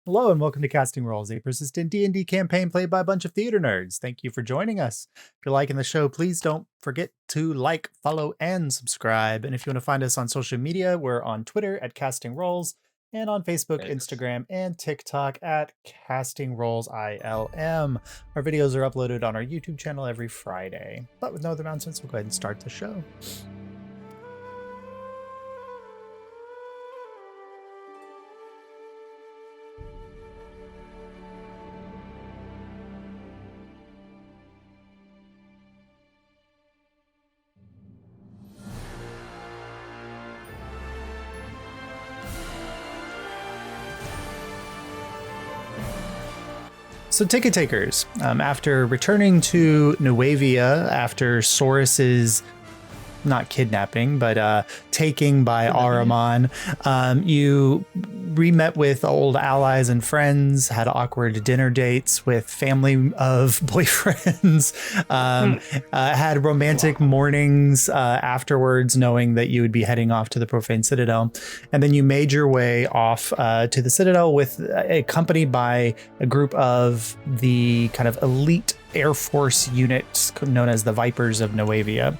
Hello and welcome to Casting Roles, a persistent D&D campaign played by a bunch of theater nerds. Thank you for joining us. If you're liking the show, please don't forget to like, follow, and subscribe. And if you want to find us on social media, we're on Twitter at Casting Roles and on Facebook, Instagram, and TikTok at Casting Roles ILM. Our videos are uploaded on our YouTube channel every Friday. But with no other nonsense, we'll go ahead and start the show. So ticket takers, after returning to Nuevia after Soris's not kidnapping, but taking by Ahriman, you re-met with old allies and friends, had awkward dinner dates with family of boyfriends, had romantic mornings afterwards, knowing that you would be heading off to the Profane Citadel. And then you made your way off to the Citadel with accompanied by a group of the kind of elite Air Force units known as the Vipers of Nuevia.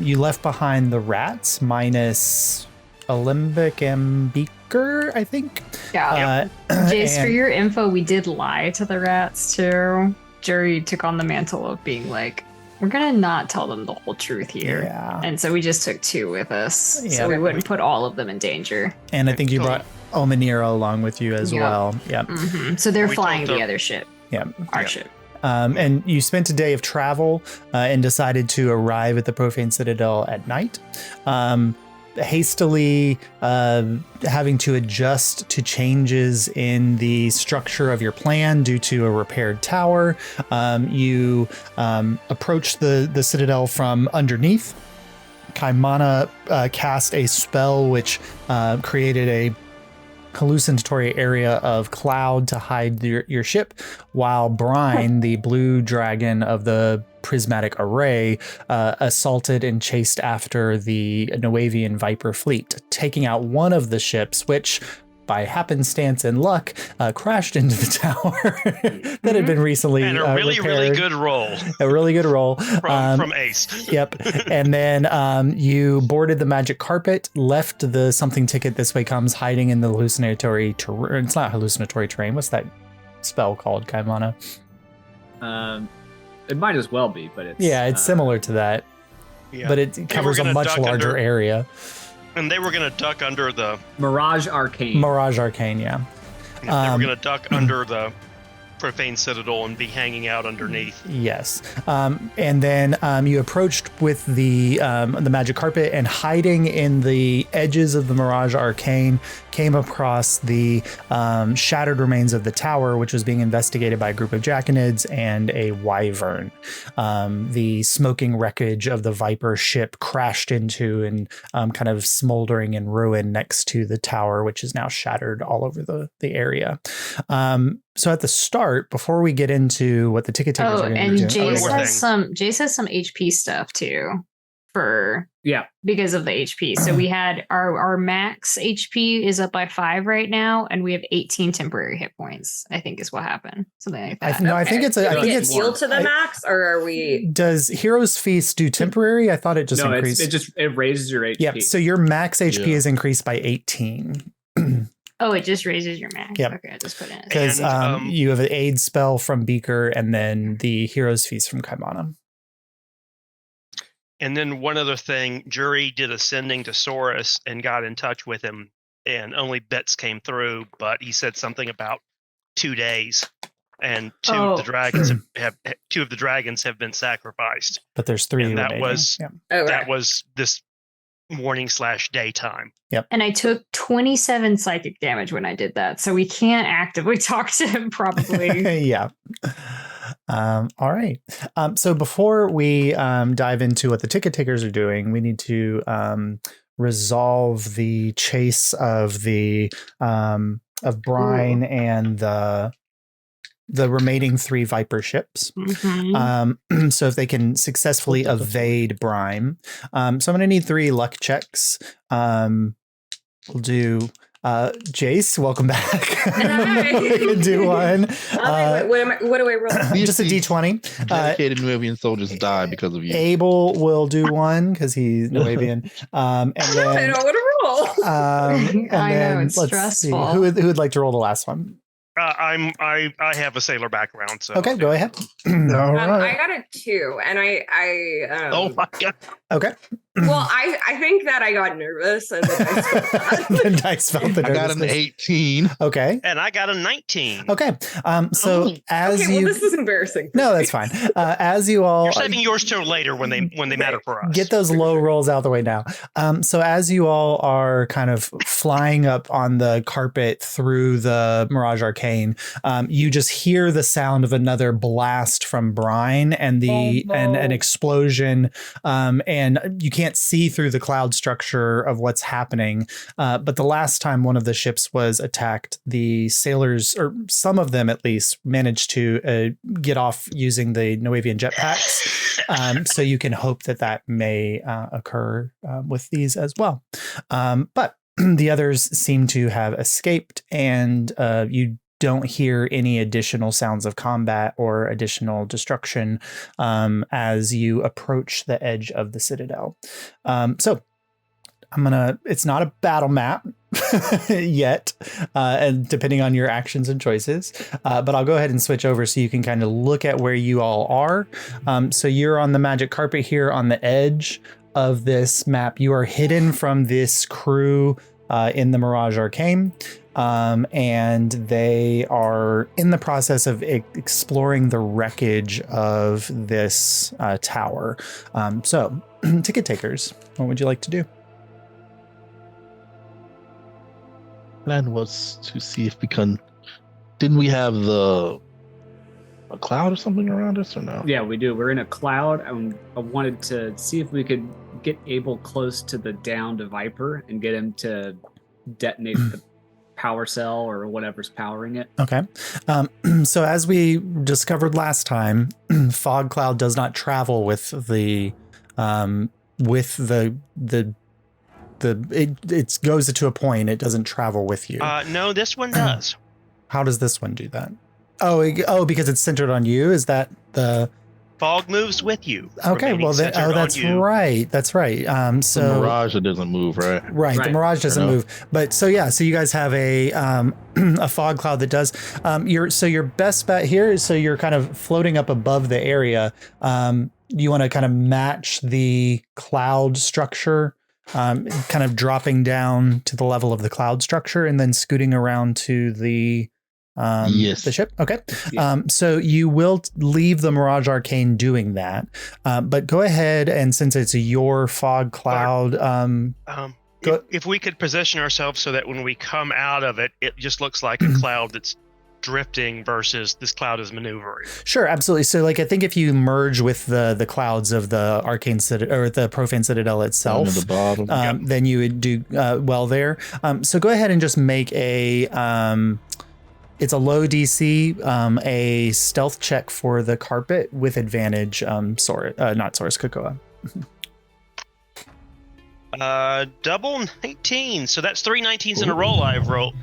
You left behind the rats minus Alembic and Beaker, I think. Yeah. Jace, for your info, we did lie to the rats too. Jury took on the mantle of being like, we're gonna not tell them the whole truth here. Yeah. And so we just took two with us. Yeah. So we wouldn't put all of them in danger. And I think you brought Omanira along with you as well. Yeah. Mm-hmm. So they're flying the other ship. Yeah. Our ship. And you spent a day of travel and decided to arrive at the Profane Citadel at night. Hastily having to adjust to changes in the structure of your plan due to a repaired tower. You approached the Citadel from underneath. Kaimana cast a spell which created a hallucinatory area of cloud to hide your ship, while Brine, the blue dragon of the prismatic array, assaulted and chased after the Nuevian Viper fleet, taking out one of the ships, which by happenstance and luck, crashed into the tower that had been recently and a really, repaired. really good roll. A really good roll. From Ace. Yep. And then you boarded the magic carpet, left the something ticket this way comes hiding in the hallucinatory terrain. It's not hallucinatory terrain. What's that spell called, Kaimana? It might as well be, but it's... Yeah, it's similar to that. Yeah. But it covers a much larger area. And they were going to duck under the... Mirage Arcane. Mirage Arcane, yeah. They were going to duck under the Profane Citadel and be hanging out underneath. Yes. And then you approached with the magic carpet, and hiding in the edges of the Mirage Arcane came across the shattered remains of the tower, which was being investigated by a group of Jacanids and a wyvern. The smoking wreckage of the Viper ship crashed into and kind of smoldering in ruin next to the tower, which is now shattered all over the area. So at the start, before we get into what the ticket takers are going to do, Jace has some HP stuff too, because of the HP. So we had our max HP is up by 5 right now, and we have 18 temporary hit points. I think is what happened. Something like that. I think it's I think it's healed to the max, or are we? Does Hero's Feast do temporary? I thought it just increased. It raises your HP. Yep. So your max HP is increased by 18. Oh, it just raises your max. Yep. Okay, I just put it in. Because you have an aid spell from Beaker and then the Hero's Feast from Kaimana. And then one other thing, Jury did a sending to Soris and got in touch with him, and only bits came through, but he said something about 2 days, and two of the dragons have been sacrificed. But there's 3 and remaining. That was this morning/daytime. Yep. And I took 27 psychic damage when I did that, so we can't actively talk to him probably. Yeah. All right. So before we dive into what the ticket takers are doing, we need to resolve the chase of of Brine and the remaining 3 Viper ships. Mm-hmm. So if they can successfully evade Brine. So I'm going to need 3 luck checks. We'll do Jace, welcome back. Hi. We can do one. What do I roll? Just a D20. Dedicated Nuevian soldiers die because of you. Abel will do one because he's Nuevian. And then I don't want to roll. and I know, then it's let's stressful. see. Who would like to roll the last one? I have a sailor background, so Okay, go ahead. All right. I got a 2, and I oh my god! Okay. well, I think that I got nervous and The dice felt the I got an nervousness. 18. Okay. And I got a 19. Okay. So as okay, you, well, this is embarrassing. no, that's fine. As you all You're saving yours till later when they matter for us. get those low rolls out of the way now. So as you all are kind of flying up on the carpet through the Mirage Arcane, you just hear the sound of another blast from brine and and an explosion. And you can't see through the cloud structure of what's happening. But the last time one of the ships was attacked, the sailors, or some of them at least, managed to get off using the Nuevian jetpacks. So you can hope that may occur with these as well. But the others seem to have escaped, and you don't hear any additional sounds of combat or additional destruction as you approach the edge of the Citadel. So it's not a battle map yet, and depending on your actions and choices, but I'll go ahead and switch over so you can kind of look at where you all are. So you're on the magic carpet here on the edge of this map. You are hidden from this crew in the Mirage Arcane. And they are in the process of exploring the wreckage of this tower. So, ticket takers, what would you like to do? Plan was to see if we can. Didn't we have a cloud or something around us, or no? Yeah, we do. We're in a cloud. I wanted to see if we could get Abel close to the downed Viper and get him to detonate the power cell or whatever's powering it. Okay. So as we discovered last time, fog cloud does not travel with it goes to a point. It doesn't travel with you. No, this one does. How does this one do that? Oh, because it's centered on you. Is that the fog moves with you? Okay, well, that's right. That's right. So the Mirage doesn't move, right? Right. The Mirage doesn't move. But so you guys have a fog cloud that does. Your best bet here is you're kind of floating up above the area. You want to kind of match the cloud structure, kind of dropping down to the level of the cloud structure and then scooting around to the ship. Okay. Yes. So you will leave the Mirage Arcane doing that. But go ahead, and since it's your fog cloud, if we could position ourselves so that when we come out of it, it just looks like a cloud that's drifting versus this cloud is maneuvering. Sure, absolutely. So I think if you merge with the clouds of the Arcane Citadel or the Profane Citadel itself, the bottom. then you would do well there. So go ahead and just make it's a low DC, a stealth check for the carpet with advantage. Not Source, Cocoa. Double 19. So that's 3 19s in a roll I've rolled.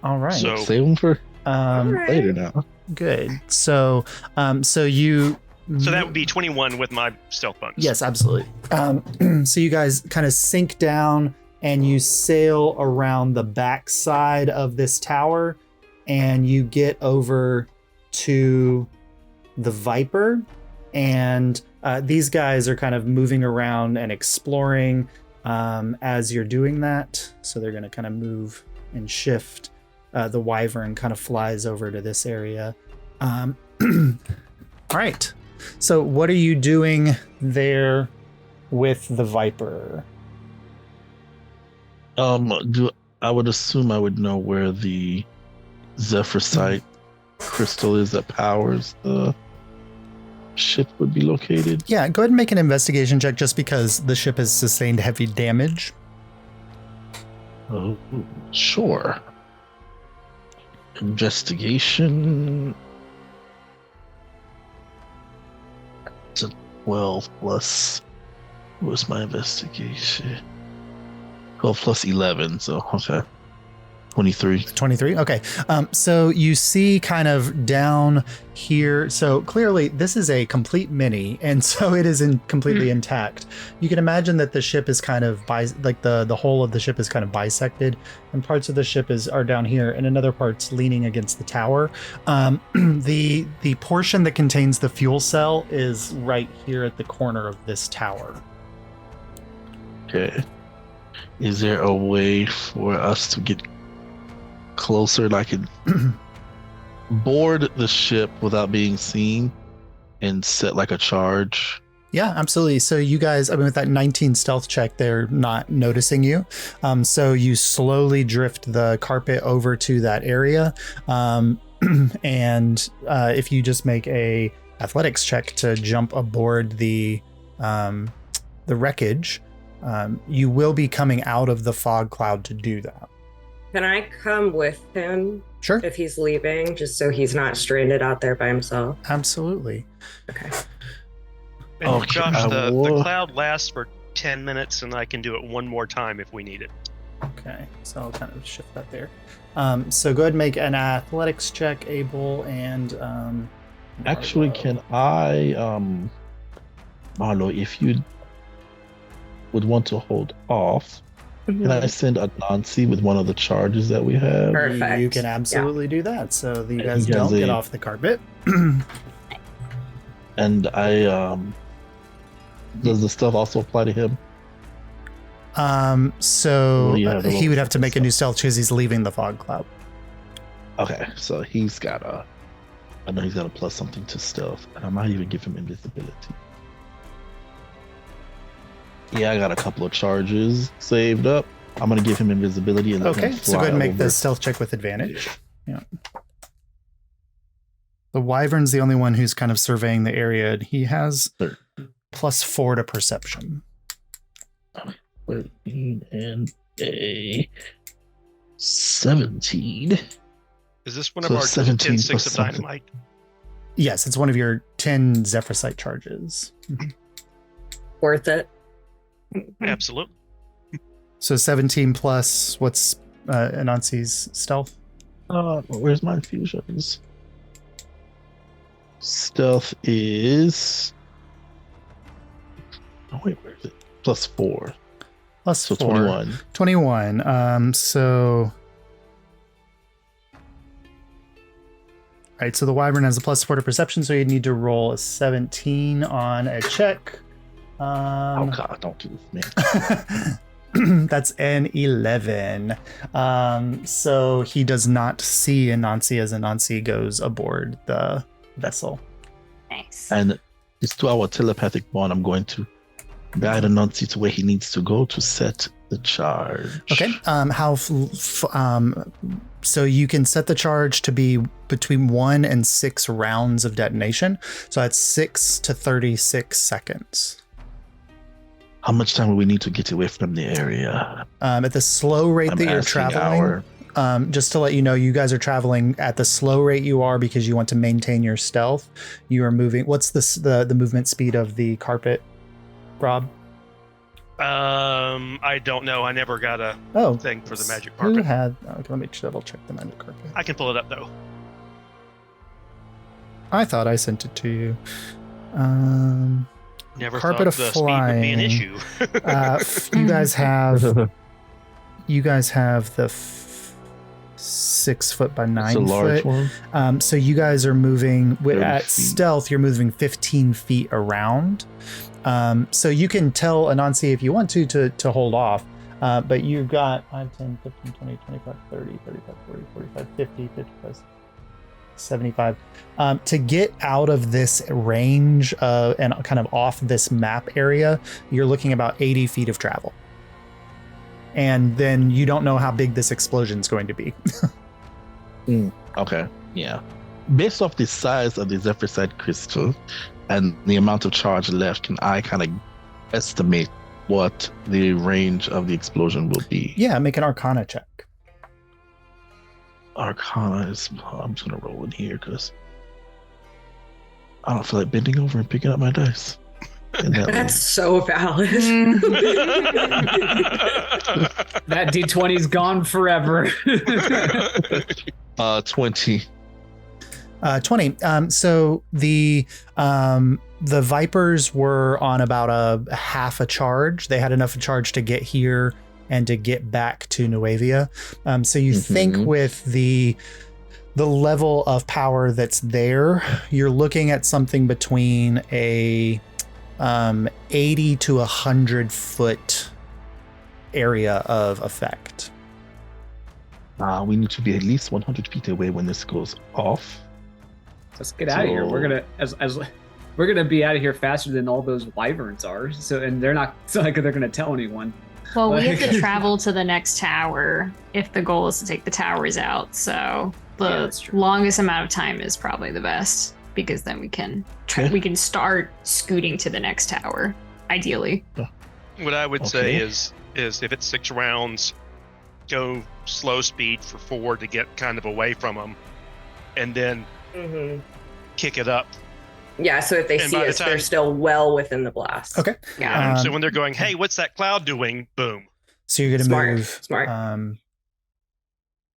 All right. So save them for later now. Good. So you. So that would be 21 with my stealth bonus. Yes, absolutely. So you guys kind of sink down and you sail around the backside of this tower, and you get over to the Viper, and these guys are kind of moving around and exploring as you're doing that. So they're going to kind of move and shift. The Wyvern kind of flies over to this area. All right. So what are you doing there with the Viper? I would assume I would know where the Zephyrsite crystal is that powers the ship would be located. Yeah, go ahead and make an investigation check just because the ship has sustained heavy damage. Oh, sure. Investigation. It's a 12 plus. What's my investigation? 12 plus 11, so okay. 23. 23. Okay. So you see kind of down here. So clearly this is a complete mini. And so it is completely intact. You can imagine that the ship is kind of the whole of the ship is kind of bisected, and parts of the ship are down here and another part's leaning against the tower. The portion that contains the fuel cell is right here at the corner of this tower. Okay. Is there a way for us to get closer and I could board the ship without being seen and set like a charge? Yeah, absolutely. So you guys, I mean, with that 19 stealth check, they're not noticing you. So you slowly drift the carpet over to that area. And if you just make a athletics check to jump aboard the wreckage, you will be coming out of the fog cloud to do that. Can I come with him? Sure. If he's leaving, just so he's not stranded out there by himself. Absolutely. Okay. And Okay, Josh, the cloud lasts for 10 minutes, and I can do it one more time if we need it. Okay, so I'll kind of shift that there. So go ahead and make an athletics check, Abel, and Actually, can I Marlo, if you would want to hold off, can I send a Nancy with one of the charges that we have? Perfect. You can absolutely do that. So you guys He has don't get off the carpet. And I does the stuff also apply to him? So Well, yeah, he would have to make a new stealth because he's leaving the fog cloud. Okay, so he's got I know he's got a plus something to stealth, and I might even give him invisibility. Yeah, I got a couple of charges saved up. I'm gonna give him invisibility and let him Okay, so go fly ahead and make over. the stealth check with advantage. Yeah. The Wyvern's the only one who's kind of surveying the area. And he has +4 to perception. 13 and a 17. Is this one of So our 17 10 sticks of plus something. dynamite? Yes, it's one of your 10 Zephyrsite charges. Worth it. Absolutely. So 17 plus what's Anansi's stealth? Where's my infusions? Stealth is. Oh wait, where is it? +4. Plus So 4. 21. 21. So. All right, so the Wyvern has a +4 to perception, so you need to roll a 17 on a check. Oh god, don't do this, man. That's an 11. So he does not see Anansi as Anansi goes aboard the vessel. Nice. And it's to our telepathic bond. I'm going to guide Anansi to where he needs to go to set the charge. Okay. So you can set the charge to be between 1 and 6 rounds of detonation. So that's 6 to 36 seconds. How much time will we need to get away from the area? At the slow rate that you're traveling, just to let you know, you guys are traveling at the slow rate you are because you want to maintain your stealth. You are moving. What's the movement speed of the carpet, Rob? I don't know. I never got a thing for the magic Who carpet. had? Okay, let me double check the magic carpet. I can pull it up though. I thought I sent it to you. Never Carpet thought of the speed would be an flying. issue. You guys have the 6 foot by 9 It's a large foot. one. So you guys are moving 30 at feet. stealth. You're moving 15 feet around. So you can tell Anansi if you want to hold off. But you've got 5, 10, 15, 20, 25, 30, 35, 40, 45, 50, 55, 75. To get out of this range and kind of off this map area, you're looking about 80 feet of travel. And then you don't know how big this explosion is going to be. Okay, yeah. Based off the size of the Zephyrsite crystal and the amount of charge left, can I kind of estimate what the range of the explosion will be? Yeah, make an Arcana check. Arcana is. I'm just gonna roll in here because I don't feel like bending over and picking up my dice. That's so valid. That D20's gone forever. 20. 20. So the Vipers were on about a half a charge. They had enough of a charge to get here and to get back to Nuevia. So you think with the level of power that's there, you're looking at something between a 80 to 100 foot area of effect. We need to be at least 100 feet away when this goes off. Let's get out of here. We're gonna we're gonna be out of here faster than all those wyverns are. So, and they're not. It's not like they're gonna tell anyone. Well, we have to travel to the next tower if the goal is to take the towers out. So the longest amount of time is probably the best, because then we can start scooting to the next tower, ideally. What I would say is if it's 6 rounds, go slow speed for 4 to get kind of away from them, and then kick it up. Yeah, so if they see us, they're still well within the blast. Okay. Yeah. So when they're going, hey, what's that cloud doing? Boom. So you're going to move. Smart.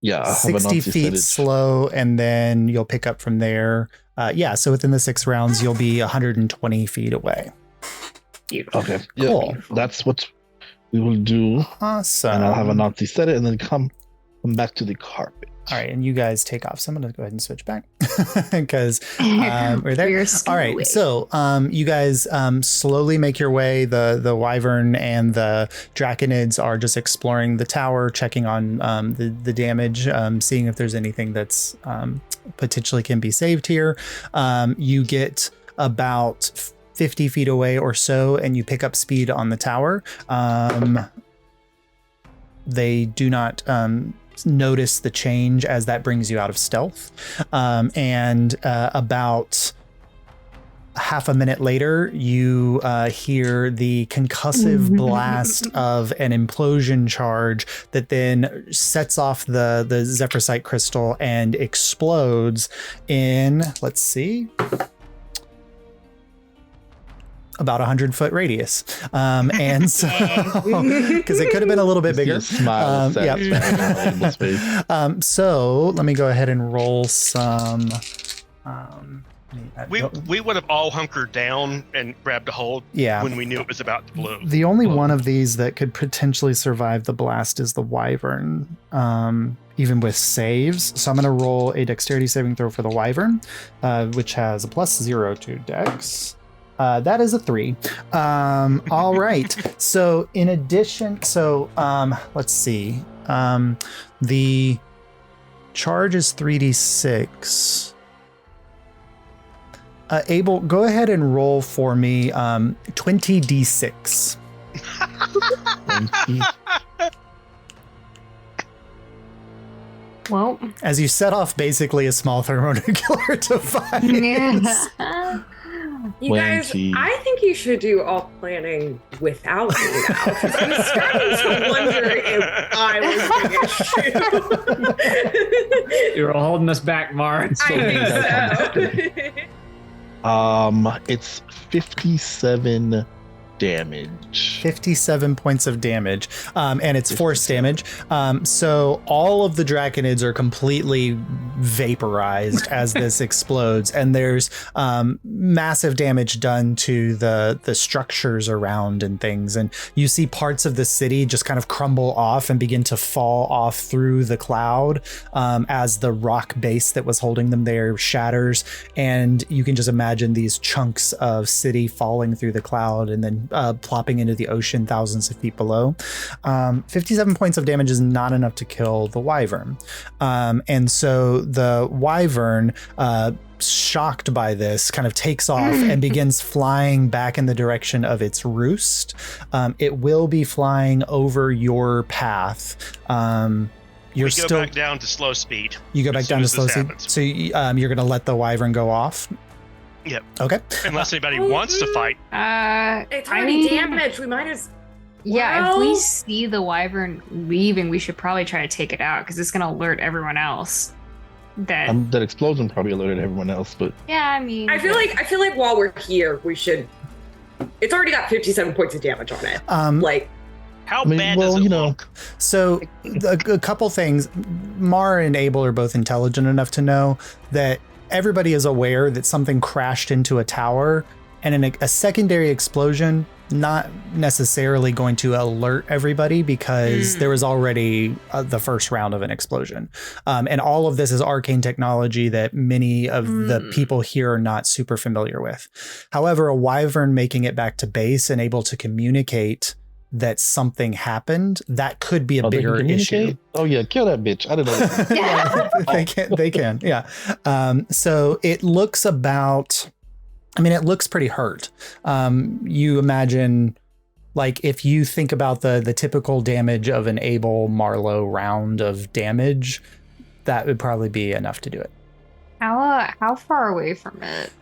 60 feet slow, and then you'll pick up from there. So within the 6 rounds, you'll be 120 feet away. Beautiful. Okay. Cool. Yeah, that's what we will do. Awesome. And I'll have a Nazi set it and then come back to the carpet. All right, and you guys take off. So I'm going to go ahead and switch back because we're there. All right, so you guys slowly make your way. The Wyvern and the Draconids are just exploring the tower, checking on the damage, seeing if there's anything that's potentially can be saved here. You get about 50 feet away or so, and you pick up speed on the tower. They do not notice the change as that brings you out of stealth. And about half a minute later, you hear the concussive blast of an implosion charge that then sets off the Zephyrsite crystal and explodes in, let's see, about 100-foot radius. And so, because it could have been a little bit bigger. So let me go ahead and roll some. We would have all hunkered down and grabbed a hold when we knew it was about to blow. The only one of these that could potentially survive the blast is the Wyvern, even with saves. So I'm going to roll a dexterity saving throw for the Wyvern, which has a +0 to dex. That is a 3. All right. So in addition, let's see. The charge is 3d6. Abel, go ahead and roll for me 20d6. 20. Well, as you set off basically a small thermonuclear device. Yeah. You guys, I think you should do all planning without me now, because I'm starting to wonder if I was the issue. You're holding us back, Mar. I think so. It's 57 damage. 57 points of damage, and it's force damage. So all of the Draconids are completely vaporized as this explodes, and there's massive damage done to the structures around and things. And you see parts of the city just kind of crumble off and begin to fall off through the cloud as the rock base that was holding them there shatters. And you can just imagine these chunks of city falling through the cloud and then plopping into the ocean thousands of feet below. 57 points of damage is not enough to kill the Wyvern. And so the Wyvern, shocked by this, kind of takes off and begins flying back in the direction of its roost. It will be flying over your path. We go back down to slow speed. You go back down to slow speed. So you're going to let the Wyvern go off? Yep. Okay. Unless anybody wants to fight. It's already damaged. We might as if we see the Wyvern leaving, we should probably try to take it out, because it's going to alert everyone else. That explosion probably alerted everyone else, but yeah, I mean, I feel like while we're here, we should It's already got 57 points of damage on it. How bad does it look? So a couple things. Mara and Abel are both intelligent enough to know that everybody is aware that something crashed into a tower, and in a secondary explosion, not necessarily going to alert everybody because there was already the first round of an explosion. And all of this is arcane technology that many of the people here are not super familiar with. However, a wyvern making it back to base and able to communicate that something happened, that could be a bigger issue. Oh yeah, kill that bitch. I didn't know that. They can. Yeah. So it looks it looks pretty hurt. You imagine, like, if you think about the typical damage of an Abel Marlowe round of damage, that would probably be enough to do it. How far away from it?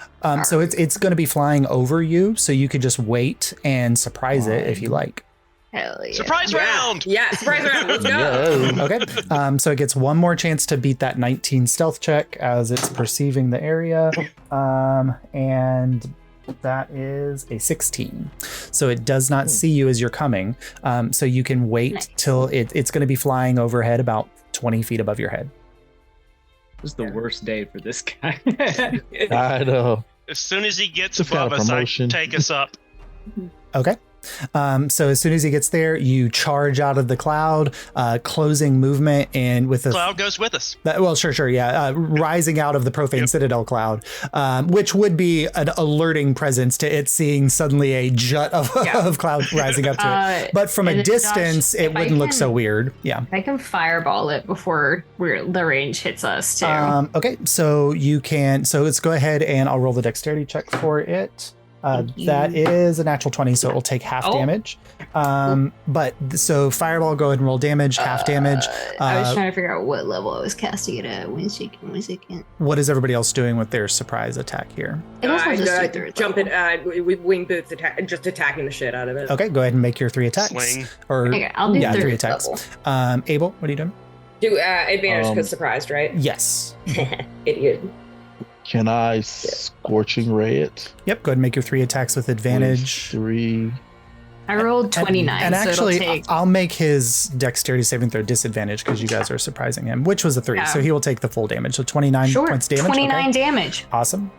So it's going to be flying over you, so you could just wait and surprise it if you like. Hell yeah. Surprise round! Yeah, surprise round. Let's go. Okay. So it gets one more chance to beat that 19 stealth check as it's perceiving the area. And that is a 16. So it does not see you as you're coming. So you can wait till it's going to be flying overhead about 20 feet above your head. This is the worst day for this guy. I know. As soon as he gets It's above got a us, I promotion. take us up. Okay. So as soon as he gets there, you charge out of the cloud, closing movement, and with the Cloud goes with us. Sure, yeah. Rising out of the Profane Citadel cloud, which would be an alerting presence to it seeing suddenly a jut of cloud rising up to it. But from a distance, it wouldn't look so weird. Yeah. I can fireball it before the range hits us too. Okay, so you can. So let's go ahead and I'll roll the dexterity check for it. That is a natural 20, so it will take half damage. But so fireball, go ahead and roll damage, half damage. I was trying to figure out what level I was casting it at. 1 second. What is everybody else doing with their surprise attack here? Jumping, with wing boots, just attacking the shit out of it. Okay, go ahead and make your 3 attacks. Sling. Okay, I'll do 3 attacks. Abel, what are you doing? Do advantage because surprised, right? Yes. Idiot. Can I scorching ray it? Yep, go ahead and make your 3 attacks with advantage. 3. I rolled 29. And so actually, I'll make his dexterity saving throw disadvantage because you guys are surprising him, which was a 3. So he will take the full damage. So 29 points damage. 29 damage. Awesome.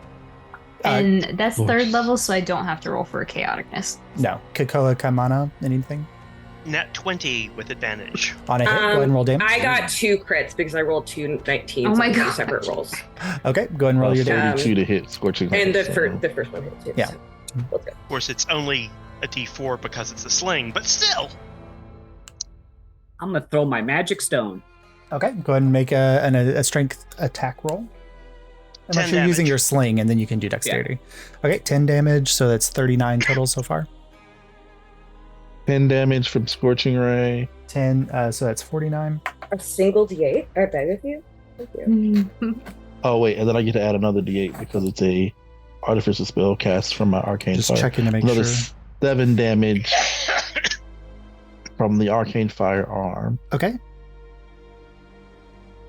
And that's 3rd level, so I don't have to roll for a chaoticness. No. Kakoa Kaimana, anything? Nat 20 with advantage. On a hit, go ahead and roll damage. I got 2 crits because I rolled 2 19s. Oh my God. 2 separate rolls. Okay, go ahead and roll your damage. 32 to hit scorching. And the first one hit too. Yeah. So, okay. Of course, it's only a D4 because it's a sling, but still. I'm gonna throw my magic stone. Okay, go ahead and make a strength attack roll. Unless you're using your sling, and then you can do dexterity. Yeah. Okay, 10 damage, so that's 39 total so far. 10 damage from scorching ray. 10, so that's 49. A single D8? I beg of you? Thank you. Oh wait, and then I get to add another D8 because it's a artificial spell cast from my arcane Just fire. checking to make another sure. 7 damage from the arcane firearm. Okay.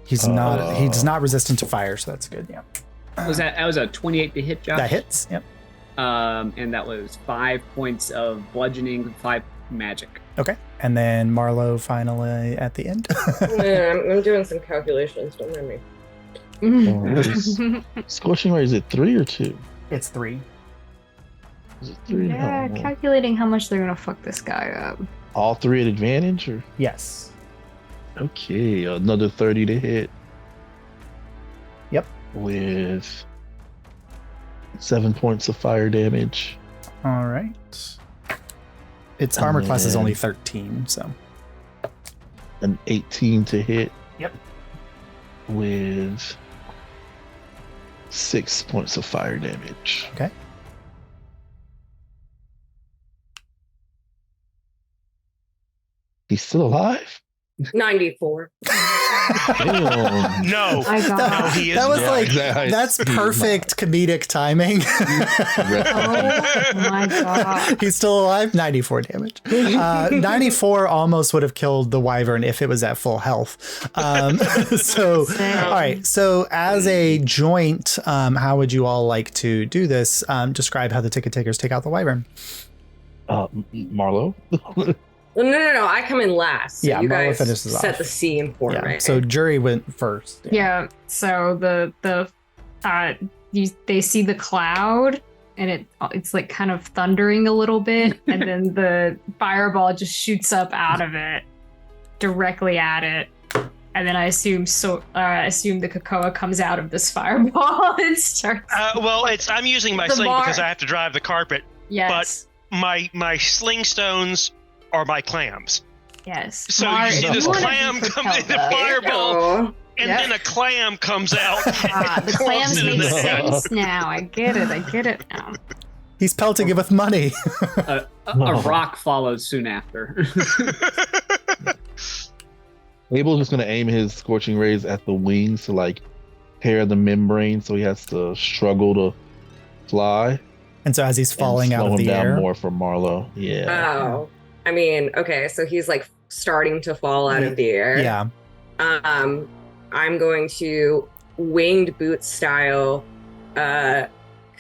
He does not resistant to fire, so that's good. Yeah. That was a 28 to hit, Josh? That hits. Yep. And that was 5 points of bludgeoning, 5 magic. Okay. And then Marlowe finally at the end. Yeah, I'm doing some calculations. Don't mind me. Scorching ray, is it 3 or 2? It's 3. Is it 3? Yeah, No. calculating how much they're gonna fuck this guy up. All 3 at advantage, or Yes. okay, another 30 to hit. Yep. With 7 points of fire damage. All right. Its armor class is only 13, so. An 18 to hit. Yep. With 6 points of fire damage. Okay. He's still alive? 94. Damn. No. I got No, he is That was not. like, Exactly. that's perfect comedic timing. Oh my God. He's still alive. 94 damage. 94 almost would have killed the wyvern if it was at full health. So, all right. So as a joint, how would you all like to do this? Describe how the ticket takers take out the wyvern. Marlo. No. I come in last. So you Marlo guys finishes set off. the scene for me. So Jury went first. Yeah. So they see the cloud, and it's like kind of thundering a little bit, and then the fireball just shoots up out of it, directly at it. And then I assume the cocoa comes out of this fireball and starts. I'm using my sling because I have to drive the carpet. Yes. But my sling stones are my clams. Yes. So you see this clam come in the fireball, and then a clam comes out. The clams make sense now. I get it now. He's pelting it with money. A rock follows soon after. Abel's just gonna aim his scorching rays at the wings to like tear the membrane, so he has to struggle to fly. And so as he's falling out of the air, more for Marlo. Yeah. Oh, I mean, okay, so he's like starting to fall out of the air. Yeah. I'm going to winged boot style.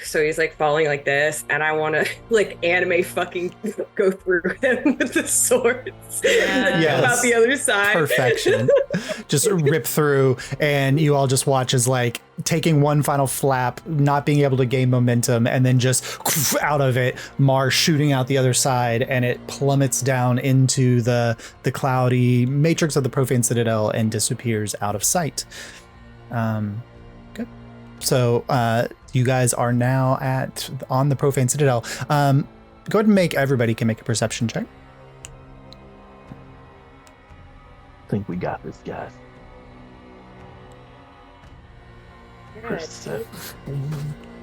So he's like falling like this, and I want to like anime fucking go through him with the swords. Yes. About the other side. Perfection. Just rip through, and you all just watch as like taking one final flap, not being able to gain momentum, and then just out of it, Mar shooting out the other side, and it plummets down into the cloudy matrix of the Profane Citadel and disappears out of sight. Good. So you guys are now on the Profane Citadel. Go ahead and everybody can make a perception check. I think we got this, guys.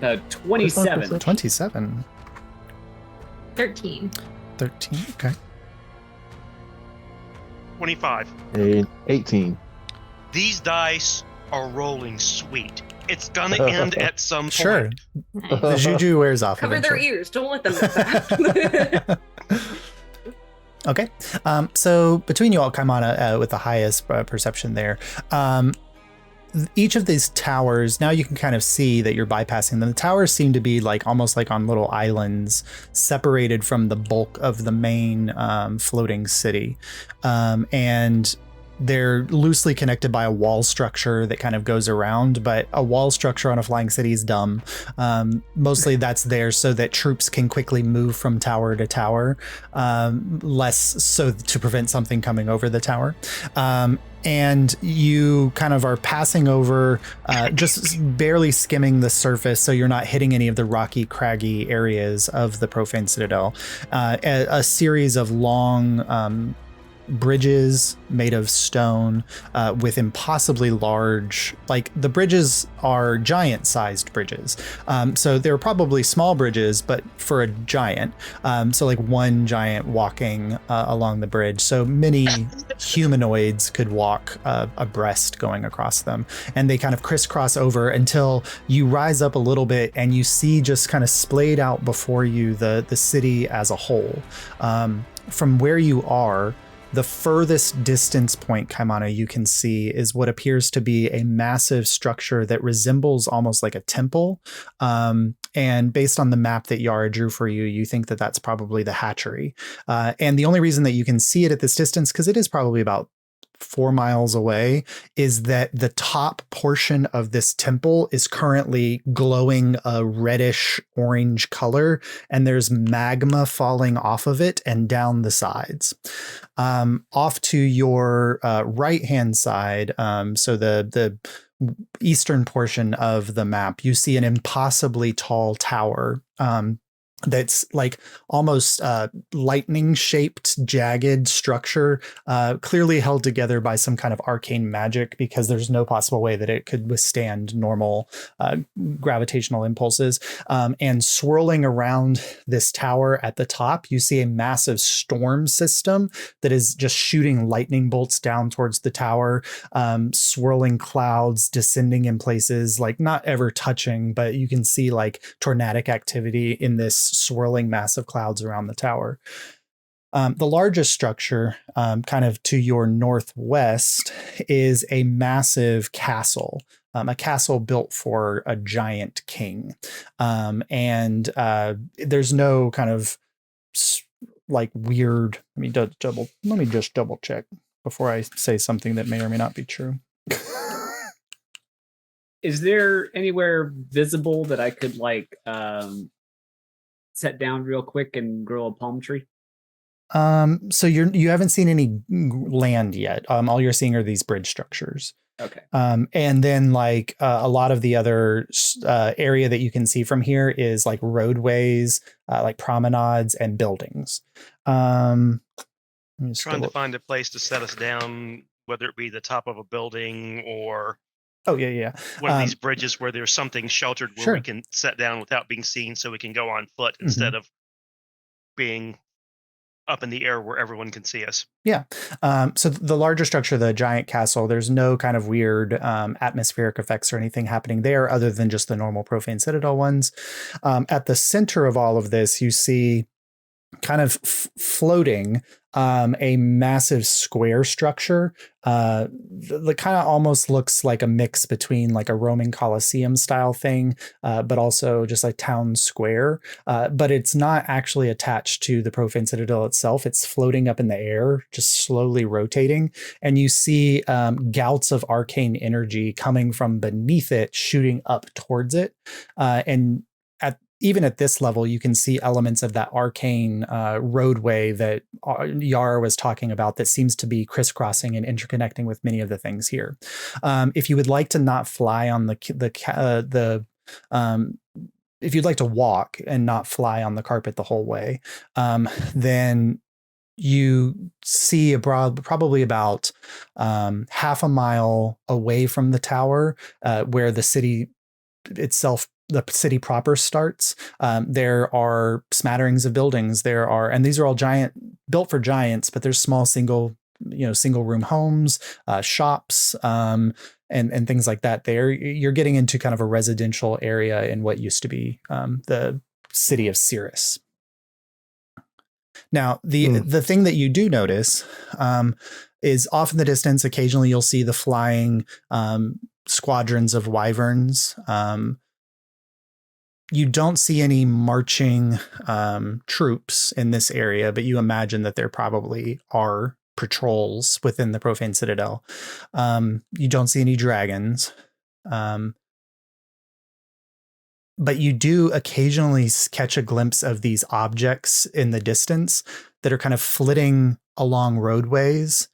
Good. 27. 27. 13. 13. Okay. 25. 18. These dice are rolling sweet. It's gonna end at some point. Sure. The juju wears off. Cover their eventually. ears. Don't let them know that. Okay. So between you all, Kaimana, with the highest perception there. Each of these towers, now you can kind of see that you're bypassing them. The towers seem to be like almost like on little islands separated from the bulk of the main floating city. And they're loosely connected by a wall structure that kind of goes around, but a wall structure on a flying city is dumb. Mostly that's there so that troops can quickly move from tower to tower, less so to prevent something coming over the tower. And you kind of are passing over, just barely skimming the surface, so you're not hitting any of the rocky, craggy areas of the Profane Citadel. A series of long bridges made of stone with impossibly large, like the bridges are giant sized bridges. So they're probably small bridges, but for a giant. So like one giant walking along the bridge. So many humanoids could walk abreast going across them. And they kind of crisscross over until you rise up a little bit and you see just kind of splayed out before you the city as a whole. From where you are, the furthest distance point, Kaimana, you can see is what appears to be a massive structure that resembles almost like a temple. And based on the map that Yara drew for you, you think that that's probably the hatchery. And the only reason that you can see it at this distance, because it is probably about 4 miles away, is that the top portion of this temple is currently glowing a reddish orange color, and there's magma falling off of it and down the sides. Off to your right hand side, so the eastern portion of the map, you see an impossibly tall tower that's like almost lightning shaped, jagged structure, clearly held together by some kind of arcane magic, because there's no possible way that it could withstand normal gravitational impulses. And swirling around this tower at the top, you see a massive storm system that is just shooting lightning bolts down towards the tower, swirling clouds descending in places, like not ever touching, but you can see like tornadic activity in this swirling massive clouds around the tower. The largest structure, kind of to your northwest, is a massive castle, a castle built for a giant king. And there's no kind of like weird. Let me just double check before I say something that may or may not be true. Is there anywhere visible that I could like set down real quick and grow a palm tree? So you haven't seen any land yet. All you're seeing are these bridge structures. Okay. And then like a lot of the other area that you can see from here is like roadways, like promenades and buildings. Trying to find a place to set us down, whether it be the top of a building or one of these bridges where there's something sheltered where we can set down without being seen, so we can go on foot instead of being up in the air where everyone can see us. Yeah. So the larger structure, the giant castle, there's no kind of weird atmospheric effects or anything happening there other than just the normal Profane Citadel ones. At the center of all of this, you see kind of floating a massive square structure that kind of almost looks like a mix between like a Roman Colosseum style thing, but also just like town square. But it's not actually attached to the Profane Citadel itself. It's floating up in the air, just slowly rotating. And you see gouts of arcane energy coming from beneath it, shooting up towards it. And even at this level, you can see elements of that arcane roadway that Yara was talking about that seems to be crisscrossing and interconnecting with many of the things here. If you would like to not fly on if you'd like to walk and not fly on the carpet the whole way, then you see probably about half a mile away from the tower where the city itself, the city proper starts. There are smatterings of buildings. And these are all built for giants, but there's small single room homes, shops, and things like that. You're getting into kind of a residential area in what used to be the city of Cirrus. Now, the thing that you do notice is off in the distance, occasionally you'll see the flying squadrons of wyverns. You don't see any marching troops in this area, but you imagine that there probably are patrols within the Profane Citadel. You don't see any dragons. But you do occasionally catch a glimpse of these objects in the distance that are kind of flitting along roadways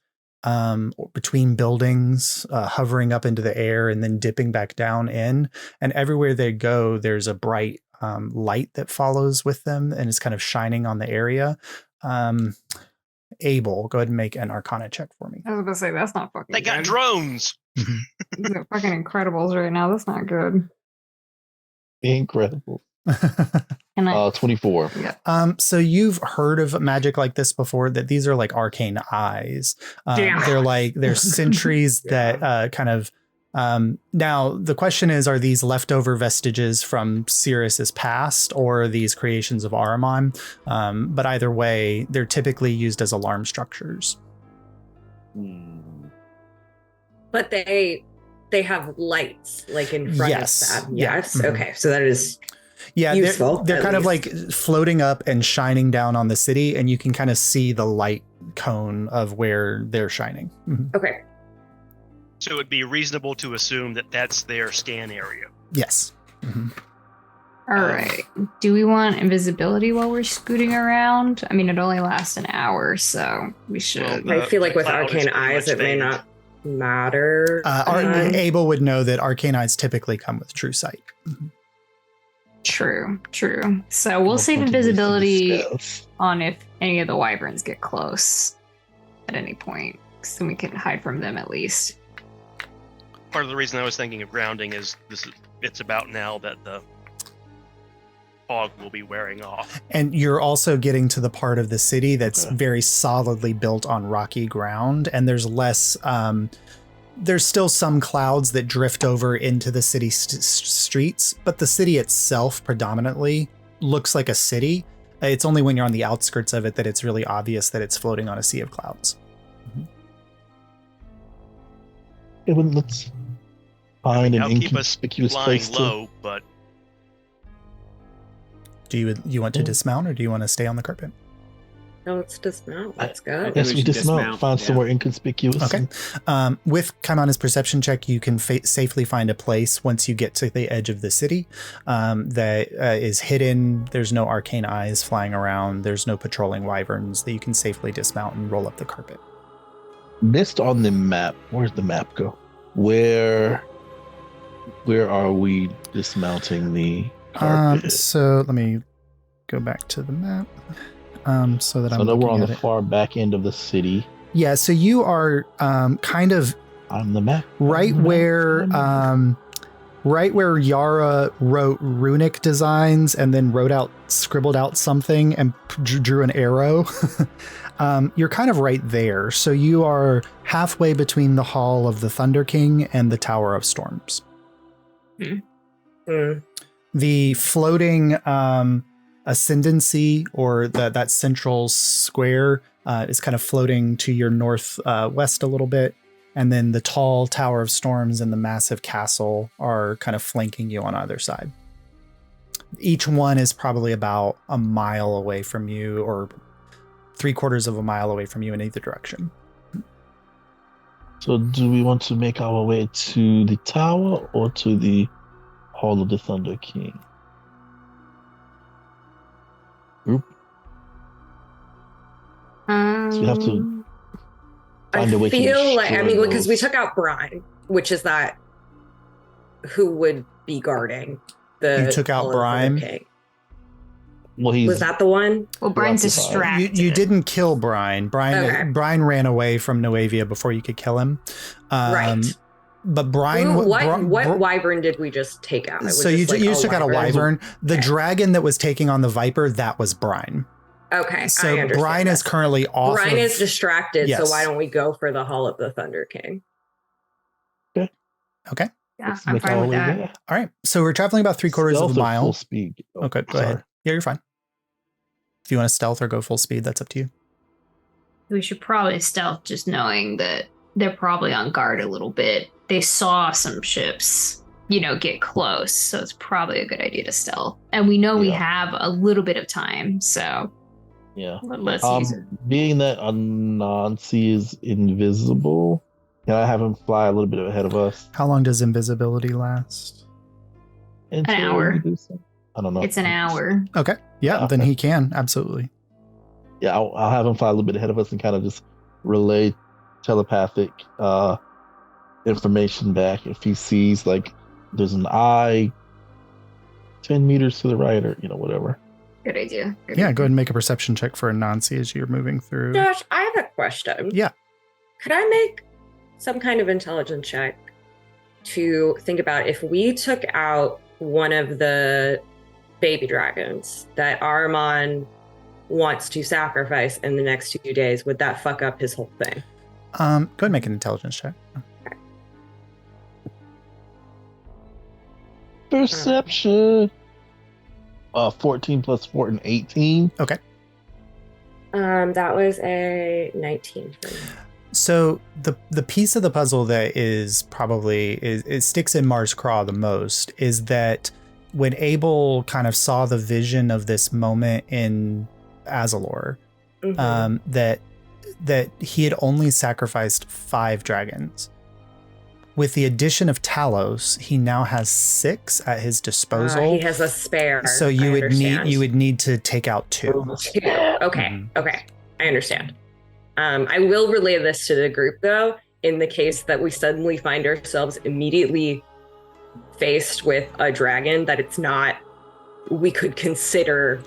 between buildings, hovering up into the air and then dipping back down in. And everywhere they go, there's a bright light that follows with them and is kind of shining on the area. Abel, go ahead and make an Arcana check for me. I was gonna say that's not fucking. They got drones. These are fucking Incredibles right now. That's not good. Incredible. 24. Yeah. So you've heard of magic like this before, that these are like arcane eyes. They're sentries that kind of now the question is, are these leftover vestiges from Cirrus's past or are these creations of Ahriman? But either way, they're typically used as alarm structures. But they have lights like in front of them. Yes. Yeah. Okay. So that is useful. They're kind least. of like floating up and shining down on the city, and you can kind of see the light cone of where they're shining. Mm-hmm. Okay. So it would be reasonable to assume that that's their scan area. Yes. Mm-hmm. All right. Do we want invisibility while we're scooting around? I mean, it only lasts an hour, so we should. Well, I feel like with cloud is arcane pretty eyes, much it may faded. not matter. Abel would know that arcane eyes typically come with true sight. Mm-hmm. True. So we'll save invisibility on if any of the wyverns get close at any point, so we can hide from them at least. Part of the reason I was thinking of grounding is it's about now that the fog will be wearing off. And you're also getting to the part of the city that's very solidly built on rocky ground, and there's less there's still some clouds that drift over into the city streets, but the city itself predominantly looks like a city. It's only when you're on the outskirts of it that it's really obvious that it's floating on a sea of clouds. Let's find an inconspicuous place low, but do you want to dismount, or do you want to stay on the carpet? let's dismount. Let's go. think Yes, we we should dismount. dismount, Find yeah. somewhere inconspicuous. Okay. With Kaiman's perception check, you can safely find a place once you get to the edge of the city that is hidden. There's no arcane eyes flying around. There's no patrolling wyverns that you can safely dismount and roll up the carpet. Based on the map, where's the map go? Where are we dismounting the carpet? So let me go back to the map. So that So I'm now we're on looking the at it. far back end of the city. Yeah, so you are kind of On the map. right On the where map. right where Yara wrote runic designs and then scribbled out something and drew an arrow. You're kind of right there. So you are halfway between the Hall of the Thunder King and the Tower of Storms. The floating ascendancy, or that central square, is kind of floating to your northwest a little bit. And then the tall Tower of Storms and the massive castle are kind of flanking you on either side. Each one is probably about a mile away from you, or 3/4 of a mile away from you in either direction. So do we want to make our way to the tower or to the Hall of the Thunder King? Group? So we have to find a way I feel like, destroy because we those. took out Brine, which is that who would be guarding the. You took out Hall of the Thunder Brine? King. Well, he's Was that the one? Well, Brian's Preoccupied. distracted. You didn't kill Brine. Okay. Brine ran away from Nuevia before you could kill him. Right. But Brine... What wyvern did we just take out? It was So you just, just took out a wyvern. The Okay. dragon that was taking on the viper, that was Brine. Okay, I So understand. Brine is currently off. Brine is distracted, Yes. so why don't we go for the Hall of the Thunder King? Okay. Yeah, let's I'm make fine our with way that. there. All right. So we're traveling about 3/4 of Stealth a or full mile. speed. Okay, go ahead. Yeah, you're fine. If you want to stealth or go full speed, that's up to you. We should probably stealth, just knowing that they're probably on guard a little bit. They saw some ships, get close, so it's probably a good idea to stealth. And we know we Yeah. have a little bit of time, so Yeah. let's use it. Being that Anansi is invisible, can I have him fly a little bit ahead of us? How long does invisibility last? Until hour. we do so? I don't know. It's an hour. Okay. Yeah, Okay. then he can. Absolutely. Yeah, I'll have him fly a little bit ahead of us and kind of just relay telepathic information back. If he sees like there's an eye 10 meters to the right, or whatever. Good idea. Good Yeah, idea. go ahead and make a perception check for Anansi as you're moving through. Josh, I have a question. Yeah. Could I make some kind of intelligence check to think about if we took out one of the baby dragons that Ahriman wants to sacrifice in the next 2 days, would that fuck up his whole thing? Go ahead and make an intelligence check. Perception. 14 plus 4 and 18. Okay. That was a 19 for me. So the piece of the puzzle that is probably it sticks in Mars Craw the most is that when Abel kind of saw the vision of this moment in Azalor, Mhm. that he had only sacrificed 5 dragons. With the addition of Talos, he now has 6 at his disposal. He has a spare. So I you understand. would need to take out 2. 2. Okay. Mhm. Okay. I understand. I will relay this to the group though, in the case that we suddenly find ourselves immediately faced with a dragon that it's not, we could consider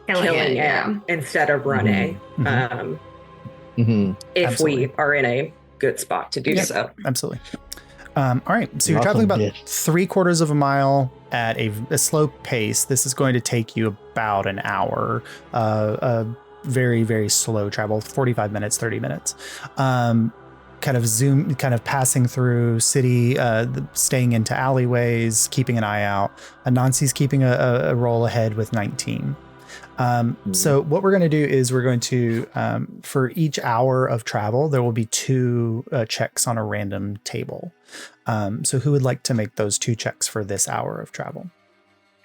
killing it instead of running. Mhm. If Absolutely. we are in a good spot to do Yep. so. Absolutely. All right. So you're Awesome, traveling about bitch. 3/4 of a mile at a slow pace. This is going to take you about an hour. Very, very slow travel, 45 minutes, 30 minutes. Kind of passing through city, staying into alleyways, keeping an eye out. Anansi's keeping a roll ahead with 19. So what we're going to do is we're going to, for each hour of travel, there will be 2 checks on a random table. So who would like to make those 2 checks for this hour of travel?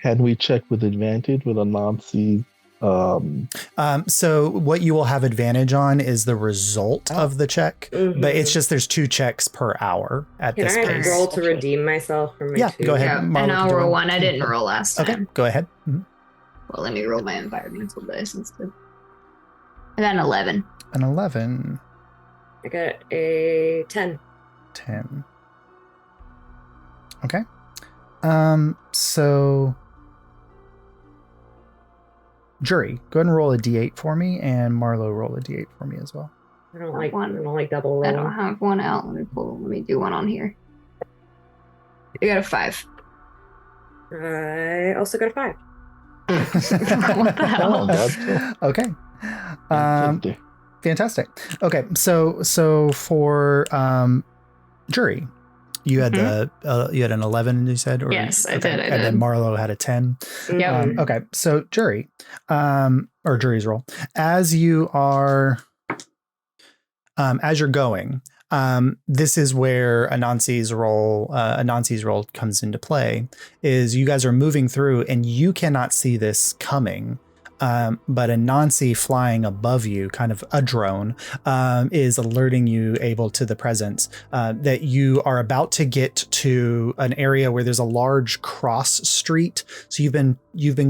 Can we check with advantage with Anansi So what you will have advantage on is the result of the check, but it's just there's 2 checks per hour at this pace. Can I roll to redeem myself from my 2? Go ahead. Yeah, Marla, and I'll roll 1. I didn't roll last time. Okay, go ahead. Mm-hmm. Well, let me roll my environmental dice instead. I got an 11. An 11. I got a 10. 10. Okay. So Jury, go ahead and roll a d8 for me, and Marlo roll a d8 for me as well. I don't like double I rolling. don't have one out. Let me do one on here. You got a 5. I also got a 5. What the hell? Okay. Fantastic. Okay, so for Jury, you had you had an 11, you said? Or, yes, I did. And then Marlo had a 10. Yep. Okay, so Jury, or Jury's roll. As you are, as you're going, this is where Anansi's role comes into play. Is you guys are moving through, and you cannot see this coming. But Anansi flying above you, kind of a drone, is alerting you to the presence that you are about to get to an area where there's a large cross street. So you've been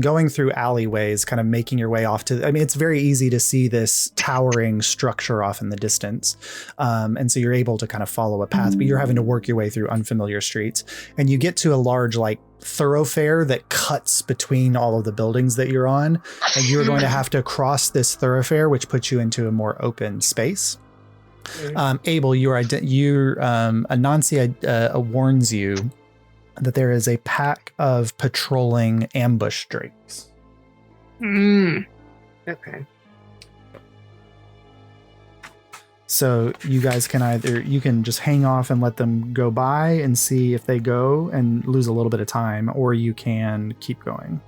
going through alleyways, kind of making your way off to. I mean, it's very easy to see this towering structure off in the distance, and so you're able to kind of follow a path, but you're having to work your way through unfamiliar streets, and you get to a large thoroughfare that cuts between all of the buildings that you're on, and you're going to have to cross this thoroughfare, which puts you into a more open space. Abel, Anansi warns you that there is a pack of patrolling ambush drakes. Okay. So you guys you can just hang off and let them go by and see if they go and lose a little bit of time, or you can keep going.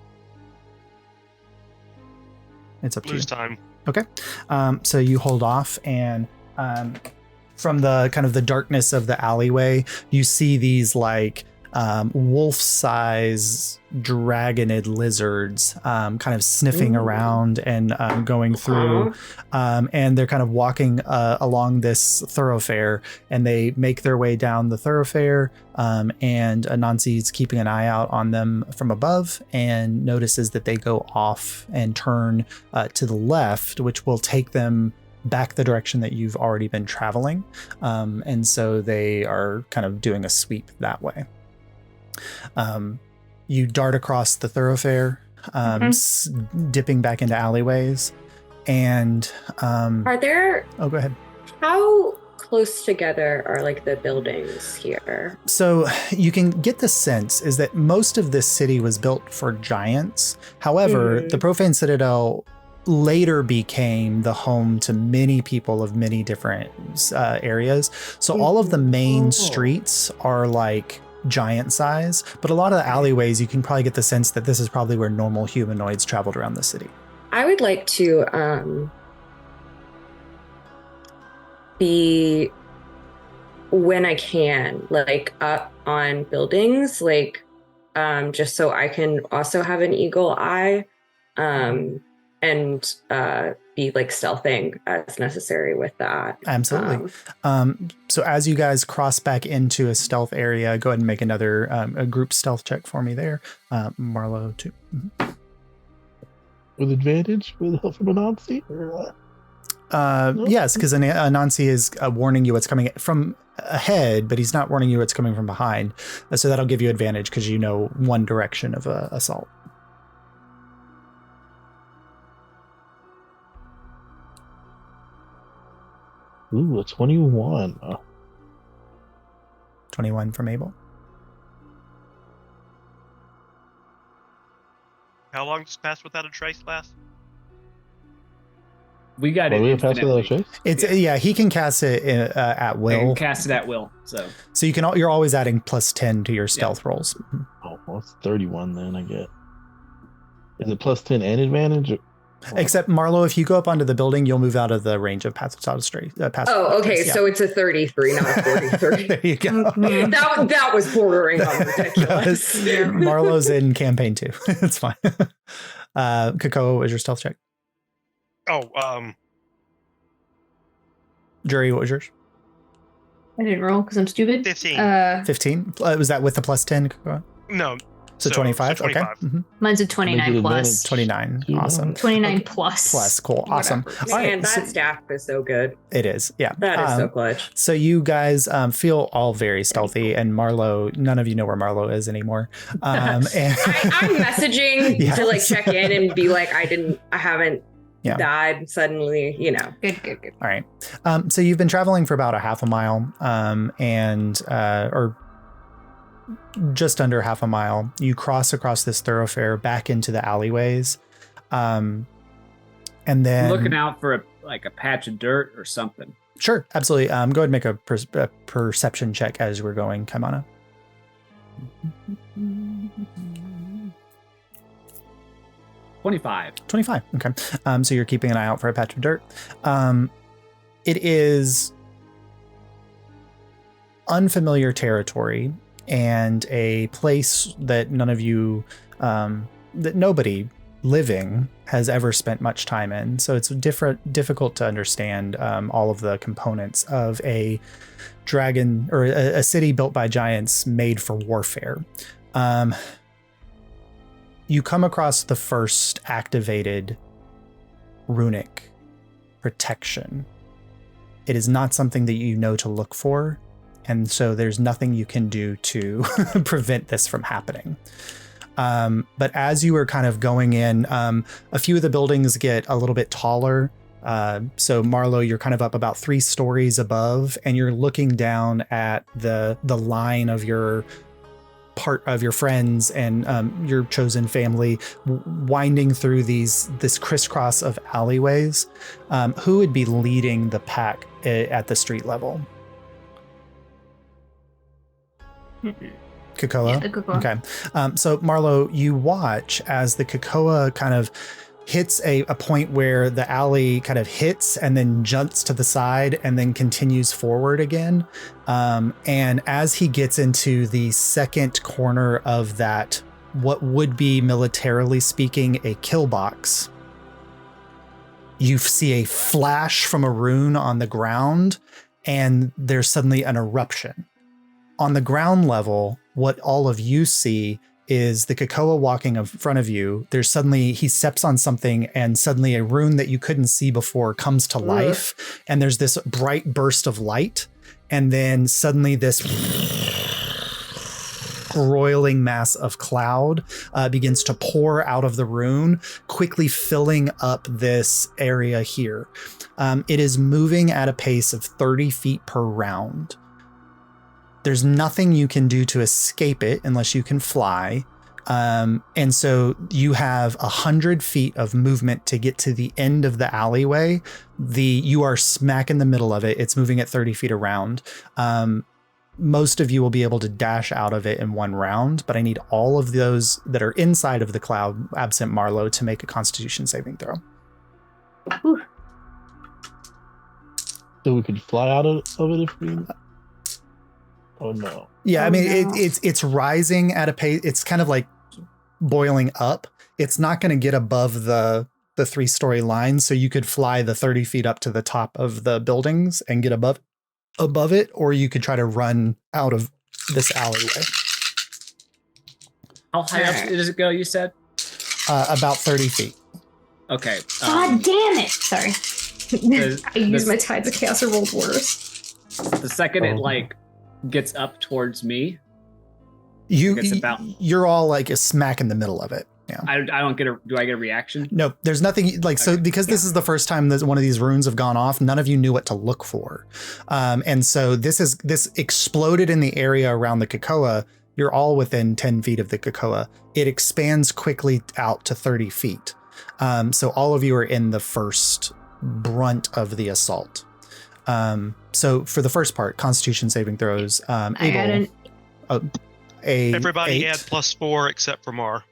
It's up to you. Lose time. Okay. So you hold off, and from the kind of the darkness of the alleyway, you see these wolf-size dragonid lizards kind of sniffing around and going through, and they're kind of walking along this thoroughfare, and they make their way down the thoroughfare, and Anansi's keeping an eye out on them from above and notices that they go off and turn to the left, which will take them back the direction that you've already been traveling, and so they are kind of doing a sweep that way. You dart across the thoroughfare, dipping back into alleyways, and are there? Oh, go ahead. How close together are the buildings here? So you can get the sense is that most of this city was built for giants. However, the Profane Citadel later became the home to many people of many different areas. So all of the main streets are giant size, but a lot of the alleyways, you can probably get the sense that this is probably where normal humanoids traveled around the city. I would like to be, when I can, up on buildings, just so I can also have an eagle eye, and be stealthing as necessary with that. Absolutely. So as you guys cross back into a stealth area, go ahead and make another a group stealth check for me there. Marlo too. With advantage with help from Anansi? No? Yes, because Anansi is warning you what's coming from ahead, but he's not warning you what's coming from behind. So that'll give you advantage because you know one direction of assault. Ooh, a 21. 21 from Abel. How long does Pass Without a Trace last? We got it. We Pass Without a Trace? It's he can cast it at will. You can cast it at will. So you're always adding +10 to your stealth rolls. Oh, well, it's 31 then, I get. Is it +10 and advantage? Except Marlo, if you go up onto the building, you'll move out of the range of passive autostray. Okay. So it's a 33, not a 43. There you go. That was bordering on ridiculous. Marlo's in campaign 2. It's fine. Kakao, what was your stealth check? Jury, what was yours? I didn't roll because I'm stupid. 15. 15? Was that with the plus 10? Kakao? No. So 25? 25. Okay. Mm-hmm. Mine's a 29 plus. 29. Awesome. 29 plus. Plus. Cool. Awesome. Man, All right, that staff is so good. It is. Yeah. That is so clutch. So you guys feel all very stealthy, and Marlo, none of you know where Marlo is anymore. And I'm messaging Yes. to like check in and be like, I haven't died suddenly, you know. Good. All right. So you've been traveling for about a half a mile, or just under half a mile. You cross across this thoroughfare back into the alleyways. And then I'm looking out for a patch of dirt or something. Sure, absolutely. Go ahead and make a perception check as we're going, Kaimana. 25. 25. Okay. So you're keeping an eye out for a patch of dirt. It is unfamiliar territory and a place that none of you, that nobody living has ever spent much time in. So it's difficult to understand all of the components of a dragon or a city built by giants made for warfare. You come across the first activated runic protection. It is not something that you know to look for, and so there's nothing you can do to prevent this from happening. But as you were kind of going in, a few of the buildings get a little bit taller. So Marlo, you're kind of up about 3 stories above, and you're looking down at the line of your part of your friends and your chosen family winding through this crisscross of alleyways. Who would be leading the pack at the street level? Kakoa? Yeah, the Kakoa. Okay. So Marlo, you watch as the Kakoa kind of hits a point where the alley kind of hits and then jumps to the side and then continues forward again. And as he gets into the second corner of that, what would be militarily speaking a kill box, you see a flash from a rune on the ground, and there's suddenly an eruption. On the ground level, what all of you see is the Kakoa walking in front of you. He steps on something, and suddenly a rune that you couldn't see before comes to life. And there's this bright burst of light. And then suddenly this roiling mass of cloud begins to pour out of the rune, quickly filling up this area here. It is moving at a pace of 30 feet per round. There's nothing you can do to escape it unless you can fly. And so you have 100 feet of movement to get to the end of the alleyway. You are smack in the middle of it. It's moving at 30 feet around. Most of you will be able to dash out of it in one round, but I need all of those that are inside of the cloud, absent Marlo, to make a Constitution saving throw. Whew. So we could fly out of it if we... Oh no. Yeah, I mean, it's rising at a pace. It's kind of like boiling up. It's not going to get above the 3-story line, so you could fly the 30 feet up to the top of the buildings and get above it, or you could try to run out of this alleyway. How high up does it go, you said? About 30 feet. Okay. God damn it! Sorry. I used my Tides of Chaos or rolled worse. The second it gets up towards me, you're all like a smack in the middle of it. Yeah. I don't get do I get a reaction? No, there's nothing so because this is the first time that one of these runes have gone off, none of you knew what to look for. And so this exploded in the area around the Kakoa. You're all within 10 feet of the Kakoa. It expands quickly out to 30 feet. So all of you are in the first brunt of the assault. So for the first part, Constitution saving throws. Everybody 8. add +4 except for Mar.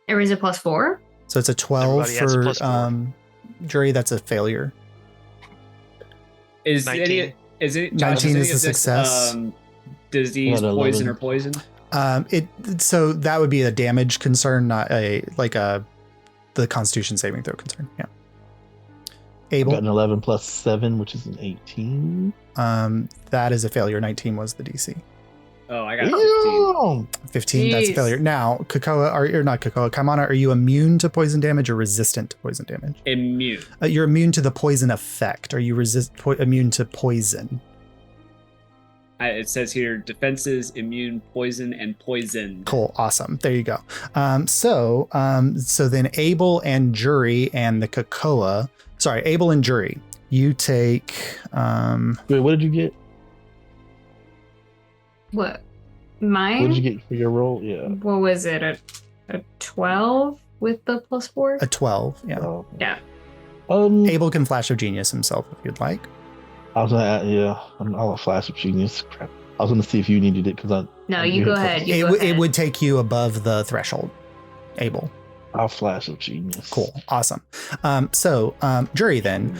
Everybody's a +4? So it's a 12 Everybody has a for +4. Jury. That's a failure. Is 19. Josh, 19 is is a success. Disease, Not poison, 11. or poison? So that would be a damage concern, not the Constitution saving throw concern. Yeah. Got an Abel, 11 plus 7, which is an 18. that is a failure. 19 was the DC. Oh, I got 15. 15, that's a Jeez. failure. Now, Kaimana, are you immune to poison damage or resistant to poison damage? Immune. You're immune to the poison effect. Are you immune to poison? It says here defenses, immune, poison, and poison. Cool, awesome. There you go. So then Abel and Jury and the Cocoa. Sorry, Abel and Jury. You take. Wait, what did you get? What? What Mine? did you get for your roll? Yeah. What was it? A 12 with the +4? A 12. Yeah. Oh. Yeah. Abel can flash of genius himself if you'd like. I was gonna, I'll a flash of genius. Crap. I was gonna see if you needed it because I. No, you go ahead. You It, go w- it ahead. would take you above the threshold. Abel. I'll flash of genius. Cool. Awesome. Jury then.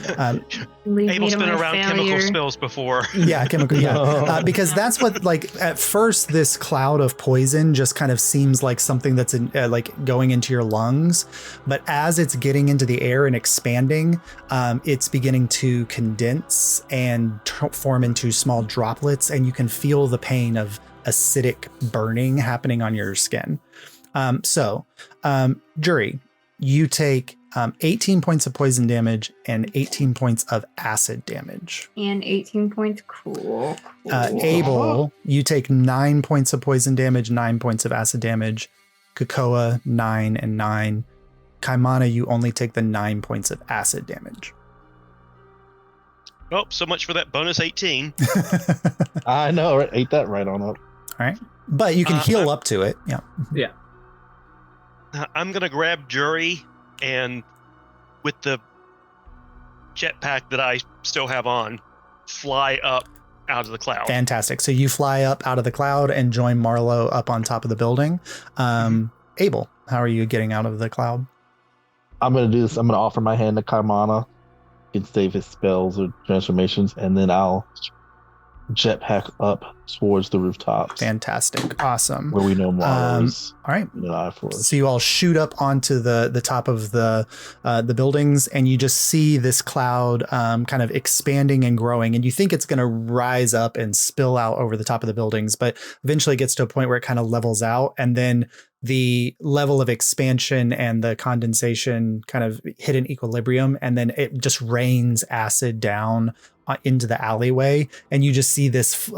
Leave me Abel's to been my around chemical failure. spills before. Yeah, chemical. Yeah, No. because that's what at first this cloud of poison just kind of seems like something that's going into your lungs, but as it's getting into the air and expanding, it's beginning to condense and form into small droplets, and you can feel the pain of acidic burning happening on your skin. Jury, you take 18 points of poison damage and 18 points of acid damage. And 18 points. Cool. Abel, you take 9 points of poison damage, 9 points of acid damage. Kakoa, 9 and 9. Kaimana, you only take the 9 points of acid damage. Oh, so much for that bonus 18. I know, right? Ate that right on up. All right. But you can heal up to it. Yeah. Yeah. I'm going to grab Jury and with the jetpack that I still have on, fly up out of the cloud. Fantastic. So you fly up out of the cloud and join Marlowe up on top of the building. Abel, how are you getting out of the cloud? I'm gonna do this. I'm gonna offer my hand to Kaimana. He can save his spells or transformations, and then I'll jetpack up towards the rooftops. Fantastic. Awesome. Where we know Marlowe is. All right. An eye for us. So you all shoot up onto the top of the buildings, and you just see this cloud kind of expanding and growing, and you think it's going to rise up and spill out over the top of the buildings, but eventually it gets to a point where it kind of levels out, and then the level of expansion and the condensation kind of hit an equilibrium, and then it just rains acid down into the alleyway, and you just see this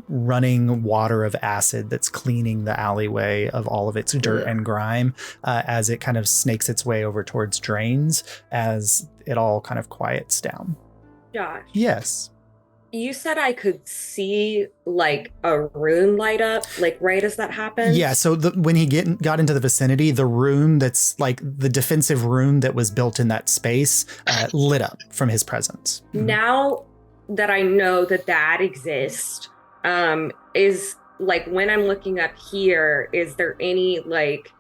running water of acid that's cleaning the alleyway of all of its dirt and grime as it kind of snakes its way over towards drains as it all kind of quiets down. Josh, Yes. you said I could see like a rune light up, like right as that happened? Yeah, so when he got into the vicinity, the rune that's like the defensive rune that was built in that space lit up from his presence. Now that I know that exists, is like when I'm looking up here, is there any like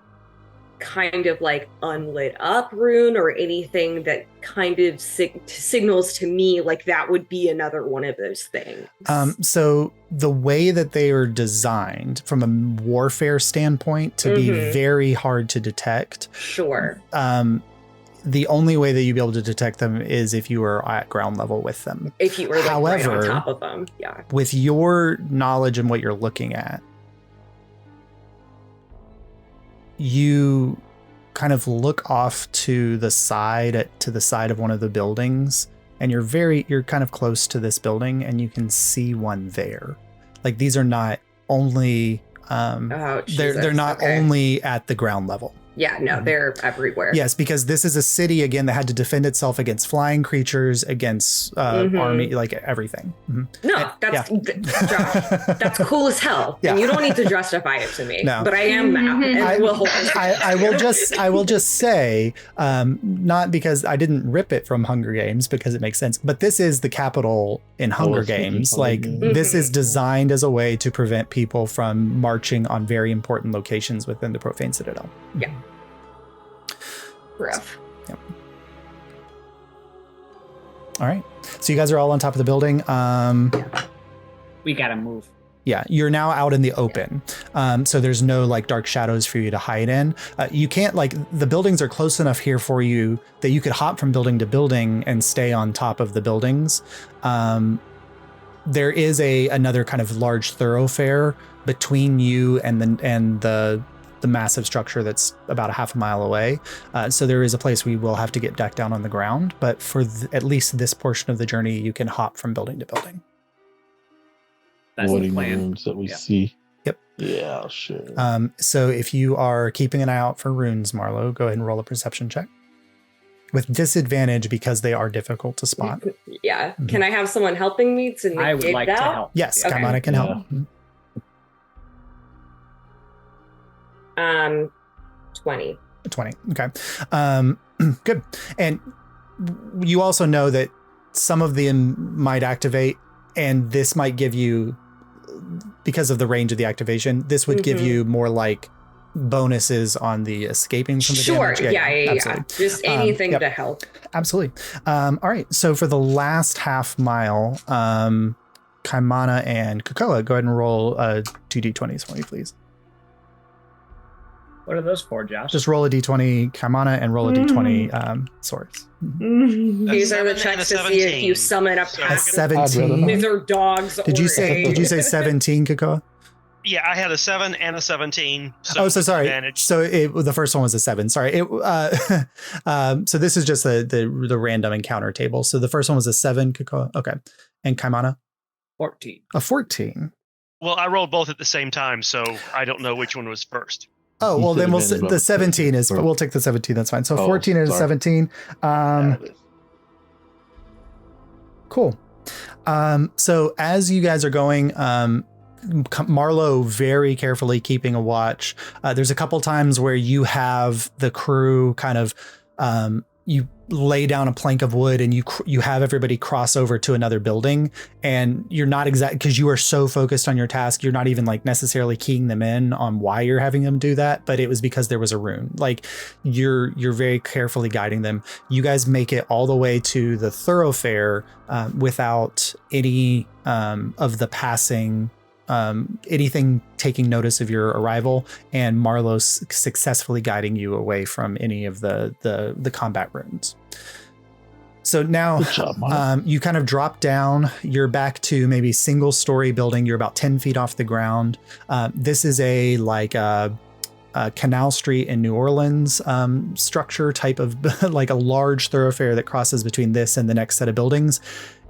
kind of like unlit up rune or anything that kind of signals to me like that would be another one of those things? So the way that they are designed from a warfare standpoint to be very hard to detect. Sure. The only way that you'd be able to detect them is if you were at ground level with them. If you were like However, right on top of them. Yeah. With your knowledge and what you're looking at, you kind of look off to the side of one of the buildings, and you're kind of close to this building, and you can see one there. Like these are not only they're not only at the ground level. Yeah, no, they're everywhere. Yes, because this is a city, again, that had to defend itself against flying creatures, against army, like everything. No, Josh, that's cool as hell. Yeah. And you don't need to justify it to me. No. But I am now. And I will just say, not because I didn't rip it from Hunger Games, because it makes sense, but this is the capital in Hunger Games. Like this is designed as a way to prevent people from marching on very important locations within the Profane Citadel. Yeah. Rough. Yep. All right. So you guys are all on top of the building. We gotta move. Yeah, you're now out in the open. So there's no like dark shadows for you to hide in. You can't like the buildings are close enough here for you that you could hop from building to building and stay on top of the buildings. There is another kind of large thoroughfare between you and the massive structure that's about a half a mile away. So there is a place we will have to get back down on the ground, but for at least this portion of the journey, you can hop from building to building. That's the Avoiding plan. rooms that we see. Yep. Yeah, sure. So if you are keeping an eye out for runes, Marlo, go ahead and roll a perception check. With disadvantage because they are difficult to spot. Yeah. Mhm. Can I have someone helping me to I would negate like that? to help. Yes, Okay. Kaimana can help. 20. 20. Okay. Good. And you also know that some of them might activate, and this might give you, because of the range of the activation, this would give you more like bonuses on the escaping from the Sure. damage. Yeah. Absolutely. Just anything yep. to help. Absolutely. All right. So for the last half mile, Kaimana and Kokoa, go ahead and roll 2d20s for me, please. What are those for, Josh? Just roll a d20 Kaimana and roll a d20 Swords. These are the 7 and a checks to see if you 17. summon a So A pack. I'd rather 17. These are dogs. Did you or say? a- Did you say 17, Kokoa? Yeah, I had a 7 and a 17. So Oh, so sorry. advantage. So the first one was a 7. Sorry. So this is just the random encounter table. So the first one was a 7, Kokoa. Okay, and Kaimana 14. a 14. Well, I rolled both at the same time, so I don't know which one was first. Oh You well, said then advantage the of 17 is. or- We'll take the 17. That's fine. So Oh, 14 and a sorry. 17. Cool. So as you guys are going, Marlo very carefully keeping a watch. There's a couple times where you have the crew kind of you lay down a plank of wood and you have everybody cross over to another building, and you're not because you are so focused on your task, you're not even like necessarily keying them in on why you're having them do that, but it was because there was a rune. Like you're very carefully guiding them. You guys make it all the way to the thoroughfare without any of the passing anything taking notice of your arrival, and Marlo's successfully guiding you away from any of the combat runes. So now Good job, Marlo. you kind of drop down. You're back to maybe single story building. You're about 10 feet off the ground. This is a Canal Street in New Orleans structure type of like a large thoroughfare that crosses between this and the next set of buildings.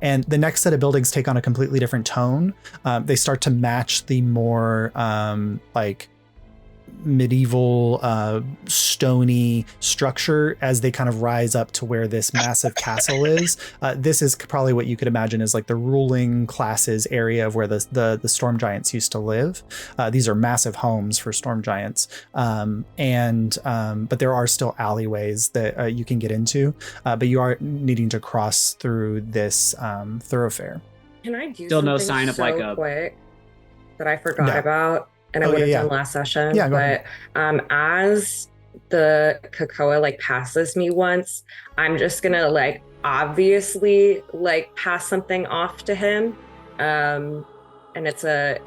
And the next set of buildings take on a completely different tone. They start to match the more like medieval stony structure as they kind of rise up to where this massive castle is. This is probably what you could imagine as like the ruling classes area of where the storm giants used to live. These are massive homes for storm giants, but there are still alleyways that you can get into, but you are needing to cross through this thoroughfare. Can I do Still no something sign of, so like, a- quick that I forgot No. about, and I Oh, would have yeah. done last session. Yeah, go but as the Kokoa like passes me once, I'm just gonna like obviously like pass something off to him, and it's a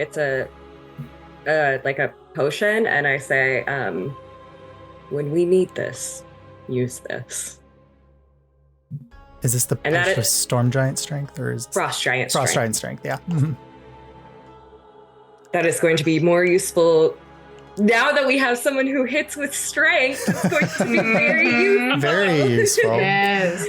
like a potion, and I say, when we need this, use this. Is this the And that extra is- storm giant strength, or is Frost giant frost strength. giant strength? Yeah. Mhm. That is going to be more useful now that we have someone who hits with strength. It's going to be very useful. Very useful. Yes.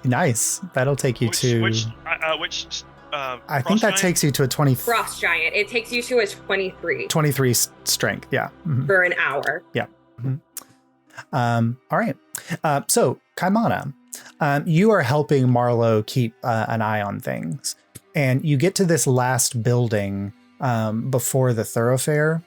Nice. That'll take you to. Which I think that takes you to a Frost giant. It takes you to a 23 strength. Yeah. Mhm. for an hour. All right. So Kaimana, you are helping Marlo keep an eye on things, and you get to this last building before the thoroughfare,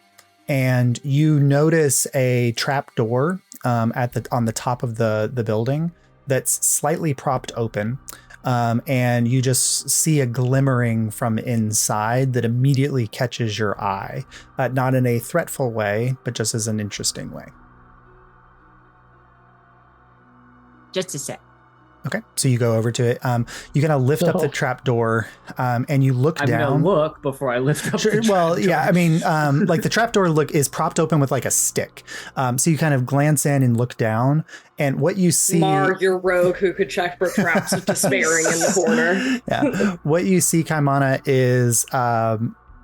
and you notice a trap door on the top of the building that's slightly propped open. And you just see a glimmering from inside that immediately catches your eye, not in a threatful way, but just as an interesting way. Just a sec. Okay, so you go over to it. You kind of lift up the trap door, and you look down. I'm gonna look before I lift up. Sure, the well, trap yeah, door. I mean, like the trapdoor is propped open with like a stick. So you kind of glance in and look down, and what you see. Mar, your rogue who could check for traps despairing in the corner. Yeah, what you see, Kaimana, is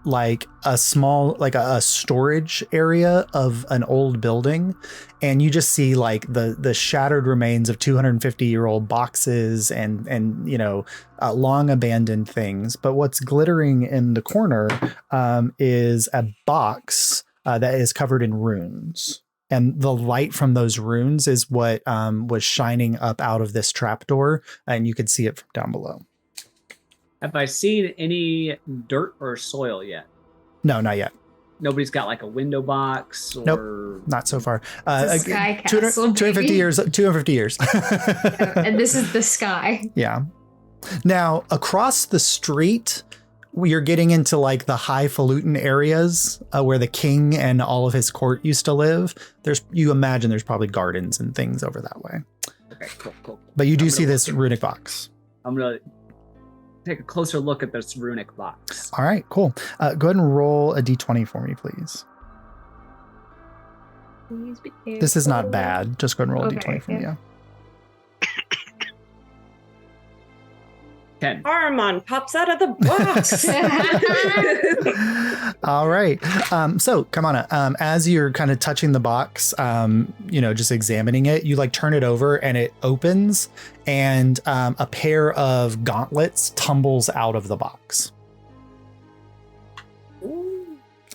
like a small, like a storage area of an old building, and you just see like the shattered remains of 250-year-old boxes and long abandoned things. But what's glittering in the corner is a box that is covered in runes. And the light from those runes is what was shining up out of this trapdoor, and you could see it from down below. Have I seen any dirt or soil yet? No, not yet. Nobody's got like a window box or... Nope, not so far. It's a sky castle, 250 years. 250 years. And this is the sky. Yeah. Now, across the street, you're getting into like the highfalutin areas where the king and all of his court used to live. You imagine there's probably gardens and things over that way. Okay, cool. But you do see this runic box. I'm gonna take a closer look at this runic box. All right, cool. Go ahead and roll a d20 for me, please. Please be This is not bad. Just go ahead and roll a d20 for me. Yeah. 10. Ahriman pops out of the box. All right. So come on. As you're kind of touching the box, just examining it, you like turn it over and it opens, and a pair of gauntlets tumbles out of the box.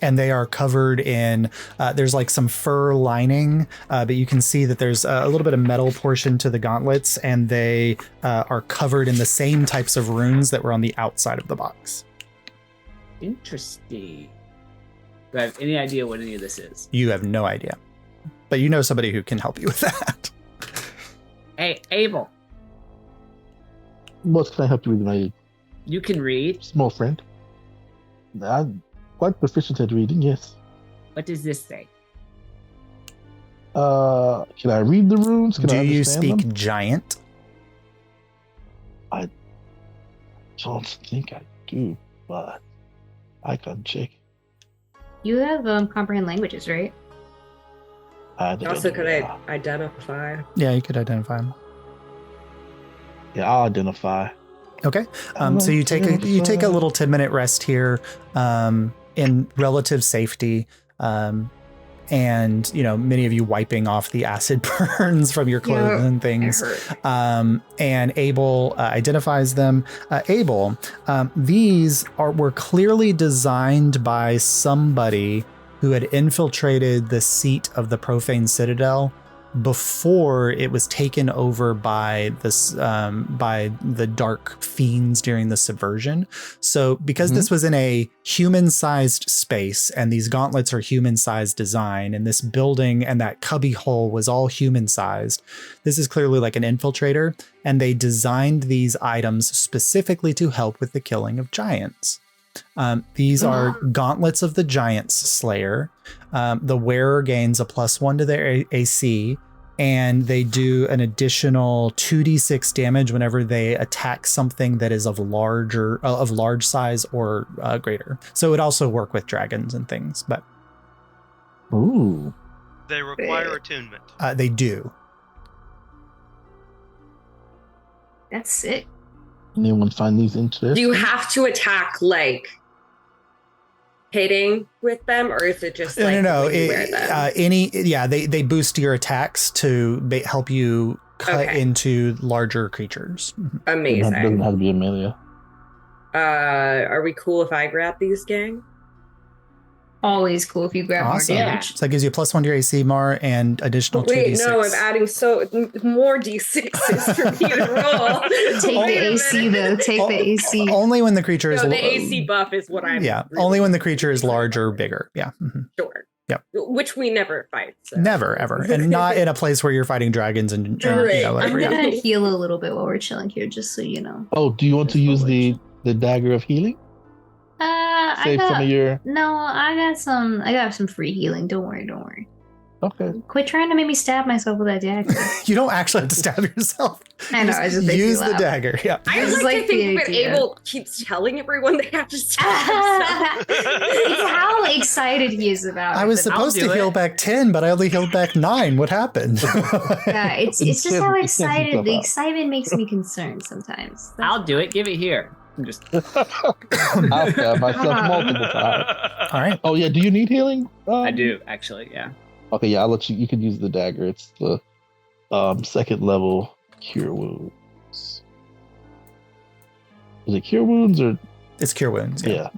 And they are covered in, there's like some fur lining, but you can see that there's a little bit of metal portion to the gauntlets, and they are covered in the same types of runes that were on the outside of the box. Interesting. Do I have any idea what any of this is? You have no idea, but you know somebody who can help you with that. Hey, Abel. What can I help you with, my You can read. small friend? I'm quite proficient at reading, yes. What does this say? Can I read the runes? Can I Do you understand speak them? giant? I don't think I do, but I can check. You have comprehend languages, right? Also, could I identify? Yeah, you could identify them. Yeah, I'll identify. Okay. So you take a little 10-minute rest here, in relative safety, and many of you wiping off the acid burns from your clothes and things. And Abel identifies them. Abel, these were clearly designed by somebody who had infiltrated the seat of the Profane Citadel before it was taken over by the dark fiends during the subversion. So because this was in a human-sized space, and these gauntlets are human-sized design, and this building and that cubby hole was all human-sized, this is clearly like an infiltrator, and they designed these items specifically to help with the killing of giants. These are gauntlets of the Giant's Slayer. The wearer gains a +1 to their AC, and they do an additional 2d6 damage whenever they attack something that is of large size or greater. So it would also work with dragons and things, but Ooh. They require attunement. they do. That's sick. Anyone find these interesting? Do you have to attack like hitting with them, or is it just like no? when you wear them? They boost your attacks to help you cut into larger creatures. Amazing. It doesn't have to be Amelia. Are we cool if I grab these, gang? Always cool if you grab Awesome. more damage. So that gives you a +1 to your AC, Mar, and additional 2d6. No, I'm adding more d6s for me to roll. Take the AC though. Take the AC. Only when the creature is No, the AC buff is what I'm. Yeah, really only when the creature is large or bigger. Yeah. Sure. Yep. Which we never fight. So. Never, ever. And not in a place where you're fighting dragons and Right. I'm whatever. Yeah. gonna heal a little bit while we're chilling here, just so you know. Oh, do you want to use the dagger of healing? I Save some of your. No, I got some free healing. Don't worry. Okay. Quit trying to make me stab myself with that dagger. You don't actually have to stab yourself. I know. I just makes me use the laugh. dagger. Yeah. I It's just like like to think the that idea. Abel keeps telling everyone they have to stab themselves. It's how excited he is about it. I was that- supposed to do heal it. back 10, but I only healed back 9. What happened? Yeah, it's just It how can't excited. yourself The out. excitement makes me concerned sometimes. I'll do it. Give it here. I'm just I'll stab myself multiple times. All right. Oh yeah, do you need healing? I do actually. Yeah. Okay, yeah, I'll let you. You can use the dagger. It's the second level cure wounds. Is it cure wounds or It's cure wounds. yeah?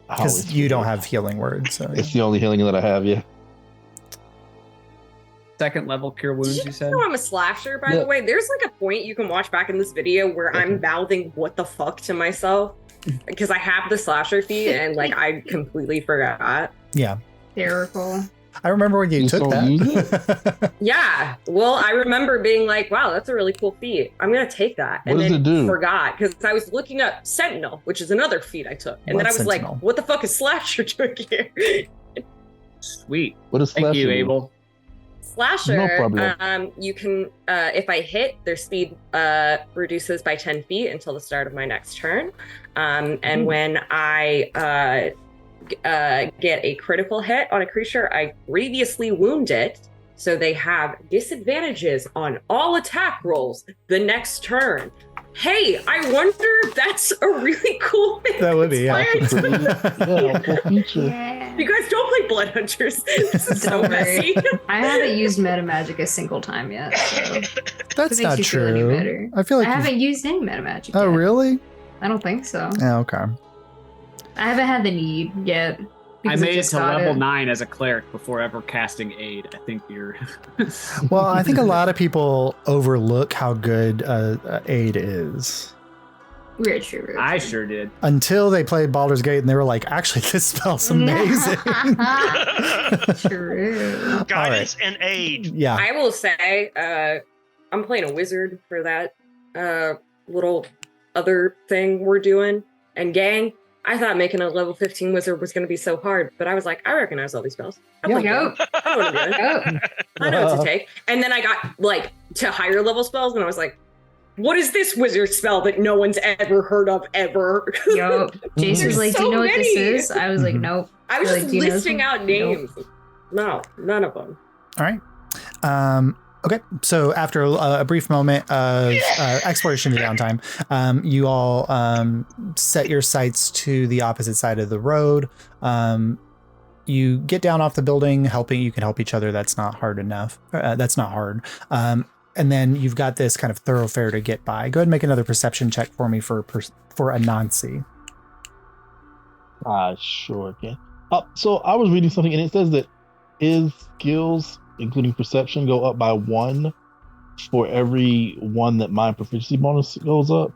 I Because always you don't forget. have healing words. So It's the only healing that I have. Yeah. Second level cure Did wounds. you You said. know I'm a slasher, by Yeah. the way? There's like a point you can watch back in this video where I'm mouthing "what the fuck" to myself because I have the slasher feat and like I completely forgot. yeah. Hysterical. I remember when you You took don't that. Yeah, well, I remember being like, "Wow, that's a really cool feat. I'm gonna take that," and What does then it do? forgot because I was looking up Sentinel, which is another feat I took, and then I What's was Sentinel? like, "What the fuck is slasher doing here?" Sweet. What is Thank you, slasher? Abel. Slasher, No problem. you can, if I hit, their speed reduces by 10 feet until the start of my next turn. And when I get a critical hit on a creature I previously wounded, so they have disadvantages on all attack rolls the next turn. Hey, I wonder if that's a really cool thing. That would be, yeah. Yeah, cool feature. Yeah. You guys don't play Blood Hunters. This is so Don't worry. messy. I haven't used meta magic a single time yet. So That's It makes not you feel any true. better. I feel like I you've- haven't used any meta magic. Oh, yet. really? I don't think so. Yeah, okay. I haven't had the need yet. I because made it just to got level it. 9 as a cleric before ever casting aid. I think you're. Well, I think a lot of people overlook how good aid is Weird, true. I sure did. until they played Baldur's Gate and they were like, actually, this spell's amazing. True. Guidance and aid. Yeah. I will say, I'm playing a wizard for that little other thing we're doing. And gang, I thought making a level 15 wizard was going to be so hard, but I was like, I recognize all these spells. I play Go. them. I know what I'm doing. Oh, I know what to take. And then I got like to higher level spells, and I was like, what is this wizard spell that no one's ever heard of ever? yo. Jason's There's like, do so you know what this many. is? I was like, Mhm. nope. I was Like, just do you know listing some- out names. No, none of them. All right. Okay. So after a brief moment of exploration to downtime, you all set your sights to the opposite side of the road. You get down off the building, you can help each other. That's not hard enough. That's not hard. And then you've got this kind of thoroughfare to get by. Go ahead and make another perception check for me for Anansi. Sure can. So I was reading something and it says that his skills, including perception, go up by 1 for every 1 that my proficiency bonus goes up.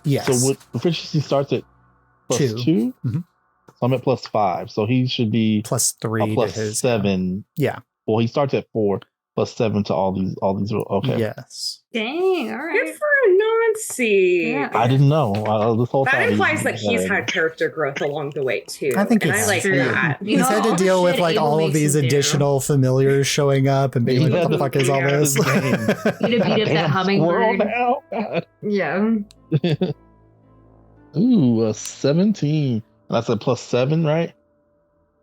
Yes. So what proficiency starts at plus 2. 2? Mhm. So I'm at plus 5. So he should be Plus a 3 plus to his 7. Yeah. Well, he starts at 4 plus 7 to all these. Okay. Yes. Dang, all Good right. for Nancy. Yeah. I didn't know this whole That time. implies that he's had character growth along the way too. I think and it's I like true. that. You He's know, had to all the deal with shit like Abel all of makes these him do. additional familiars showing up and being like, what the fuck is all this? You to beat up that hummingbird. Yeah. Ooh, a 17. That's a plus 7, right?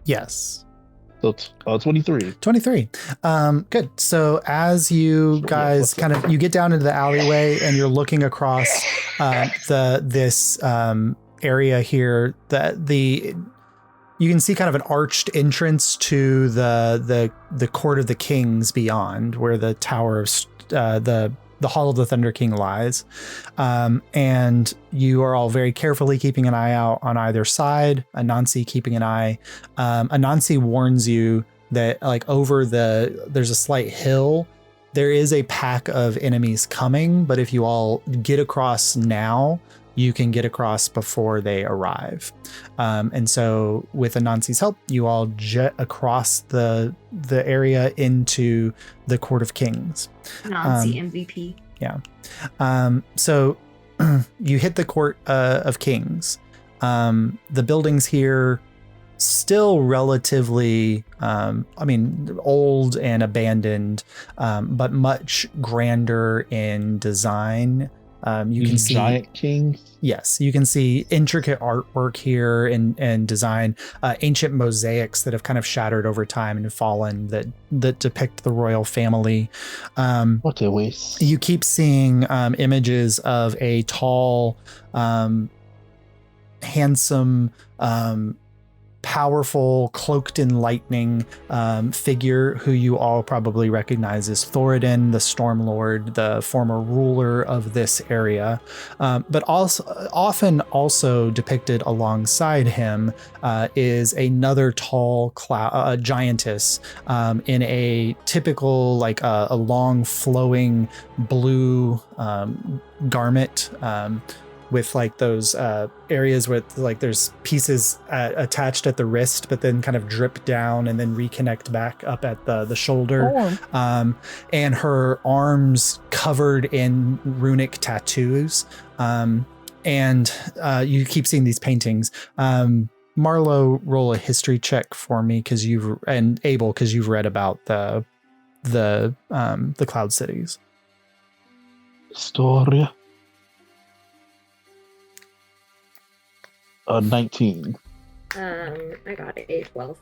Yes. So 23. 23. Good. So as you guys kind of you get down into the alleyway and you're looking across this area here, you can see kind of an arched entrance to the court of the kings beyond, where the tower of the Hall of the Thunder King lies. And you are all very carefully keeping an eye out on either side. Anansi keeping an eye. Anansi warns you that like there's a slight hill. There is a pack of enemies coming, but if you all get across now, you can get across before they arrive. And so with Anansi's help, you all jet across the area into the Court of Kings. Nancy MVP. So you hit the Court of Kings. The buildings here still relatively, old and abandoned, but much grander in design. You can see giant kings. Yes, you can see intricate artwork here and design, ancient mosaics that have kind of shattered over time and fallen that depict the royal family. What a waste. You keep seeing images of a tall, handsome, powerful, cloaked in lightning figure who you all probably recognize as Thoriden, the Stormlord, the former ruler of this area. But also often also depicted alongside him is another tall giantess in a typical, like a long flowing blue garment, with like those areas with like there's pieces attached at the wrist, but then kind of drip down and then reconnect back up at the shoulder. And her arms covered in runic tattoos. And you keep seeing these paintings. Marlo, roll a history check for me because you've read about the Cloud Cities. Story. 19. I got a 12.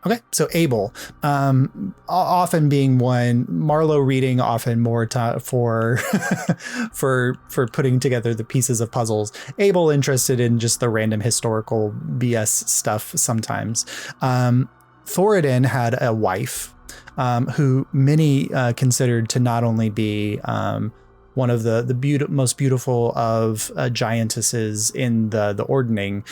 Okay, so Abel, often being one, Marlo reading often more for for putting together the pieces of puzzles. Abel interested in just the random historical BS stuff sometimes. Thoriden had a wife who many considered to not only be one of the most beautiful of giantesses in the ordning,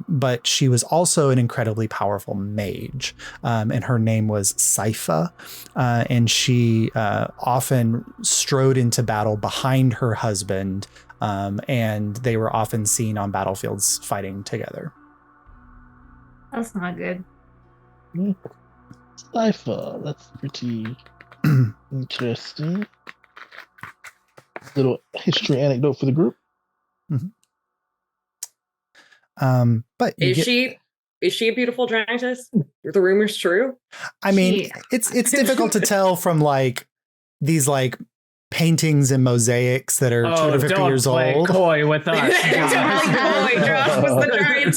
but she was also an incredibly powerful mage, and her name was Sypha, and she often strode into battle behind her husband, and they were often seen on battlefields fighting together. That's not good. Sypha, that's pretty interesting. Little history anecdote for the group. But is she a beautiful giantess? Are the rumors true? I mean, it's difficult to tell from like these like paintings and mosaics that are 250 years old. Coy with us.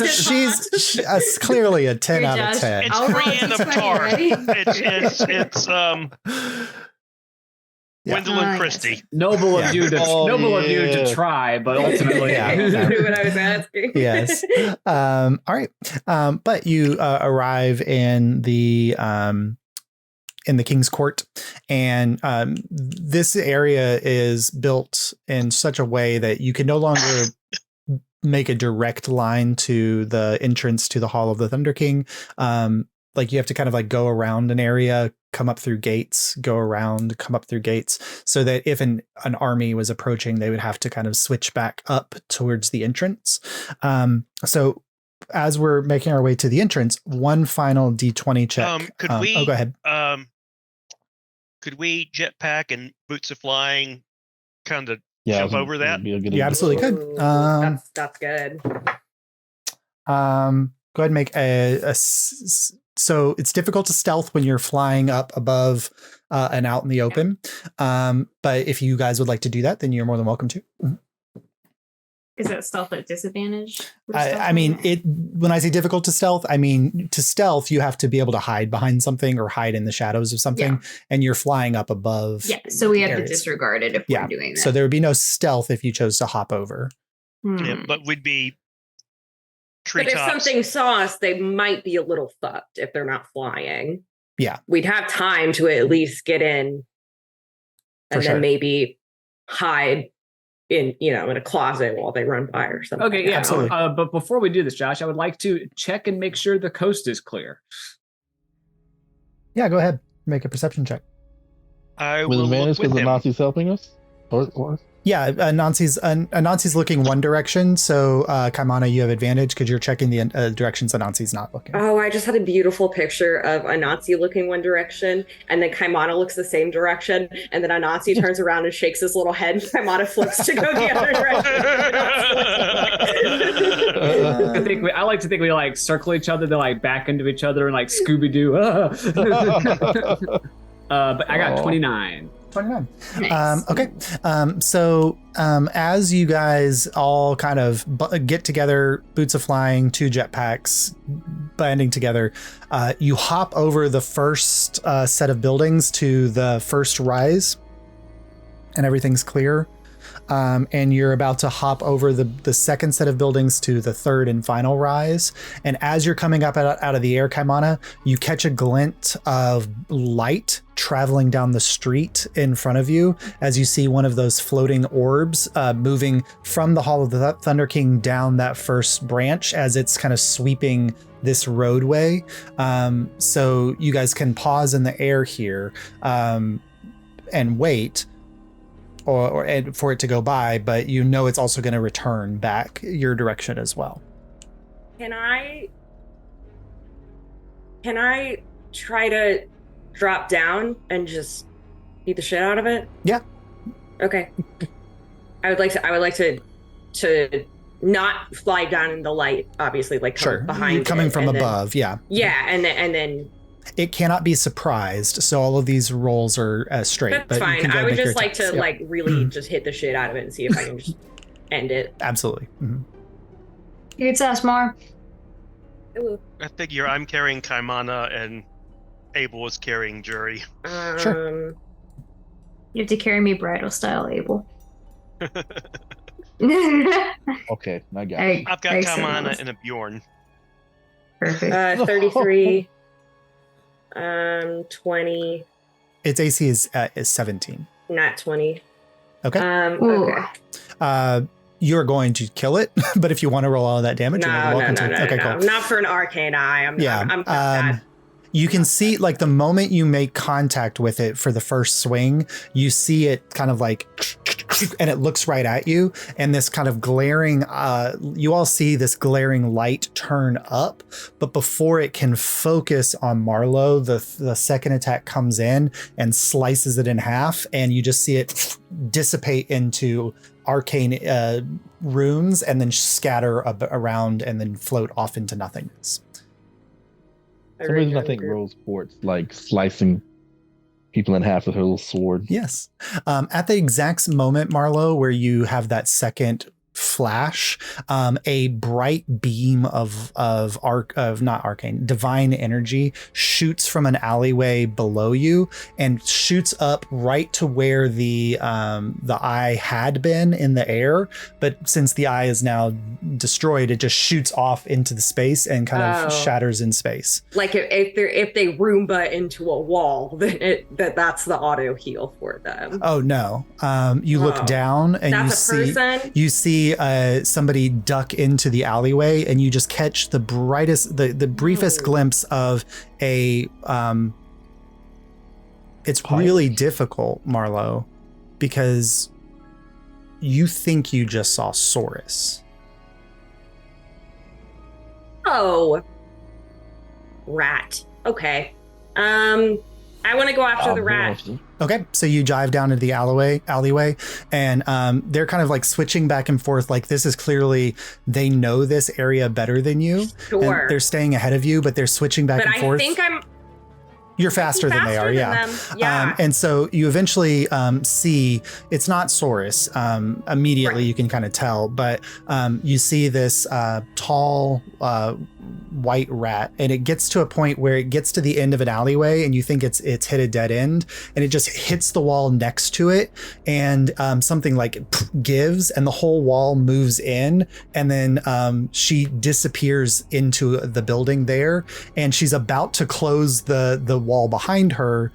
She's clearly a 10 out of 10. It's Brienne of Tarth. It's Gwendolyn Christie. Noble of you to try, but ultimately, I knew what I was asking. Yes. All right. But you arrive in the King's Court, and this area is built in such a way that you can no longer make a direct line to the entrance to the Hall of the Thunder King. Like you have to kind of like go around an area, come up through gates, go around, come up through gates, so that if an army was approaching, they would have to kind of switch back up towards the entrance. So as we're making our way to the entrance, one final D20 check. Could we? Go ahead. Could we jetpack and boots of flying kind of jump over that? You absolutely could. That's good. Go ahead and make so it's difficult to stealth when you're flying up above and out in the open. But if you guys would like to do that, then you're more than welcome to. Is that stealth at disadvantage? I mean, when I say difficult to stealth, I mean, to stealth, you have to be able to hide behind something or hide in the shadows of something, and you're flying up above. Yeah, so we have to disregard it if we're doing that. So there would be no stealth if you chose to hop over. Yeah, but we'd be treetops. But if something saw us, they might be a little fucked if they're not flying. Yeah. We'd have time to at least get in and then maybe hide in a closet while they run by or something. Okay, yeah, absolutely. But before we do this, Josh, I would like to check and make sure the coast is clear. Yeah, go ahead. Make a perception check. I with will advantage because the Nazis helping us? Or Yeah, Anansi's looking one direction, so Kaimana, you have advantage because you're checking the directions Anansi's not looking. Oh, I just had a beautiful picture of Anansi looking one direction, and then Kaimana looks the same direction, and then Anansi turns around and shakes his little head, and Kaimana flips to go the other direction. I like to think we like circle each other, then like back into each other and like Scooby-Doo. But I got 29. 29. Nice. Okay. So as you guys all kind of get together, boots of flying, 2 jetpacks, banding together, you hop over the first set of buildings to the first rise, and everything's clear. And you're about to hop over the second set of buildings to the third and final rise. And as you're coming up out of the air, Kaimana, you catch a glint of light traveling down the street in front of you as you see one of those floating orbs moving from the Hall of the Thunder King down that first branch as it's kind of sweeping this roadway. So you guys can pause in the air here and wait. Or for it to go by, but you know it's also going to return back your direction as well. Can I try to drop down and just beat the shit out of it? Yeah. Okay. I would like to not fly down in the light, obviously, like sure. behind. You're coming from above, yeah. Yeah, and then it cannot be surprised, so all of these rolls are straight. That's but fine. I would just like to like really just hit the shit out of it and see if I can just end it. Absolutely. Mm-hmm. It's us, Mar. I figure I'm carrying Kaimana and Abel is carrying Jury. Sure. You have to carry me bridal style, Abel. Okay, I got it. I've got Kaimana and a Bjorn. Perfect. 33. 20. Its AC is 17. Not 20. Okay. Okay. You're going to kill it, but if you want to roll all of that damage, you're welcome to. Okay, cool. Not for an arcane eye. I'm you can see, like, the moment you make contact with it for the first swing, you see it kind of like, and it looks right at you, and this kind of glaring, you all see this glaring light turn up, but before it can focus on Marlowe, the second attack comes in and slices it in half, and you just see it dissipate into arcane runes and then scatter around and then float off into nothingness. For some reason, I think Rose Quartz like slicing people in half with her little sword. Yes. At the exact moment, Marlowe, where you have that second flash, a bright beam of not arcane, divine energy shoots from an alleyway below you and shoots up right to where the eye had been in the air, but since the eye is now destroyed, it just shoots off into the space and kind of shatters in space. Like if they Roomba into a wall, then that's the auto heal for them. Oh no! You look down and you see somebody duck into the alleyway, and you just catch the briefest glimpse of a. It's really difficult, Marlowe, because you think you just saw Saurus. Oh, rat. Okay. I want to go after the rat. Okay, so you dive down into the alleyway, and they're kind of like switching back and forth. Like, this is clearly, they know this area better than you. Sure. And they're staying ahead of you, but they're switching back and forth. But I think You're faster than they are, yeah. Yeah. And so you eventually see, it's not Saurus. Immediately, you can kind of tell, but you see this tall white rat, and it gets to a point where it gets to the end of an alleyway, and you think it's hit a dead end, and it just hits the wall next to it, and something like gives, and the whole wall moves in, and then she disappears into the building there, and she's about to close the wall behind her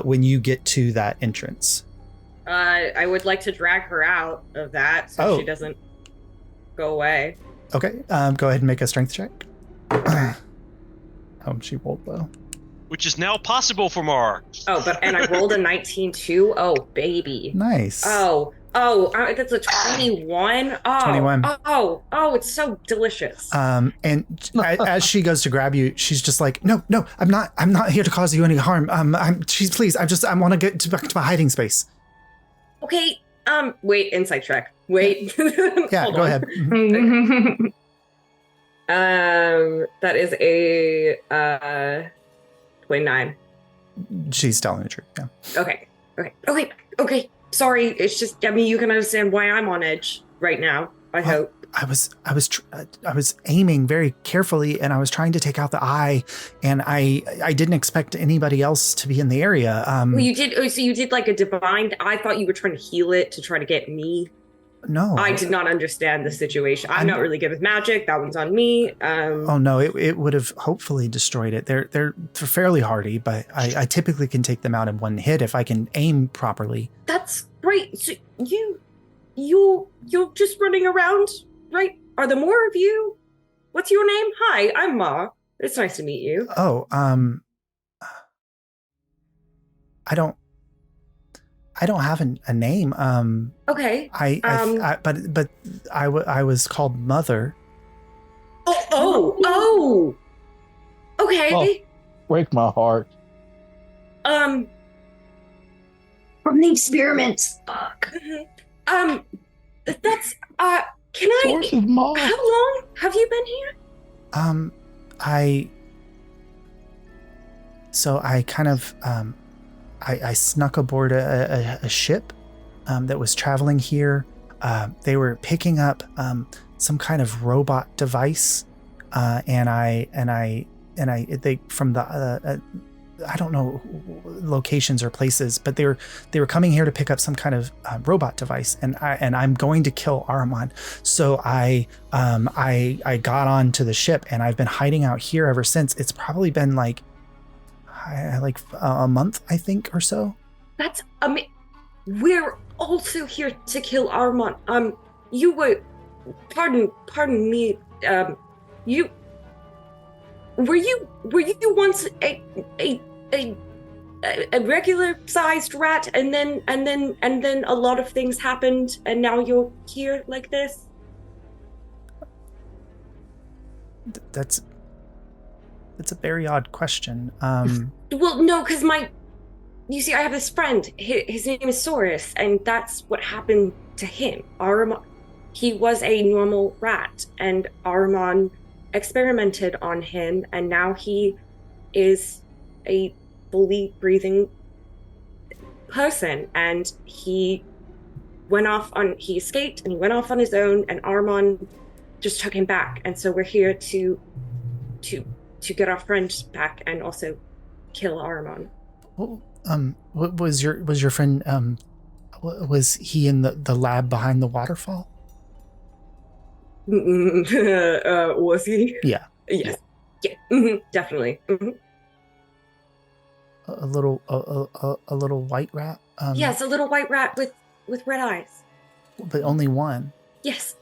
when you get to that entrance. I would like to drag her out of that so she doesn't go away. Okay, go ahead and make a strength check. She rolled low. Which is now possible for Mar. Oh, and I rolled a 19 too. Oh, baby. Nice. Oh, Oh, that's a 21. Oh, 21. Oh, it's so delicious. And as she goes to grab you, she's just like, no, I'm not here to cause you any harm. Please, I want to get back to my hiding space. Okay. Wait, insight check. Wait. Yeah, go ahead. That is a 29. She's telling the truth. Yeah. Okay. Sorry, it's just, I mean, you can understand why I'm on edge right now. I hope. I was aiming very carefully, and I was trying to take out the eye, and I didn't expect anybody else to be in the area. Well, you did. So you did like a divine. I thought you were trying to heal it to try to get me. No, I did not understand the situation. I'm not really good with magic. That one's on me. Oh no, it would have hopefully destroyed it. They're fairly hardy, but I typically can take them out in one hit if I can aim properly. That's great. So you're just running around, right? Are there more of you? What's your name? Hi, I'm Ma. It's nice to meet you. Oh, I don't have a name. Okay. But I was called Mother. Oh. Okay. Oh, break my heart. From the experiments. Fuck. That's can I? How long have you been here? I kind of I snuck aboard a ship that was traveling here. They were picking up some kind of robot device, and they from the I don't know locations or places, but they were coming here to pick up some kind of robot device, and I'm going to kill Ahriman. So I got onto the ship, and I've been hiding out here ever since. It's probably been like a month, I think, or so. That's we're also here to kill Ahriman. You were, pardon me. You were you once a regular sized rat, and then a lot of things happened, and now you're here like this? That's a very odd question. Well, no, because you see, I have this friend. His name is Saurus, and that's what happened to him. Ahriman, he was a normal rat, and Ahriman experimented on him, and now he is a fully breathing person. And he escaped, and he went off on his own, and Ahriman just took him back. And so we're here to get our friend back and also kill Ahriman. Well, what was your friend? Was he in the lab behind the waterfall? Was he? Yeah. Yes. Yeah. Definitely. A little white rat. Yes, a little white rat with red eyes. But only one. Yes.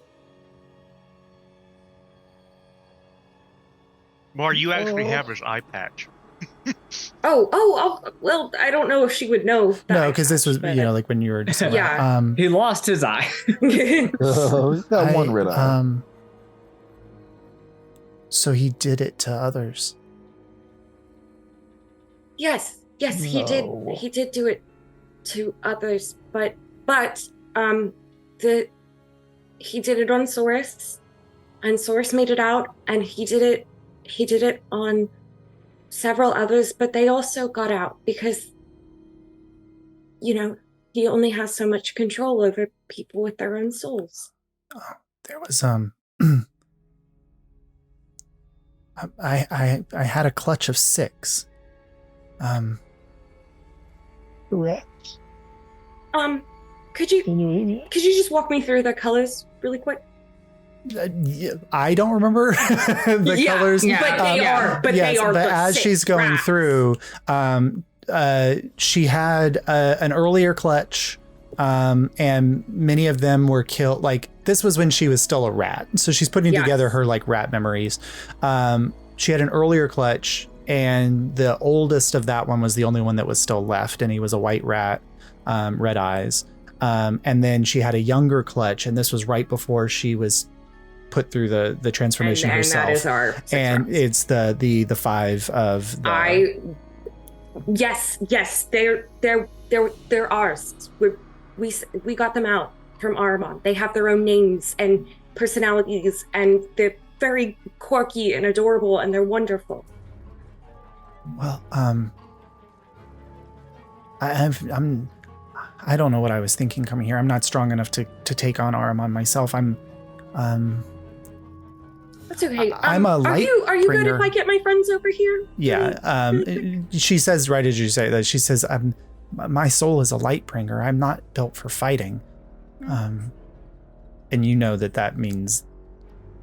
Mar, you actually have his eye patch. Well, I don't know if she would know that. No, because this was, like when you were just he lost his eye. He's got one red eye. So he did it to others. Yes, he did. He did do it to others, but he did it on Saurus, and Saurus made it out, and he did it on several others, but they also got out because, he only has so much control over people with their own souls. There was I had a clutch of 6. Rats. Could you just walk me through the colors really quick? I don't remember the colors. Yeah, but they are. But yes, they are. But as she's going through, she had an earlier clutch, and many of them were killed. Like, this was when she was still a rat, so she's putting together her rat memories. She had an earlier clutch, and the oldest of that one was the only one that was still left, and he was a white rat, red eyes. And then she had a younger clutch, and this was right before she was put through the transformation herself. And that is our 6 and rounds. it's the 5 of the... Yes, they're ours. We got them out from Ahriman. They have their own names and personalities, and they're very quirky and adorable, and they're wonderful. Well, I don't know what I was thinking coming here. I'm not strong enough to take on Ahriman myself. That's okay. I'm a light Are you good bringer. if I get my friends over here? Yeah. She says right as you say that. She says, "My soul is a light bringer. I'm not built for fighting." And you know that means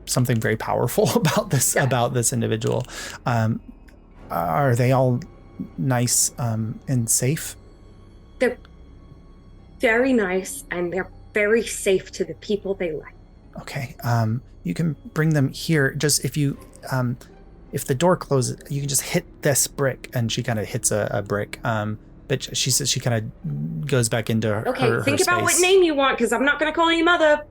something very powerful about this individual. Are they all nice and safe? They're very nice, and they're very safe to the people they like. Okay. You can bring them here. Just if the door closes, you can just hit this brick, and she kind of hits a brick. But she says she kind of goes back into her Think about space. what name you want, because I'm not going to call you mother.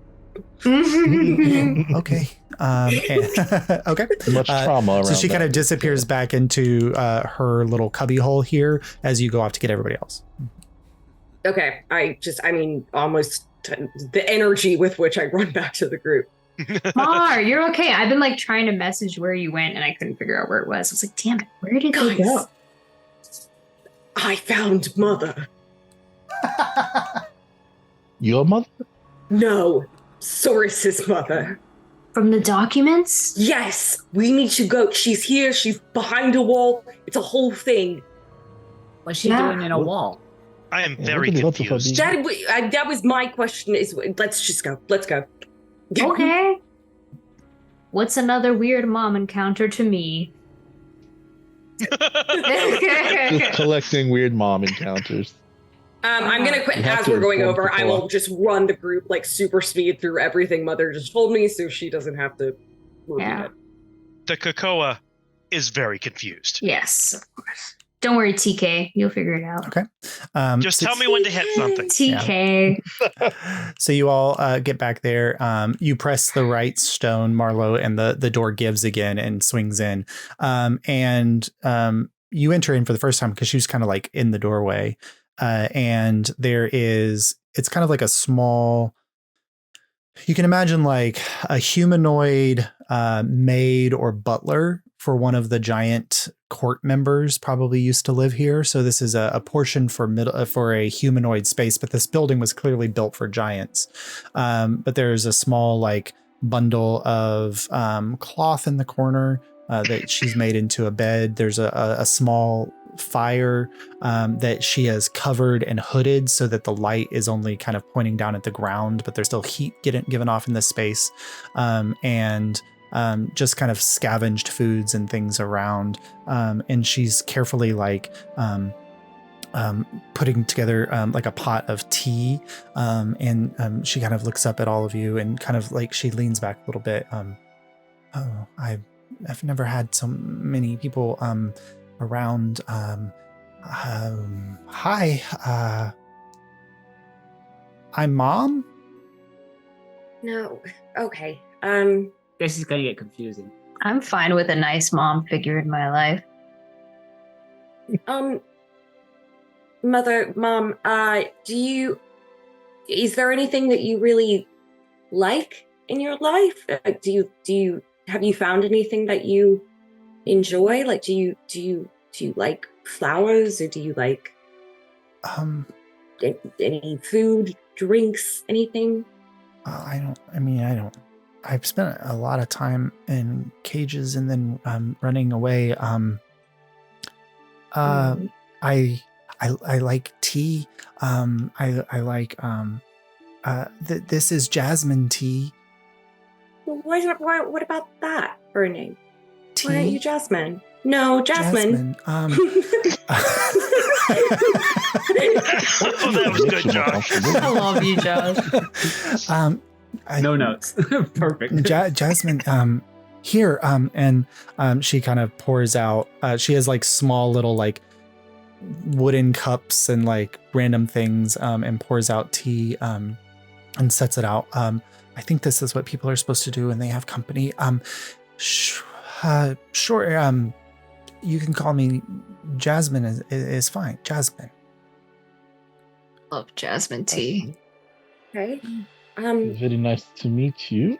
Okay. Okay. Much trauma around So she kind that. of disappears back into her little cubby hole here as you go off to get everybody else. Okay, almost the energy with which I run back to the group. Mar, you're okay. I've been like trying to message where you went, and I couldn't figure out where it was. I was like, damn it, where did they go? I found mother. Your mother? No, Saurus's mother. From the documents? Yes, we need to go. She's here. She's behind a wall. It's a whole thing. What's she doing in a wall? I am Yeah, very what the fuck confused. That was my question. Let's just go. Let's go. Okay. What's another weird mom encounter to me? Just collecting weird mom encounters. I'm gonna quit You have as to we're going inform over. I people. will just run the group like super speed through everything Mother just told me, so she doesn't have to repeat Yeah. it. The Cocoa is very confused. Yes, of course. Don't worry, TK. You'll figure it out. Okay. Just tell me when to hit something. TK. So you all get back there. You press the right stone, Marlo, and the door gives again and swings in. And you enter in for the first time because she was kind of like in the doorway. And it's kind of like a small, you can imagine like a humanoid maid or butler for one of the giant court members probably used to live here. So this is a portion for a humanoid space, but this building was clearly built for giants. But there's a small like bundle of cloth in the corner that she's made into a bed. There's a small fire that she has covered and hooded so that the light is only kind of pointing down at the ground, but there's still heat given off in this space. And just kind of scavenged foods and things around. And she's carefully like putting together like a pot of tea. And she kind of looks up at all of you and kind of like she leans back a little bit. I've never had so many people around. Hi. I'm Mom? No. Okay. This is gonna get confusing. I'm fine with a nice mom figure in my life. Mom, is there anything that you really like in your life? Have you found anything that you enjoy? Like, do you like flowers, or do you like any food, drinks, anything? I don't. I've spent a lot of time in cages and then running away. I like tea. I like this is jasmine tea. Well, what about that for a name? Tea? Why aren't you Jasmine? No, Jasmine. Oh, that was good, Josh. I love you, Josh. No notes. Perfect. Jasmine, here, and she kind of pours out. She has like small little like wooden cups and like random things, and pours out tea, and sets it out. I think this is what people are supposed to do when they have company. Sure. You can call me Jasmine. Is fine. Jasmine. Love jasmine tea. Okay. Very nice to meet you.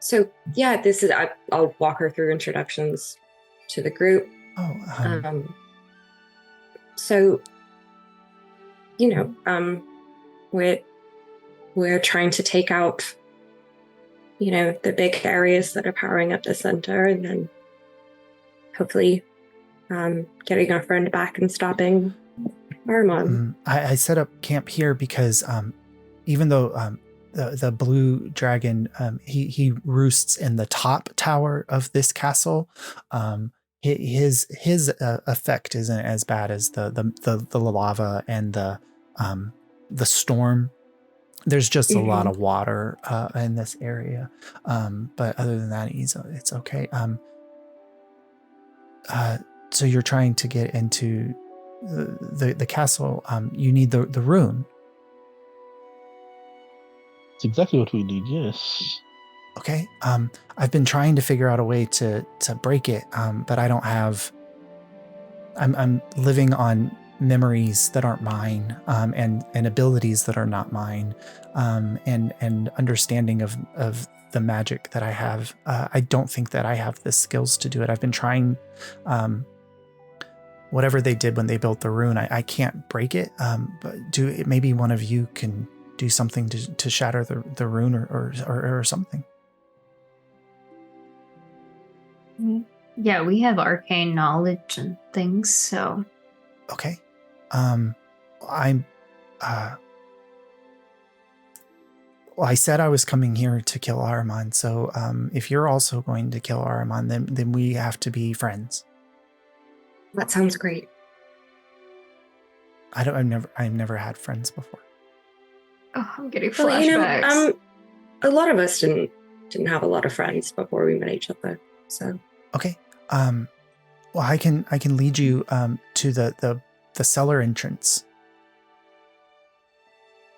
So yeah, this is. I'll walk her through introductions to the group. Oh. So, we're trying to take out, the big areas that are powering up the center, and then hopefully getting our friend back and stopping Ahriman. I set up camp here because even though the blue dragon, he roosts in the top tower of this castle, his effect isn't as bad as the lava and the storm. There's just a lot of water in this area, but other than that, it's okay. So you're trying to get into the castle. You need the rune. It's exactly what we need. Yes. Okay. I've been trying to figure out a way to break it, but I don't have. I'm living on memories that aren't mine, and abilities that are not mine, and understanding of the magic that I have. I don't think that I have the skills to do it. I've been trying. Whatever they did when they built the rune, I can't break it. But maybe one of you can do something to shatter the rune or something. Yeah, we have arcane knowledge and things, so. Okay. I said I was coming here to kill Ahriman, so if you're also going to kill Ahriman, then we have to be friends. That sounds great. I've never had friends before. Oh, I'm getting flashbacks. Well, a lot of us didn't have a lot of friends before we met each other. So okay. Well, I can lead you to the cellar entrance.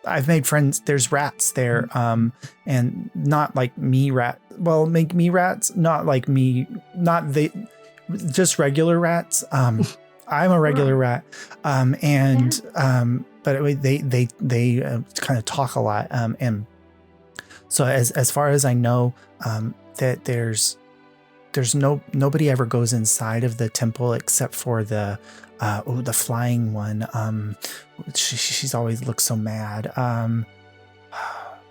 I've made friends. There's rats there, and not like me rat. Well, make me rats, not like me. Not they. Just regular rats. I'm a regular rat, but they kind of talk a lot, and so as far as I know, that there's nobody ever goes inside of the temple except for the flying one. She's always looks so mad.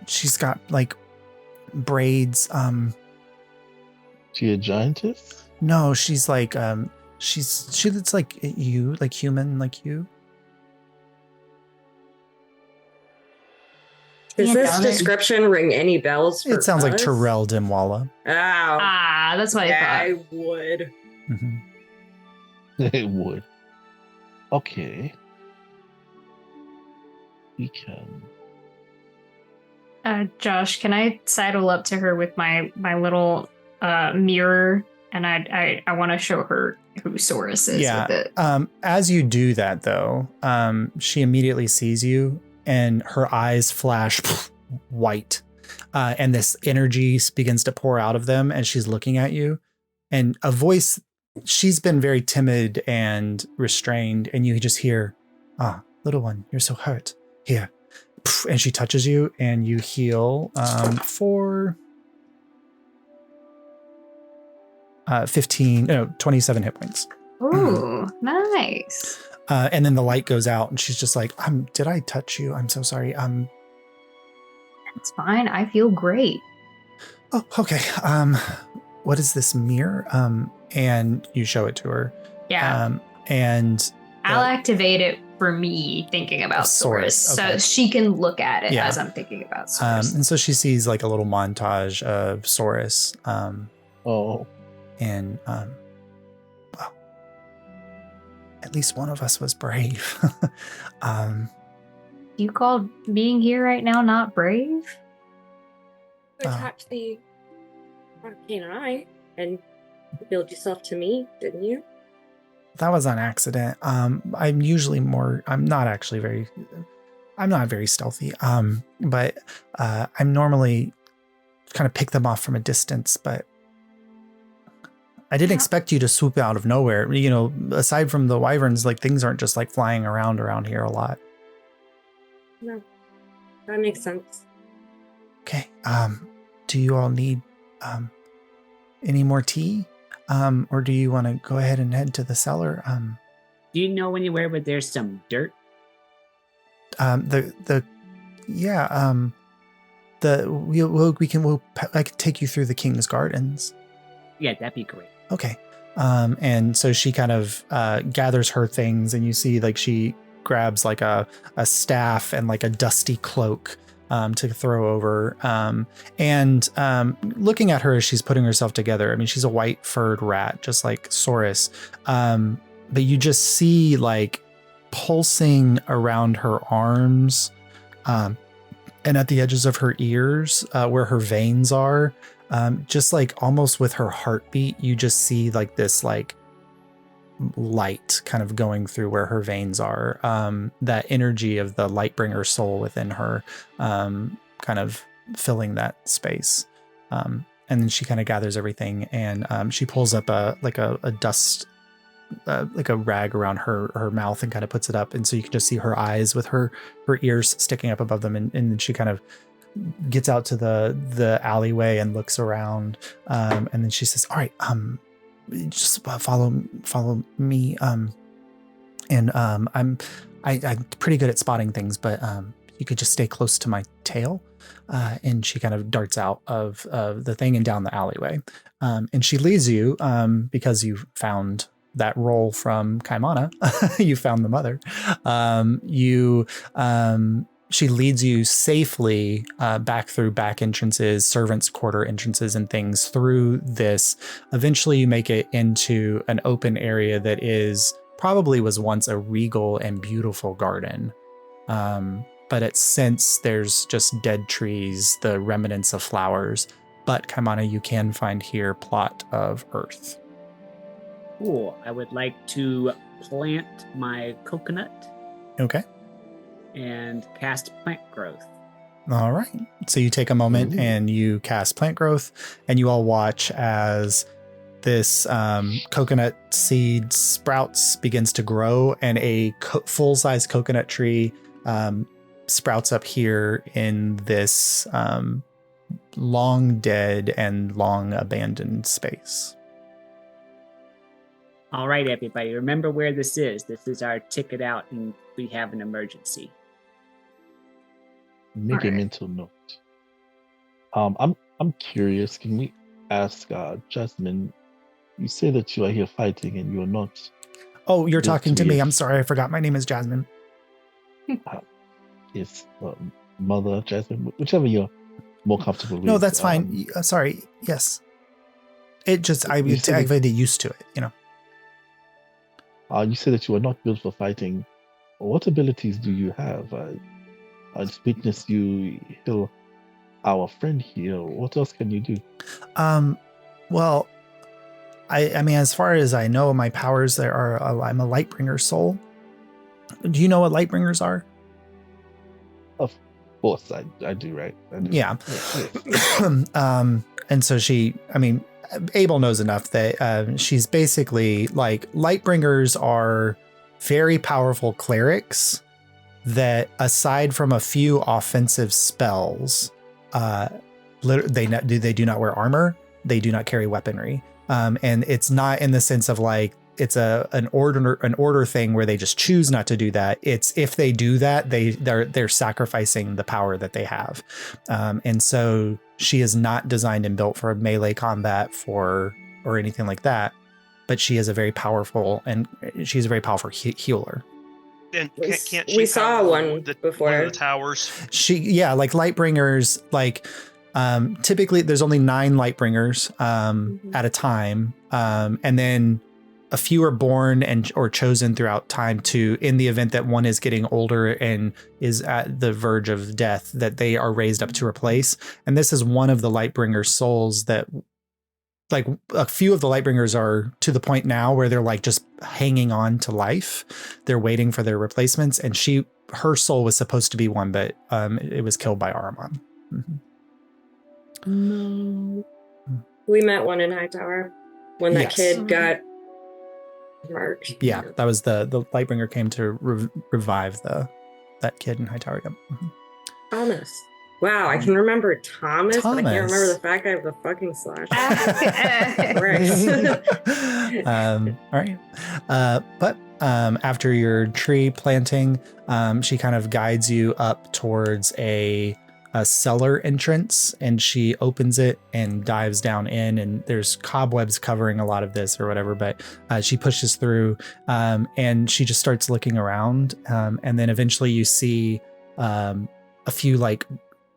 She's got like braids. She a giantess? No, she's like she looks like you, like human, like you. Does this description ring any bells for It sounds us? like Terrell Dimwalla. Oh. That's what I thought. I would. Mm-hmm. It would. Okay. We can. Josh, can I sidle up to her with my little mirror, and I want to show her who Saurus is with it. As you do that, though, she immediately sees you, and her eyes flash white, and this energy begins to pour out of them, and she's looking at you, and a voice. She's been very timid and restrained, and you just hear, little one, you're so hurt. Here. And she touches you, and you heal for 27 hit points. Ooh, nice. And then the light goes out, and she's just like, did I touch you? I'm so sorry. It's fine. I feel great. Oh, okay. What is this mirror? And you show it to her. Yeah. And I'll activate it for me thinking about Saurus, okay. so she can look at it as I'm thinking about Saurus. And so she sees like a little montage of Saurus. And well, at least one of us was brave. You called being here right now not brave? You attacked the arcane eye and build yourself to me, didn't you? that was on accident. I'm not very stealthy. But I'm normally kind of pick them off from a distance, but I didn't expect you to swoop out of nowhere. You know, aside from the wyverns, like things aren't just like flying around here a lot. No, that makes sense. Okay. Do you all need any more tea? Or do you want to go ahead and head to the cellar? Do you know anywhere where there's some dirt? I could take you through the King's Gardens. Yeah, that'd be great. Okay. And so she kind of gathers her things, and you see like she grabs like a staff and like a dusty cloak to throw over. And looking at her as she's putting herself together, I mean, she's a white furred rat, just like Saurus. But you just see like pulsing around her arms and at the edges of her ears where her veins are. Just like almost with her heartbeat, you just see like this like light kind of going through where her veins are. That energy of the Lightbringer soul within her kind of filling that space. And then she kind of gathers everything, and she pulls up a dust, like a rag around her mouth, and kind of puts it up. And so you can just see her eyes with her ears sticking up above them. And then she kind of gets out to the alleyway and looks around, and then she says, all right, just follow me, and I'm pretty good at spotting things, but you could just stay close to my tail. And she kind of darts out of the thing and down the alleyway, and she leads you because you found that roll from Kaimana. You found the mother. She leads you safely back through back entrances, servants' quarter entrances, and things through this. Eventually, you make it into an open area that probably was once a regal and beautiful garden. But since there's just dead trees, the remnants of flowers. But Kaimana, you can find here plot of earth. Cool. I would like to plant my coconut. Okay. And cast plant growth. All right. So you take a moment and you cast plant growth, and you all watch as this coconut seed sprouts, begins to grow, and a full-size coconut tree sprouts up here in this long dead and long abandoned space. All right, everybody, remember where this is. This is our ticket out, and we have an emergency. Make a mental note. I'm curious. Can we ask Jasmine? You say that you are here fighting, and you are not. Oh, you're talking to me. I'm sorry, I forgot. My name is Jasmine. Yes, Mother Jasmine, whichever you're more comfortable with. No, that's fine. Sorry. Yes. It just I've been used to it. You know. You said that you were not built for fighting. What abilities do you have? I just witnessed you heal our friend here. What else can you do? Well, I mean, as far as I know, my powers I'm a Lightbringer soul. Do you know what Lightbringers are? Of course, I do, right? I do. Yeah. And so Abel knows enough that she's basically like Lightbringers are very powerful clerics that, aside from a few offensive spells, they do not wear armor. They do not carry weaponry. And it's not in the sense of like it's an order thing where they just choose not to do that. It's if they do that, they're sacrificing the power that they have. And so she is not designed and built for melee combat or anything like that. But she is a very powerful healer. And can't we saw one before. One of the towers. Like Lightbringers, like typically there's only 9 Lightbringers at a time, and then a few are born or chosen throughout time to, in the event that one is getting older and is at the verge of death, that they are raised up to replace. And this is one of the Lightbringer souls that like a few of the Lightbringers are to the point now where they're like just hanging on to life. They're waiting for their replacements, and her soul was supposed to be one, but it was killed by Ahriman. No. We met one in Hightower when that kid got murked. Yeah, that was the Lightbringer came to revive that kid in Hightower. Yep. Thomas. Wow, I can remember Thomas, but I can't remember the fact I have the fucking slash. All right. But after your tree planting, she kind of guides you up towards a cellar entrance, and she opens it and dives down in, and there's cobwebs covering a lot of this or whatever, but she pushes through, and she just starts looking around, and then eventually you see a few like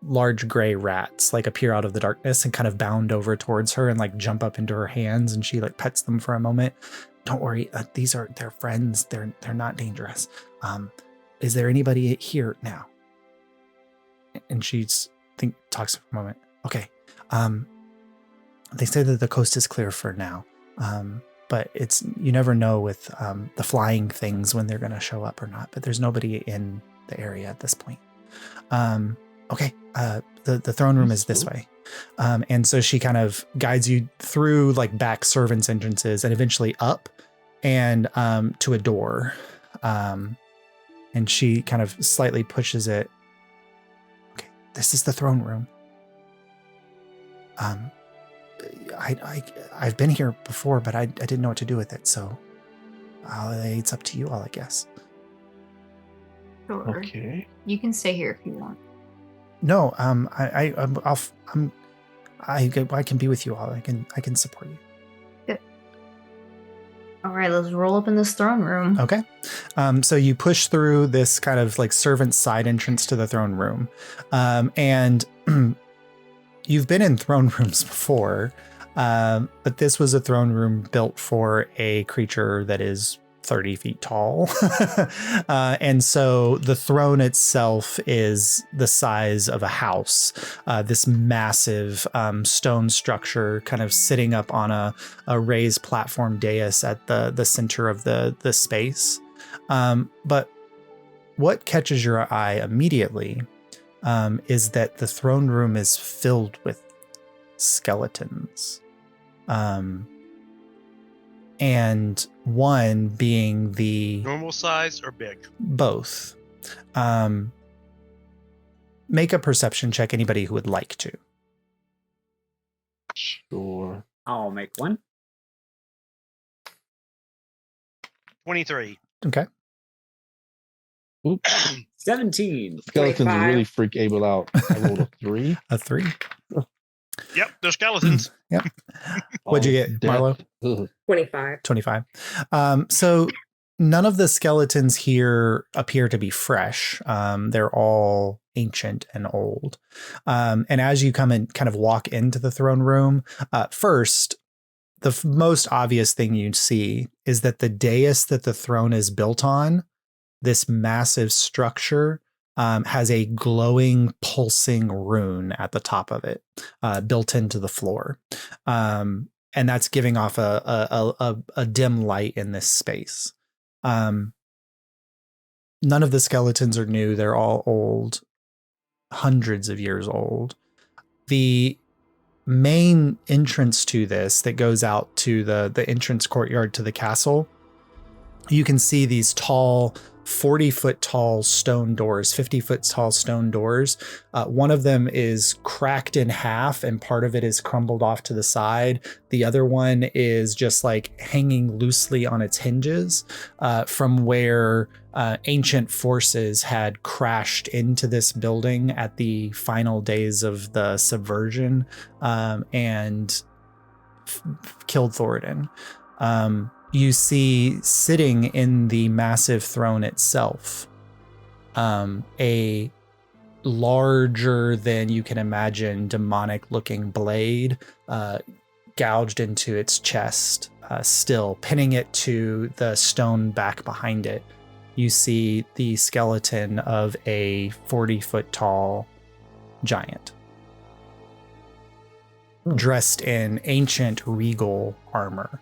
large gray rats like appear out of the darkness and kind of bound over towards her and like jump up into her hands, and she like pets them for a moment. Don't worry, they're friends. They're not dangerous. Is there anybody here now? And she talks for a moment. Okay. They say that the coast is clear for now. But you never know with the flying things when they're going to show up or not. But there's nobody in the area at this point. Okay. The throne room is this way. And so she kind of guides you through like back servants' entrances and eventually up and to a door. And she kind of slightly pushes it. Okay, this is the throne room. I've been here before, but I didn't know what to do with it, so it's up to you all, I guess. Sure. Okay. You can stay here if you want. No, I can be with you all. I can support you. Good. All right, let's roll up in this throne room. Okay. So you push through this kind of like servant side entrance to the throne room. And you've been in throne rooms before, but this was a throne room built for a creature that is 30 feet tall. And so the throne itself is the size of a house, this massive stone structure kind of sitting up on a raised platform dais at the center of the space. But what catches your eye immediately is that the throne room is filled with skeletons. And one being the normal size or big? Both. Make a perception check, anybody who would like to. Sure. I'll make one. 23. Okay. Oops. 17. Skeletons 25. really freak Abel out. I rolled a 3. A 3. Yep, they're skeletons. Yep. What'd you get, Marlo? 25. 25. So none of the skeletons here appear to be fresh. They're all ancient and old. And as you come and kind of walk into the throne room, first, the most obvious thing you'd see is that the dais that the throne is built on, this massive structure, has a glowing, pulsing rune at the top of it, built into the floor. And that's giving off a dim light in this space. None of the skeletons are new. They're all old, hundreds of years old. The main entrance to this that goes out to the entrance courtyard to the castle, you can see these tall 40-foot tall stone doors, 50-foot tall stone doors. One of them is cracked in half and part of it is crumbled off to the side. The other one is just like hanging loosely on its hinges from where ancient forces had crashed into this building at the final days of the subversion and killed Thoriden. You see sitting in the massive throne itself, a larger than you can imagine demonic looking blade gouged into its chest, still pinning it to the stone back behind it. You see the skeleton of a 40-foot tall giant. dressed in ancient regal armor.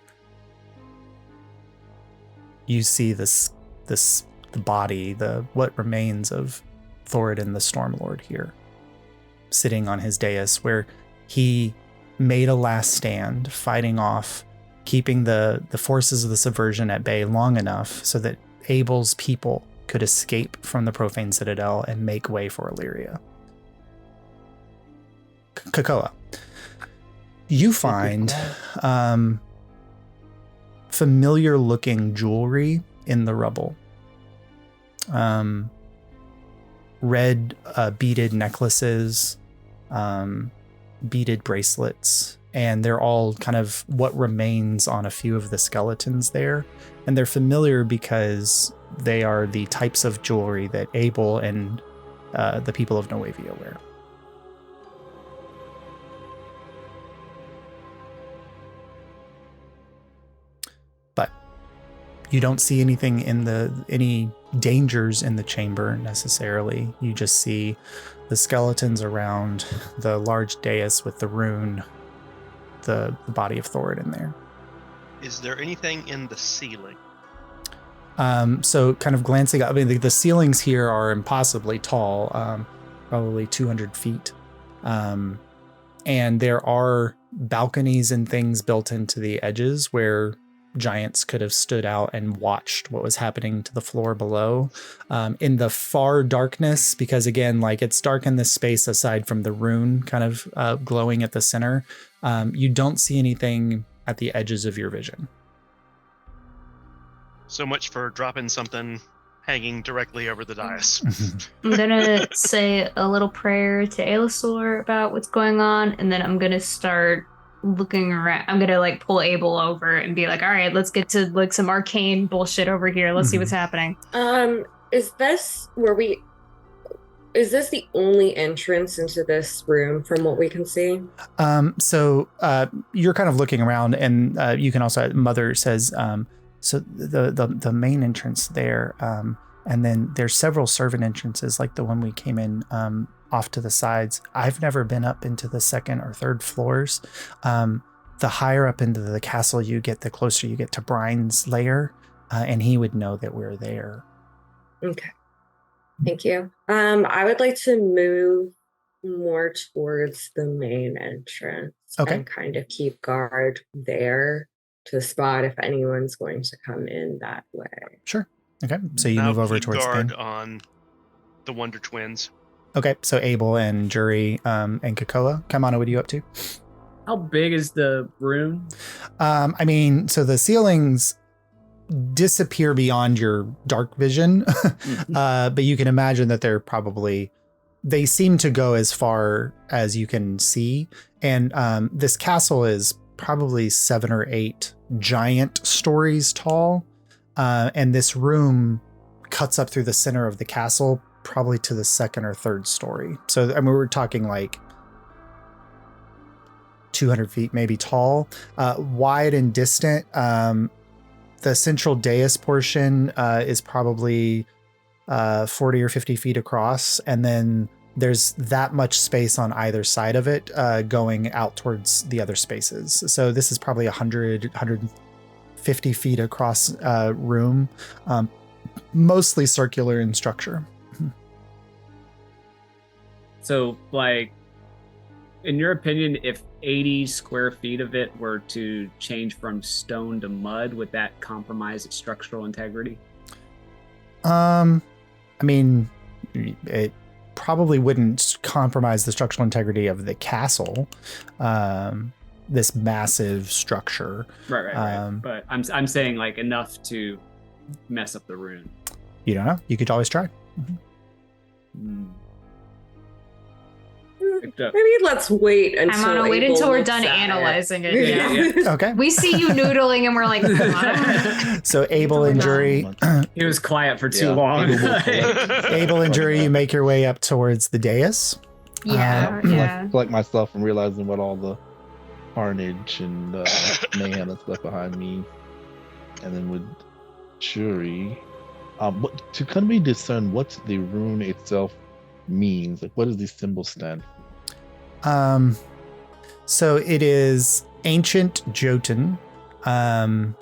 You see the body, what remains of Thoriden the Stormlord here, sitting on his dais where he made a last stand, fighting off, keeping the forces of the subversion at bay long enough so that Abel's people could escape from the Profane Citadel and make way for Alyria. Kakoa, you find familiar looking jewelry in the rubble. Red beaded necklaces, beaded bracelets, and they're all kind of what remains on a few of the skeletons there. And they're familiar because they are the types of jewelry that Abel and the people of Nuevia wear. But you don't see anything any dangers in the chamber necessarily. You just see the skeletons around the large dais with the rune, the body of Thoriden there. Is there anything in the ceiling? So kind of glancing up, I mean, the ceilings here are impossibly tall, probably 200 feet. And there are balconies and things built into the edges where giants could have stood out and watched what was happening to the floor below. In the far darkness, because again, like it's dark in this space aside from the rune kind of glowing at the center, you don't see anything at the edges of your vision. So much for dropping something hanging directly over the dais. I'm gonna say a little prayer to Alysaur about what's going on, and then I'm gonna start looking around. I'm gonna like pull Abel over and be like, all right, let's get to like some arcane bullshit over here. Let's see what's happening. Is this the only entrance into this room from what we can see? So you're kind of looking around, and you can also, Mother says, so the main entrance there, and then there's several servant entrances like the one we came in off to the sides. I've never been up into the second or third floors. The higher up into the castle you get, the closer you get to Brian's lair, and he would know that we're there. Okay. Thank you. I would like to move more towards the main entrance and kind of keep guard there to spot if anyone's going to come in that way. Sure. Okay. So you move over towards guard on the Wonder Twins. Okay. So Abel and Jury and Kakoa, Kamana, what are you up to? How big is the room? I mean, so the ceilings disappear beyond your dark vision, but you can imagine that they seem to go as far as you can see. And this castle is probably 7 or 8 giant stories tall. And this room cuts up through the center of the castle, probably to the 2nd or 3rd story. So, I mean, we're talking like 200 feet, maybe tall, wide and distant. The central dais portion is probably 40 or 50 feet across. And then there's that much space on either side of it going out towards the other spaces. So this is probably 150 feet across room, mostly circular in structure. So, like, in your opinion, if 80 square feet of it were to change from stone to mud, would that compromise its structural integrity? I mean, it probably wouldn't compromise the structural integrity of the castle, this massive structure. Right. But I'm saying like enough to mess up the rune. You don't know. You could always try. Maybe let's wait until I'm gonna wait until we're done analyzing it. Yeah. Okay. We see you noodling and we're like, come on. So Abel and Jury, He was quiet for too long. Abel and Jury, you make your way up towards the dais. Yeah. Collect myself and realizing what all the carnage and mayhem that's left behind me, and then with Jury, to kind of discern what the rune itself means. Like, what does these symbols stand for? So it is Ancient Jotun, a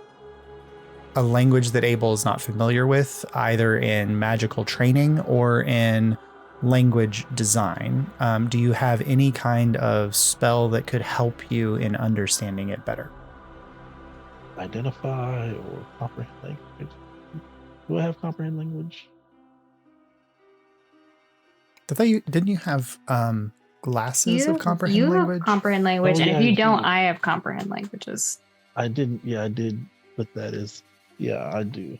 language that Abel is not familiar with, either in magical training or in language design. Do you have any kind of spell that could help you in understanding it better? Identify or comprehend language. Do I have comprehend language? I thought didn't you have glasses of comprehend language? You have comprehend language, and yeah, if you I don't, do. I have comprehend languages. I didn't. Yeah, I did. But that is. Yeah, I do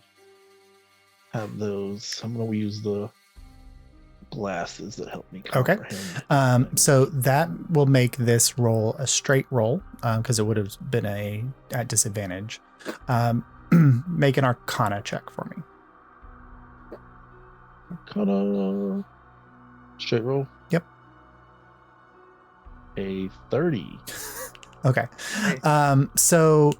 have those. I'm gonna use the glasses that help me comprehend. Okay. So that will make this roll a straight roll because it would have been at disadvantage. Make an Arcana check for me. Arcana. Straight roll. Yep. A 30. Okay. So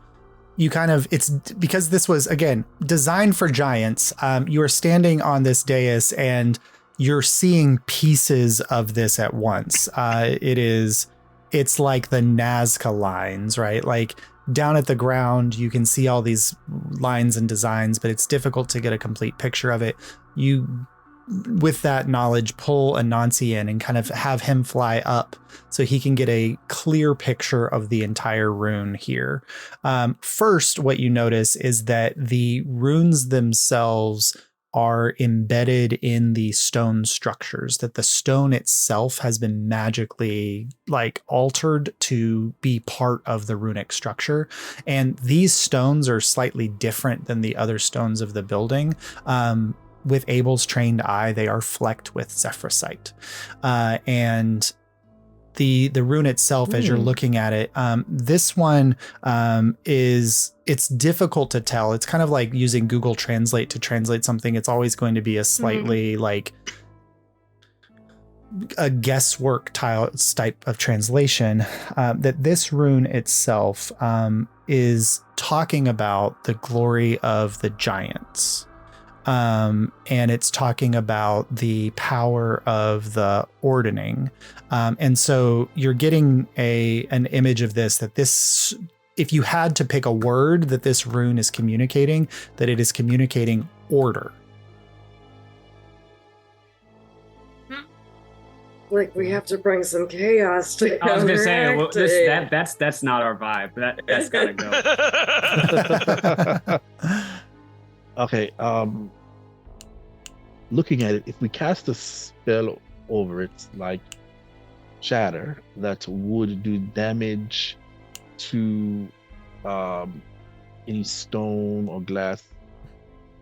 you kind of, it's because this was, again, designed for giants. You are standing on this dais and you're seeing pieces of this at once. It's like the Nazca lines, right? Like down at the ground, you can see all these lines and designs, but it's difficult to get a complete picture of it. You, with that knowledge, pull Anansi in and kind of have him fly up so he can get a clear picture of the entire rune here. First, what you notice is that the runes themselves are embedded in the stone structures, that the stone itself has been magically altered to be part of the runic structure. And these stones are slightly different than the other stones of the building. With Abel's trained eye, they are flecked with Zephrysite. And the rune itself, as you're looking at it, this one it's difficult to tell. It's kind of like using Google Translate to translate something. It's always going to be a slightly a guesswork type of translation. That this rune itself is talking about the glory of the giants. And it's talking about the power of the ordaining. And so you're getting an image of this, that this, if you had to pick a word that this rune is communicating, that it is communicating order. Like we have to bring some chaos to I was gonna say that's not our vibe. That's gotta go. Okay, looking at it, if we cast a spell over it, like Shatter, that would do damage to any stone or glass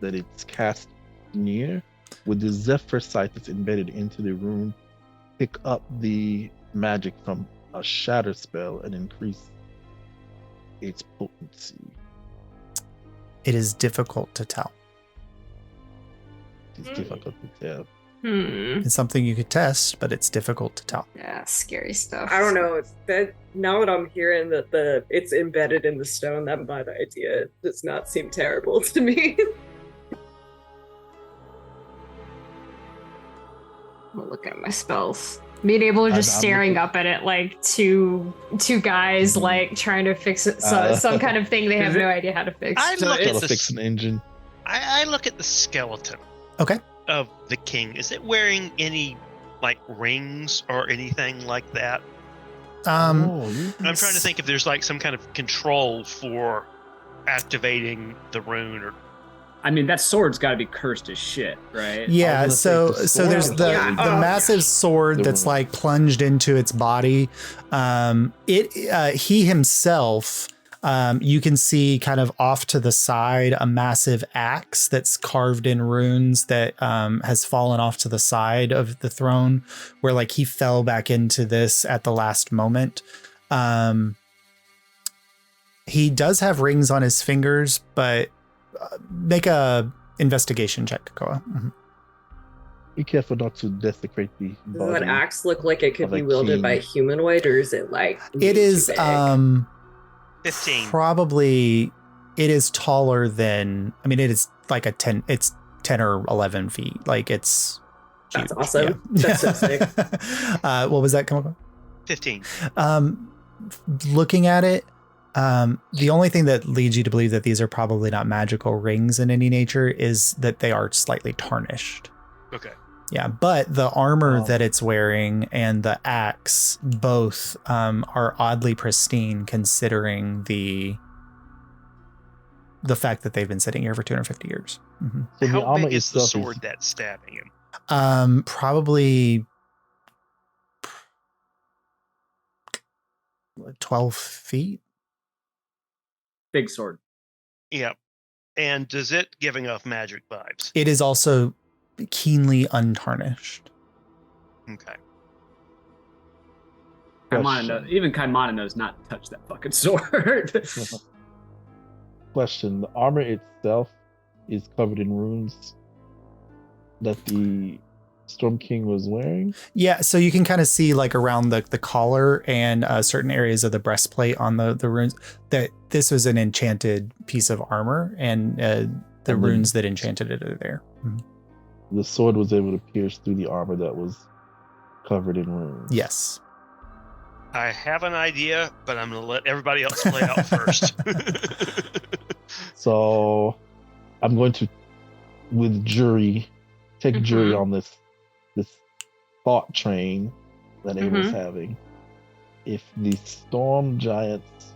that it's cast near, would the Zephrysite that's embedded into the rune pick up the magic from a Shatter spell and increase its potency? It is difficult to tell. It's difficult to tell. It's something you could test, but it's difficult to tell. Yeah, scary stuff. I don't know. Now that I'm hearing that it's embedded in the stone, that bad idea does not seem terrible to me. I'll look at my spells. Being able to just staring up at it like two guys like trying to fix it, some kind of thing they have no idea how to fix. I look at fix an engine. I look at the skeleton. Okay. Of the king. Is it wearing any rings or anything like that? I'm trying to think if there's some kind of control for activating the rune or. I mean, that sword's got to be cursed as shit, right? Yeah, so there's the massive sword that's plunged into its body. He himself, you can see kind of off to the side a massive axe that's carved in runes that has fallen off to the side of the throne, where he fell back into this at the last moment. He does have rings on his fingers, but make a investigation check, Koa. Mm-hmm. Be careful not to desecrate the body. Does that axe look like it could be wielded by a humanoid, or is it it is 15. Probably it is taller than, it is like 10 or 11 feet. It's huge. That's awesome. Yeah. That's so sick. What was that, Koa? 15. looking at it, the only thing that leads you to believe that these are probably not magical rings in any nature is that they are slightly tarnished. Okay. Yeah, but the armor that it's wearing and the axe both are oddly pristine considering the fact that they've been sitting here for 250 years. Mm-hmm. So how the armor big is the itself sword that's stabbing him? Probably 12 feet. Big sword. Yeah. And does it give enough magic vibes? It is also keenly untarnished. Okay. Even Kaimana knows not to touch that fucking sword. Question: the armor itself is covered in runes that the Storm King was wearing? Yeah, so you can kind of see like around the collar and certain areas of the breastplate on the runes that this was an enchanted piece of armor, and the runes that enchanted it are there. Mm-hmm. The sword was able to pierce through the armor that was covered in runes. Yes. I have an idea, but I'm going to let everybody else play out first. So I'm going to, with Jury, take Jury on this thought train that Abel's having. If the storm giants,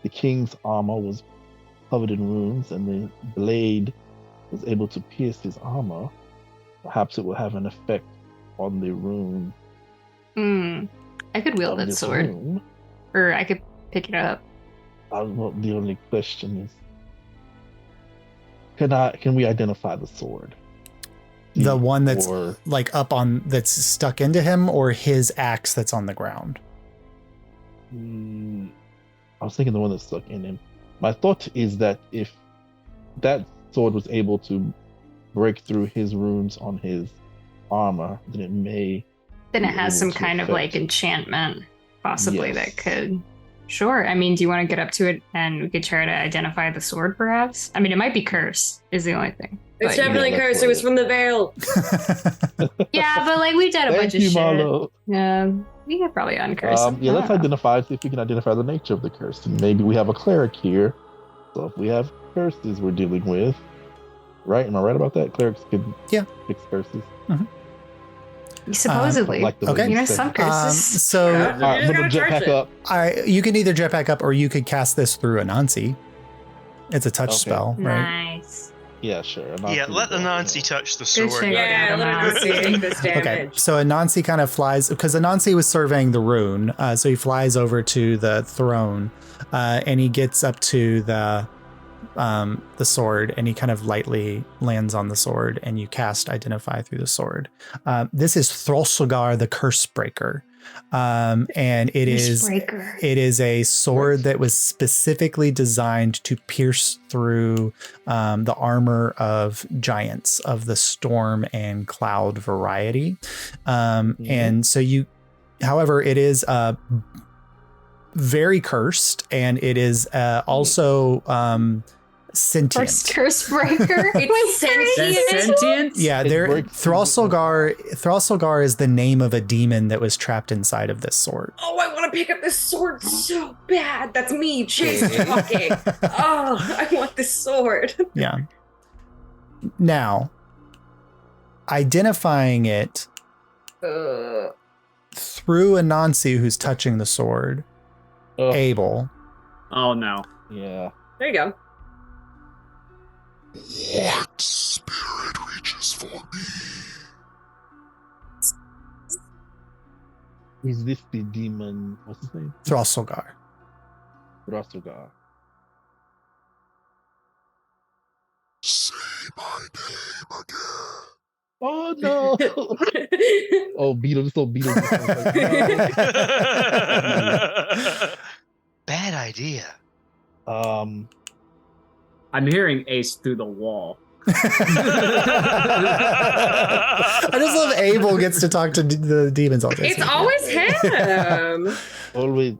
the king's armor was covered in runes and the blade was able to pierce his armor, perhaps it will have an effect on the rune. I could wield that sword. Rune. Or I could pick it up. Well, the only question is, can we identify the sword? The one that's like up on, that's stuck into him, or his axe that's on the ground? I was thinking the one that's stuck in him. My thought is that if that sword was able to break through his runes on his armor, then it may. Then it has some kind of like enchantment, possibly, that could. Sure. I mean, do you want to get up to it and we could try to identify the sword, perhaps? I mean, it might be cursed, is the only thing. It's definitely cursed. It was from the Veil. Yeah, but like we've done a bunch of shit. Marlo. Yeah, we could probably uncurse it. Yeah, let's identify, see if we can identify the nature of the curse. And maybe we have a cleric here. So if we have curses we're dealing with, right? Am I right about that? Clerics can fix curses. Mm-hmm. Supposedly. Okay. You know, some curses. I'm going to jetpack up. You can either jetpack up or you could cast this through Anansi. It's a touch spell, right? Nice. Yeah, sure. Let Anansi touch the sword. Yeah, let him take this damage. Okay, so Anansi kind of flies, because Anansi was surveying the rune, so he flies over to the throne, and he gets up to the sword, and he kind of lightly lands on the sword, and you cast Identify through the sword. This is Throlsogar the Curse Breaker. And it is a sword that was specifically designed to pierce through the armor of giants of the storm and cloud variety. And so however, it is very cursed, and it is also sentient. Curse breaker. It's sentient. Yeah, Throlsogar is the name of a demon that was trapped inside of this sword. Oh, I want to pick up this sword so bad. That's me, Chase talking. Oh, I want this sword. Yeah. Now, identifying it through Anansi, who's touching the sword, Abel. Oh no. Yeah. There you go. What spirit reaches for me? Is this the demon? What's his name? Throlsogar. Throlsogar. Say my name again. Oh no! Oh, Beetle, this little Beetle. Bad idea. I'm hearing Ace through the wall. I just love Abel gets to talk to the demons all day. It's always him.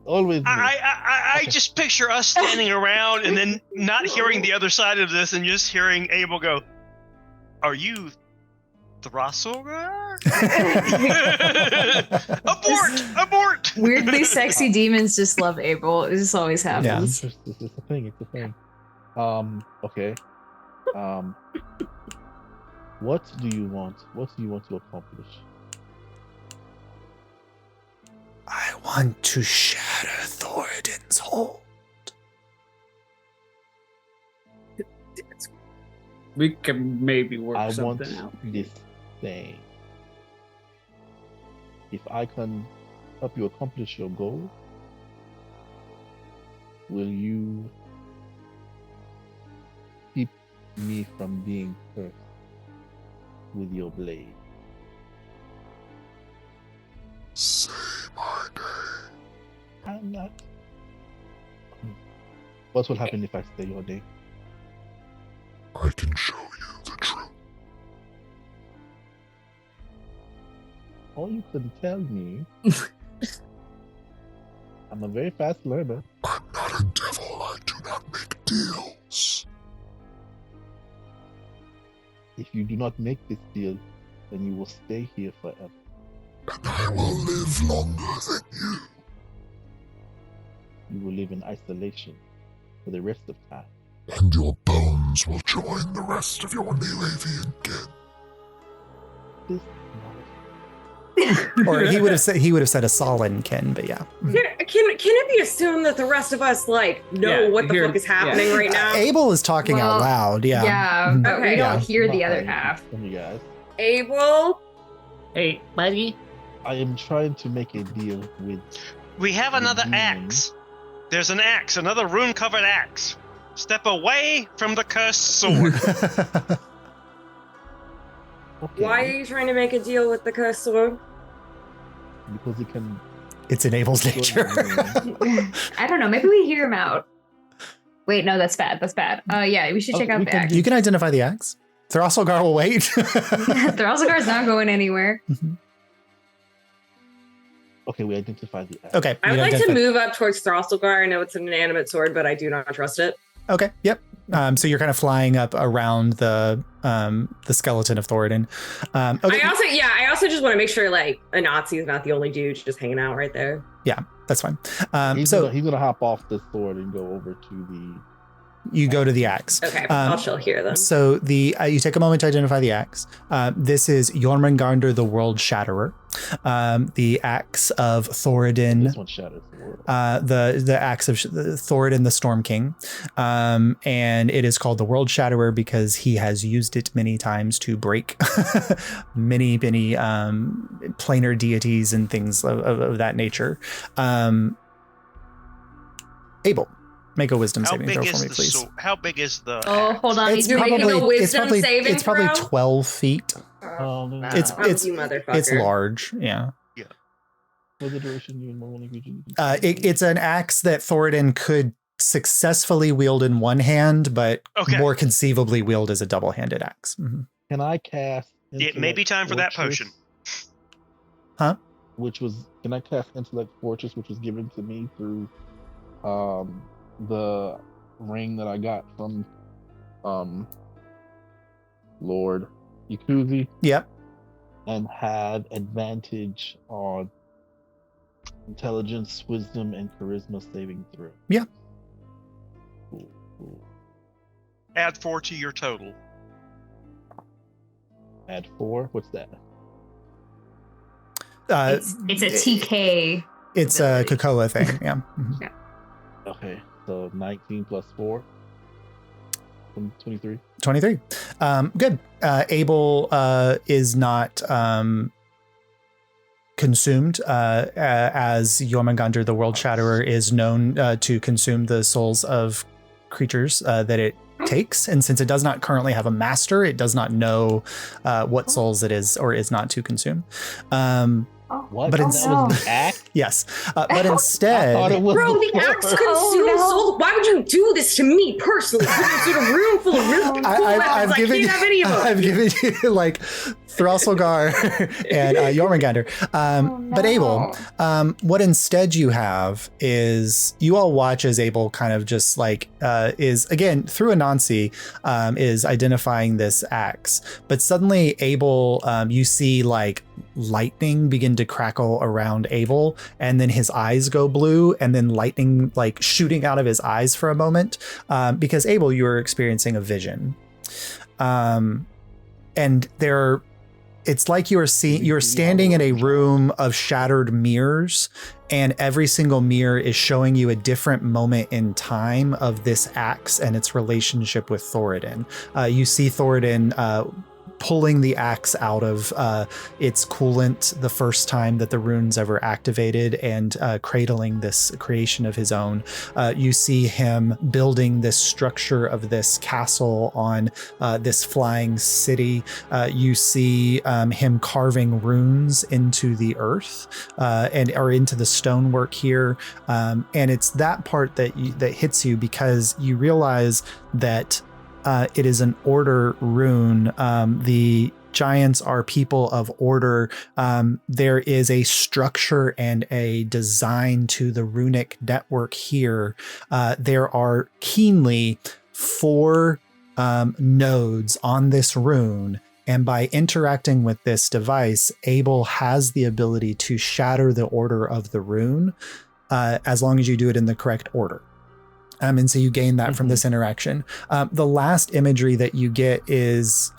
always. I just picture us standing around and then not hearing the other side of this and just hearing Abel go, "Are you Throsselgar? Abort! Weirdly sexy demons just love Abel. It just always happens. It's a thing. It's a thing. Okay. What do you want? What do you want to accomplish? I want to shatter Thoriden's hold. We can maybe work I want something out. this thing. If I can help you accomplish your goal, will you keep me from being cursed with your blade? Say my name. I'm not. What will happen if I say your name? I can show you the truth. Or you can tell me. I'm a very fast learner. I'm not a devil. I do not make deals. If you do not make this deal, then you will stay here forever. And I will live longer than you. You will live in isolation for the rest of time. And your bones will join the rest of your Neoavian kin. This Or he would have said a Solin kin, but yeah. Can it be assumed that the rest of us know what the fuck is happening right now? Abel is talking out loud. Yeah. Yeah, but we Okay. don't hear the other half. You guys. Abel? Hey, buddy. I am trying to make a deal with. We have another demon. axe. There's an axe, another rune-covered axe. Step away from the cursed sword. Okay, Why are you trying to make a deal with the cursed sword? Because it can. It's in Abel's nature. I don't know. Maybe we hear him out. Wait, no, that's bad. That's bad. Yeah, we should check out the axe. You can identify the axe. Throsselgar will wait. Throsselgar's not going anywhere. Okay, we identify the axe. Okay. I would like to move up towards Throsselgar. I know it's an inanimate sword, but I do not trust it. Okay. Yep. So you're kind of flying up around the skeleton of Thoriden. Okay. I also just want to make sure like a Nazi is not the only dude just hanging out right there. Yeah, that's fine. He's gonna hop off the sword and go over to the. You go to the axe. Okay, I'll chill here then. So you take a moment to identify the axe. This is Jormungandr the World Shatterer, the axe of Thoriden. This one shatters the world. The axe of Thoriden the Storm King, and it is called the World Shatterer because he has used it many times to break many planar deities and things of that nature. Abel. Make a wisdom saving throw for me, please. How big is the? Oh, hold on. It's probably 12 feet. Oh, no. It's you motherfucker. It's large. Yeah. What's the duration you normally use? It's an axe that Thoriden could successfully wield in one hand, but more conceivably wield as a double-handed axe. Mm-hmm. Can I cast? It may be time for that potion. Huh? Can I cast Intellect Fortress, which was given to me through the ring that I got from Lord Yakuzi? Yep. And had advantage on intelligence, wisdom, and charisma saving throw. Yeah. Cool. Add 4 to your total. Add 4? What's that? It's a TK. It's a Cocoa thing. Yeah. Mm-hmm. Yeah. Okay, so 19 plus 4. 23. 23. Good. Abel is not consumed, as Jormungandr the World Shatterer is known to consume the souls of creatures that it takes. And since it does not currently have a master, it does not know what souls it is or is not to consume. What? But That it's- was an act? Yes. But instead, I thought it was Bro, the before. axe consumes souls. Why would you do this to me personally? Put us in a room full of really cool weapons. I can't have any of them. I've given you like Throsselgar and Jormungandr. But Abel, what instead you have is you all watch as Abel kind of just like is again through Anansi is identifying this axe. But suddenly Abel, you see like lightning begin to crackle around Abel, and then his eyes go blue, and then lightning like shooting out of his eyes for a moment, because Abel, you are experiencing a vision. And it's like you're standing in a room of shattered mirrors, and every single mirror is showing you a different moment in time of this axe and its relationship with Thoriden. You see Thoriden pulling the axe out of its coolant the first time that the rune's ever activated, and cradling this creation of his own. You see him building this structure of this castle on this flying city. You see him carving runes into the earth or into the stonework here. And it's that part that hits you, because you realize that it is an order rune. The giants are people of order. There is a structure and a design to the runic network here. There are keenly 4 nodes on this rune. And by interacting with this device, Abel has the ability to shatter the order of the rune, as long as you do it in the correct order. And so you gain that from this interaction. The last imagery that you get is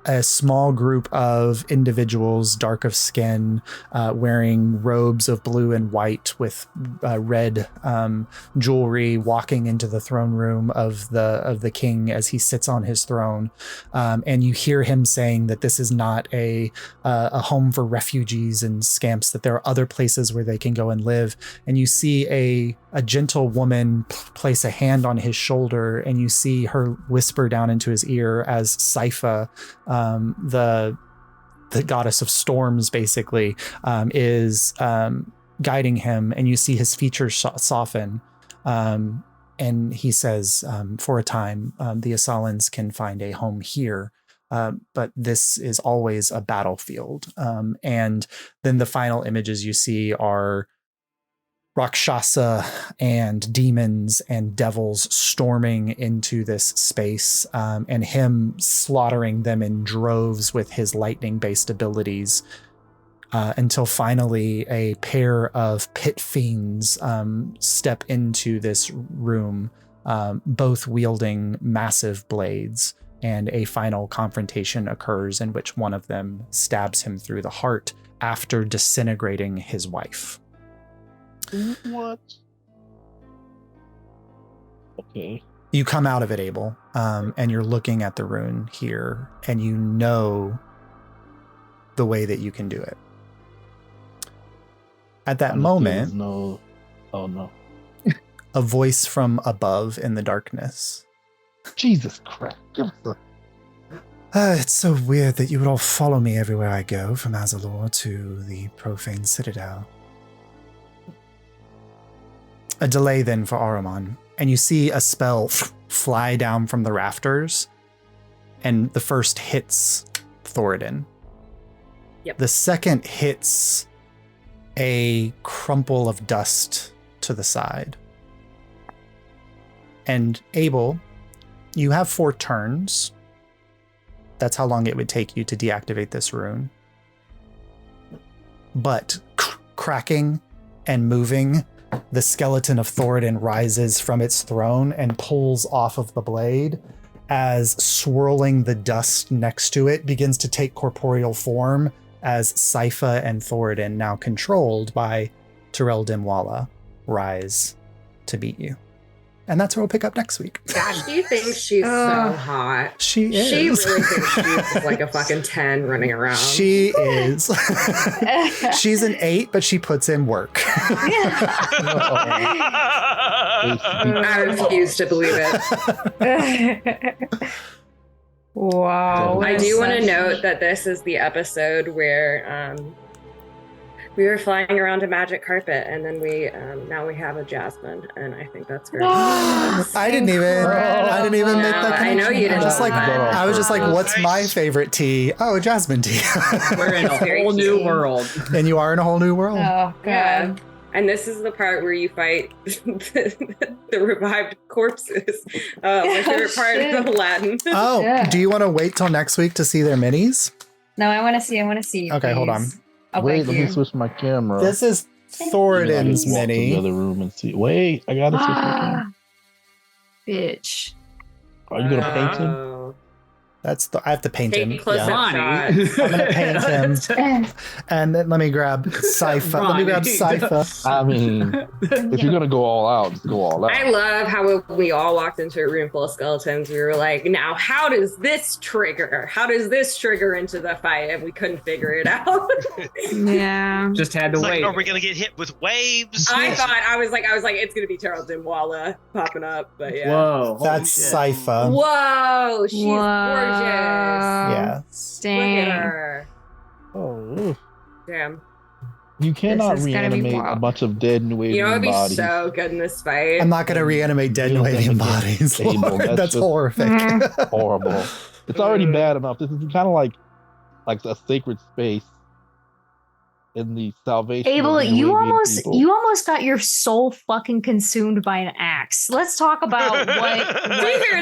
a small group of individuals, dark of skin, wearing robes of blue and white with red jewelry, walking into the throne room of the king as he sits on his throne. And you hear him saying that this is not a home for refugees and scamps, that there are other places where they can go and live. And you see a gentle woman place a hand on his shoulder, and you see her whisper down into his ear as Sypha, the goddess of storms, basically, is guiding him, and you see his features soften. And he says, for a time, the Asalans can find a home here, but this is always a battlefield. And then the final images you see are Rakshasa and demons and devils storming into this space, and him slaughtering them in droves with his lightning-based abilities, until finally a pair of pit fiends step into this room, both wielding massive blades, and a final confrontation occurs in which one of them stabs him through the heart after disintegrating his wife. What? Okay. You come out of it, Abel, and you're looking at the rune here, and you know the way that you can do it. At that moment, no. Oh no. a voice from above in the darkness. Jesus Christ. It's so weird that you would all follow me everywhere I go, from Azalor to the Profane Citadel. A delay then for Ahriman, and you see a spell fly down from the rafters, and the first hits Thoriden. Yep. The second hits a crumple of dust to the side. And Abel, you have 4 turns. That's how long it would take you to deactivate this rune. But cracking and moving, the skeleton of Thoriden rises from its throne and pulls off of the blade, as swirling the dust next to it begins to take corporeal form, as Sypha and Thoriden, now controlled by Terrell Dimwalla, rise to beat you. And that's where we'll pick up next week. God, she thinks she's so hot. She is. She really thinks she's like a fucking 10 running around. She is. She's an 8, but she puts in work. I refuse to believe it. Wow. I do want to note that this is the episode where We were flying around a magic carpet, and then we now we have a jasmine, and I think that's great. I didn't even make that connection. I know you didn't. I was just like, what's my favorite tea? Oh, jasmine tea. We're in a whole new world. And you are in a whole new world. Oh, God. Yeah. And this is the part where you fight the revived corpses. My favorite part of Aladdin. Oh, Yeah. Do you want to wait till next week to see their minis? No, I want to see. Okay, hold on. I'll Wait, wait let me switch my camera. This is Thoriden's Walk to the mini. other room and see. Wait, I gotta switch my camera. Bitch. Are you gonna paint him? I have to paint him. Take close Yeah. up Ronnie. shots. I'm gonna paint him. And then let me grab Sypha. Let me grab Sypha. I mean, if you're gonna go all out, just go all out. I love how we all walked into a room full of skeletons. We were like, now how does this trigger? How does this trigger into the fight? And we couldn't figure it out. Yeah. Just had to It's wait. like, are we gonna get hit with waves? I was like, it's gonna be Tarleton Walla popping up, but yeah. Whoa. holy That's shit. Sypha. Whoa, she's Whoa. gorgeous. Yes. Look Dang. at her. Oh, Damn. you cannot This is gonna be reanimate a wild. bunch of dead New You know, it'd be bodies. so good in this fight. I'm not gonna reanimate dead Real Nuavian them bodies. against Abel. Lord. That's That's just- horrific. Horrible. It's already bad enough. This is kind of like a sacred space in the salvation. Abel, of the you Nuavian people. almost got your soul fucking consumed by an axe. Let's talk about what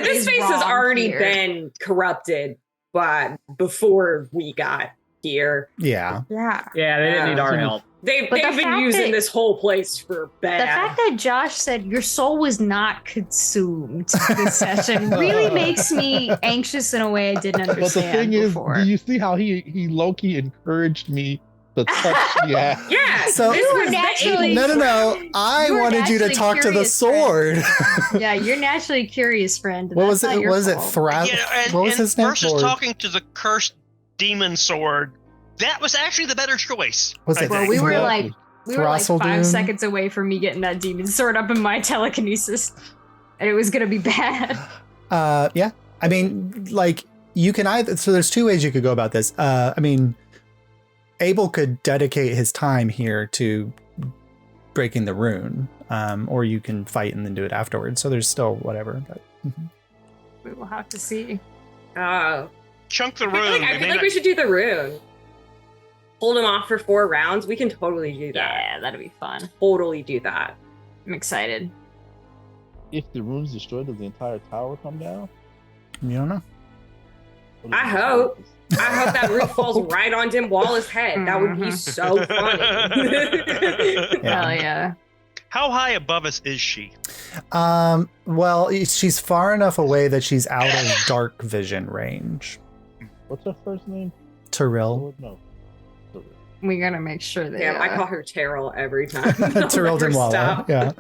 This is space has wrong already here. been corrupted, but before we got here, Yeah. Yeah. Yeah, they didn't need our help. they've But the been fact using that- this whole place for bad. The fact that Josh said your soul was not consumed this session really makes me anxious in a way I didn't But the understand thing is, before. do you see how he low-key encouraged me to touch the axe? yeah, So- this You were was the naturally- 80s. No. I You were wanted you to naturally talk to the curious, sword. Yeah, you're naturally curious, friend. What was That's it? not your Was it fault. what was his name? versus Lord. talking to the cursed demon sword, that was actually the better choice. Was I it? think. Well, we were Exactly. like 5 Throssell-Doom? seconds away from me getting that demon sword up in my telekinesis, and it was gonna be bad. Yeah. I mean, like, you can either. So there's two ways you could go about this. I mean, Abel could dedicate his time here to breaking the rune, or you can fight and then do it afterwards. So there's still whatever. But, We will have to see. Oh, Chunk the I feel room. like, I feel like we should do the rune. Hold him off for 4 rounds. We can totally do that. Yeah, that'd be fun. Totally do that. I'm excited. If the room's destroyed, does the entire tower come down? you don't know. What is I the hope. purpose? I hope that roof falls right on Dim Wallace's head. That would be so funny. Yeah. Hell yeah. How high above us is she? Well, she's far enough away that she's out of dark vision range. What's her first name? Tyrell. Lord, no. We gotta make sure that. Damn, I call her Terrell every time. Tyrell Never Dimwalla. stop. Yeah.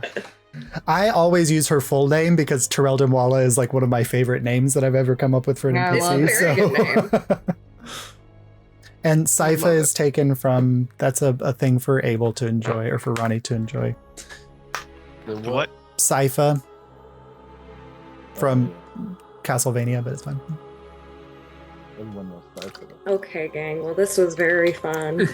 I always use her full name because Tyrell Dimwalla is like one of my favorite names that I've ever come up with for an Yeah, I love NPC. it. Very good And Sypha love is taken from, that's a thing for Abel to enjoy, or for Ronnie to enjoy. The What? Sypha from Castlevania, but it's fine. Everyone knows Cypher. Okay, gang. Well, this was very fun.